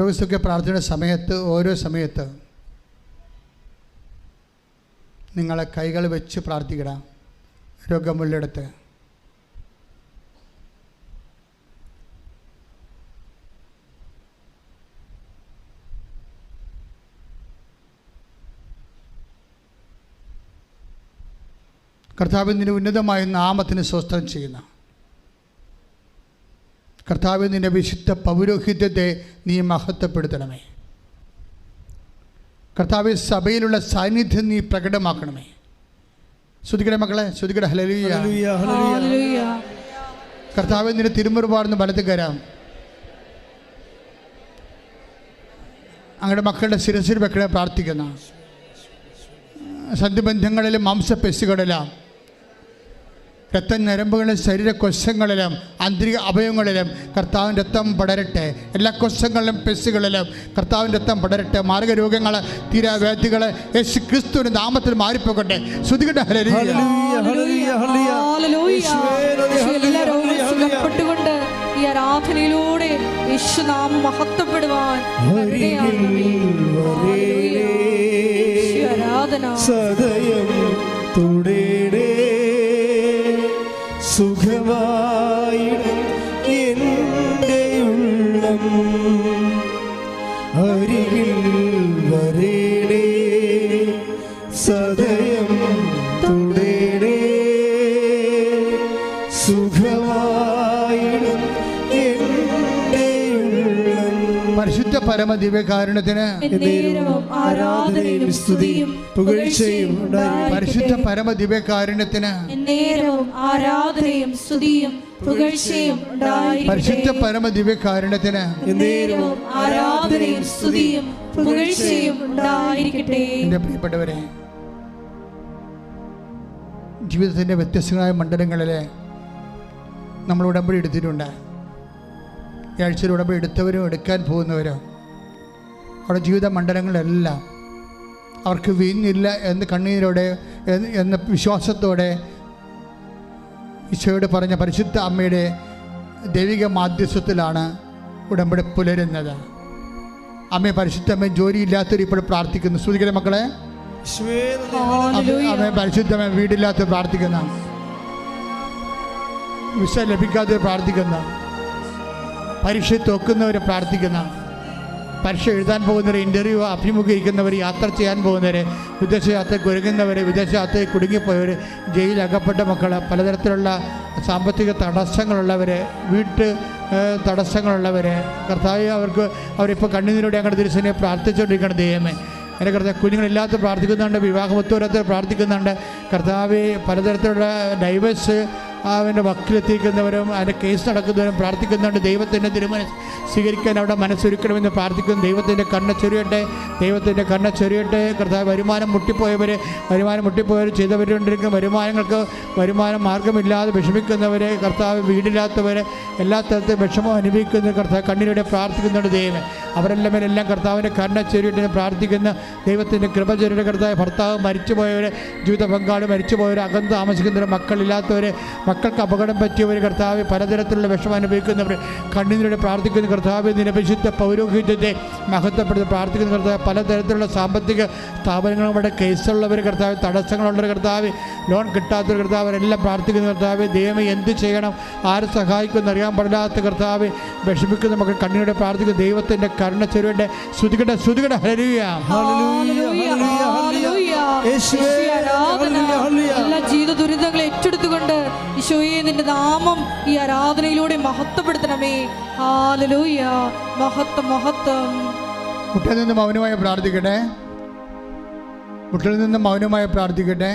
രോഗസൗഖ്യ പ്രാർത്ഥനയുടെ സമയത്ത് ഓരോ സമയത്ത് നിങ്ങളെ കൈകൾ വെച്ച് പ്രാർത്ഥിക്കണം. രോഗമുള്ളിടത്ത് കർത്താവിൻ്റെ ഉന്നതമായ നാമത്തിന് സ്വസ്ത്രം ചെയ്യുന്ന കർത്താവേ, നിൻ്റെ വിശുദ്ധ പൗരോഹിത്യത്തെ നീ മഹത്വപ്പെടുത്തണമേ. കർത്താവേ, സഭയിലുള്ള സാന്നിധ്യം നീ പ്രകടമാക്കണമേ. ശ്രുതിക്കട മക്കളെ, ശ്രുതിക്കട. Hallelujah, hallelujah. കർത്താവേ, നിന്റെ തിരുമുറുപാടുന്ന വലത്ത് കരാം അങ്ങയുടെ മക്കളുടെ ശിരസിൽ വെക്കണേ പ്രാർത്ഥിക്കുന്ന സന്ധിബന്ധങ്ങളിലും മാംസപെശുകളിലും രക്തഞരമ്പുകളിലും ശരീരകോശങ്ങളിലും ആന്തരിക അവയവങ്ങളിലും കർത്താവിൻ്റെ രക്തം പടരട്ടെ. എല്ലാ കോശങ്ങളിലും പെശുകളിലും കർത്താവിൻ്റെ രക്തം പടരട്ടെ. മാർഗരോഗങ്ങൾ, തീരാവ്യാധികൾ യേശു ക്രിസ്തുവിൻ്റെ നാമത്തിൽ മാറിപ്പോകട്ടെ. ശ്രുതികട്ടെ. സുഖപ്പെട്ടുകൊണ്ട് ഈ ആരാധനയിലൂടെ യേശുനാമം മഹത്വപ്പെടുവാൻ ആരാധന സദയം തുടേടേ സുഖമായിടും എൻ്റെ ഉള്ളം അരികിൽ വരേടേ സദയം തുടേടേ സുഖമായിടും എൻ്റെ ഉള്ളം. പരിശുദ്ധ പരമ ദിവ്യകാരുണ്യത്തിന് ആരാധനയും സ്തുതിയും പുകഴ്ചയും പരിശുദ്ധ പരമ ദിവ്യകാരുണ്യത്തിന് ആരാധനയും സ്തുതിയും പുകഴ്ചയും പരിശുദ്ധ പരമ ദിവ്യകാരുണ്യത്തിന് ആരാധനയും സ്തുതിയും പുകഴ്ചയും ഉണ്ടായിരിക്കട്ടെ. എൻ്റെ പ്രിയപ്പെട്ടവരെ, ജീവിതത്തിൻ്റെ വ്യത്യസ്തങ്ങളായ മണ്ഡലങ്ങളിൽ നമ്മൾ ഉടമ്പടി എടുത്തിട്ടുണ്ട്. ഈ ആഴ്ചയിൽ ഉടമ്പടി എടുത്തവരും എടുക്കാൻ പോകുന്നവരും അവരുടെ ജീവിത മണ്ഡലങ്ങളിലെല്ലാം അവർക്ക് വീഞ്ഞില്ല എന്ന് കണ്ണീരോടെ എന്ന വിശ്വാസത്തോടെ ഈശോയോട് പറഞ്ഞ പരിശുദ്ധ അമ്മയുടെ ദൈവിക മാധ്യസ്ഥത്തിലാണ് ഉടമ്പടി പുലരുന്നത്. അമ്മയെ പരിശുദ്ധ അമ്മ ജോലിയില്ലാത്തവർ ഇപ്പോൾ പ്രാർത്ഥിക്കുന്നു. ശ്രുതിക്കട്ടെ മക്കളെ. അമ്മയെ പരിശുദ്ധ അമ്മ വീടില്ലാത്തവർ പ്രാർത്ഥിക്കുന്ന, വിസ ലഭിക്കാത്തവർ പ്രാർത്ഥിക്കുന്ന, പരീക്ഷ തോക്കുന്നവർ പ്രാർത്ഥിക്കുന്ന, പരീക്ഷ എഴുതാൻ പോകുന്നവർ, ഇൻ്റർവ്യൂ അഭിമുഖീകരിക്കുന്നവർ, യാത്ര ചെയ്യാൻ പോകുന്നവർ, വിദേശയാത്രയ്ക്ക് ഒരുങ്ങുന്നവർ, വിദേശയാത്രയിൽ കുടുങ്ങിപ്പോയവർ, ജയിലകപ്പെട്ട മക്കൾ, പലതരത്തിലുള്ള സാമ്പത്തിക തടസ്സങ്ങളുള്ളവർ, വീട്ട് തടസ്സങ്ങളുള്ളവർ, കർത്താവ് അവരിപ്പോൾ കണ്ണുനീരോടെ ഞങ്ങളുടെ തിരുസനെ പ്രാർത്ഥിച്ചുകൊണ്ടിരിക്കണം. ദൈവമേ, എൻ്റെ കർത്താവ് കുഞ്ഞുങ്ങളില്ലാത്ത പ്രാർത്ഥിക്കുന്നുണ്ട്, വിവാഹമൊത്തോരത്തിൽ പ്രാർത്ഥിക്കുന്നുണ്ട്. കർത്താവ് പലതരത്തിലുള്ള ഡൈവേഴ്സ് അവൻ്റെ വക്കിലെത്തിക്കുന്നവരും അതിൻ്റെ കേസ് നടക്കുന്നവരും പ്രാർത്ഥിക്കുന്നുണ്ട്. ദൈവത്തിൻ്റെ തിരുമനസ് സ്വീകരിക്കാൻ അവിടെ മനസ്സൊരുക്കണമെന്ന് പ്രാർത്ഥിക്കുന്നു. ദൈവത്തിൻ്റെ കണ്ണ് ചൊരിയട്ടെ, ദൈവത്തിൻ്റെ കണ്ണ് ചൊരിയട്ടെ. കർത്താവ് വരുമാനം മുട്ടിപ്പോയവർ ചെയ്തവരുകൊണ്ടിരിക്കുന്ന വരുമാനം മാർഗമില്ലാതെ വിഷമിക്കുന്നവർ, കർത്താവ് വീടില്ലാത്തവർ, എല്ലാ തരത്തിലും വിഷമം അനുഭവിക്കുന്ന കർത്താവ് കണ്ണിലൂടെ പ്രാർത്ഥിക്കുന്നുണ്ട്. ദൈവം അവരെല്ലാം കർത്താവിൻ്റെ കണ്ണ് ചൊരിയട്ടെ പ്രാർത്ഥിക്കുന്ന ദൈവത്തിൻ്റെ കൃപ ചൊരിയുടെ കർത്താവ്. ഭർത്താവ് മരിച്ചുപോയവർ, ജീവിത പങ്കാളി മരിച്ചുപോയവർ, അകന്ന് താമസിക്കുന്നവർ, മക്കളില്ലാത്തവർ, മക്കൾക്ക് അപകടം പറ്റിയവർ, കർത്താവ് പലതരത്തിലുള്ള വിഷമം അനുഭവിക്കുന്നവർ കണ്ണീരോടെ പ്രാർത്ഥിക്കുന്ന കർത്താവ്. നിന്റെ വിശുദ്ധ പൗരോഹിത്യത്തെ മഹത്വപ്പെടുത്തി പ്രാർത്ഥിക്കുന്ന കർത്താവ്. പലതരത്തിലുള്ള സാമ്പത്തിക സ്ഥാപനങ്ങളുടെ കേസുള്ളവർ, കർത്താവ് തടസ്സങ്ങളുള്ളവർ, കർത്താവ് ലോൺ കിട്ടാത്തവർ, കർത്താവ് അവരെല്ലാം പ്രാർത്ഥിക്കുന്ന കർത്താവ്. ദൈവമേ, എന്ത് ചെയ്യണം, ആര് സഹായിക്കുമെന്ന് അറിയാൻ പാടില്ലാത്ത കർത്താവ് വിഷമിക്കുന്ന മക്കൾ കണ്ണീരോടെ പ്രാർത്ഥിക്കുന്ന ദൈവത്തിൻ്റെ കരുണ ചൊരിയട്ടെ. ശ്രുതികട്ടെ. ഹല്ലേലൂയ, എല്ലാ ജീവിത ദുരിതങ്ങളെ ഏറ്റെടുത്തുകൊണ്ട് ഈശോയെ നിന്റെ നാമം ഈ ആരാധനയിലൂടെ മഹത്വപ്പെടുത്തണമേ. ഹല്ലേലൂയ, മഹത്വം. മുട്ടിൽ നിന്ന് മൗനമായി പ്രാർത്ഥിക്കട്ടെ. മുട്ടിൽ നിന്ന് മൗനമായി പ്രാർത്ഥിക്കട്ടെ.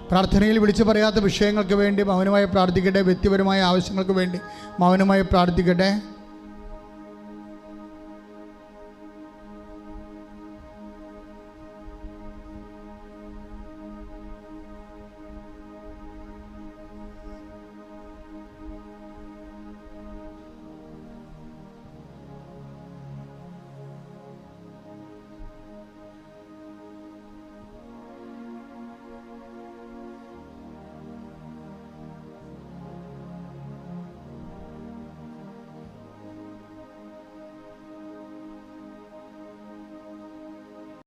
പ്രാർത്ഥനയിൽ വിളിച്ചു പറയാത്ത വിഷയങ്ങൾക്ക് വേണ്ടി മൗനമായി പ്രാർത്ഥിക്കട്ടെ. വ്യക്തിപരമായ ആവശ്യങ്ങൾക്ക് വേണ്ടി മൗനമായി പ്രാർത്ഥിക്കട്ടെ.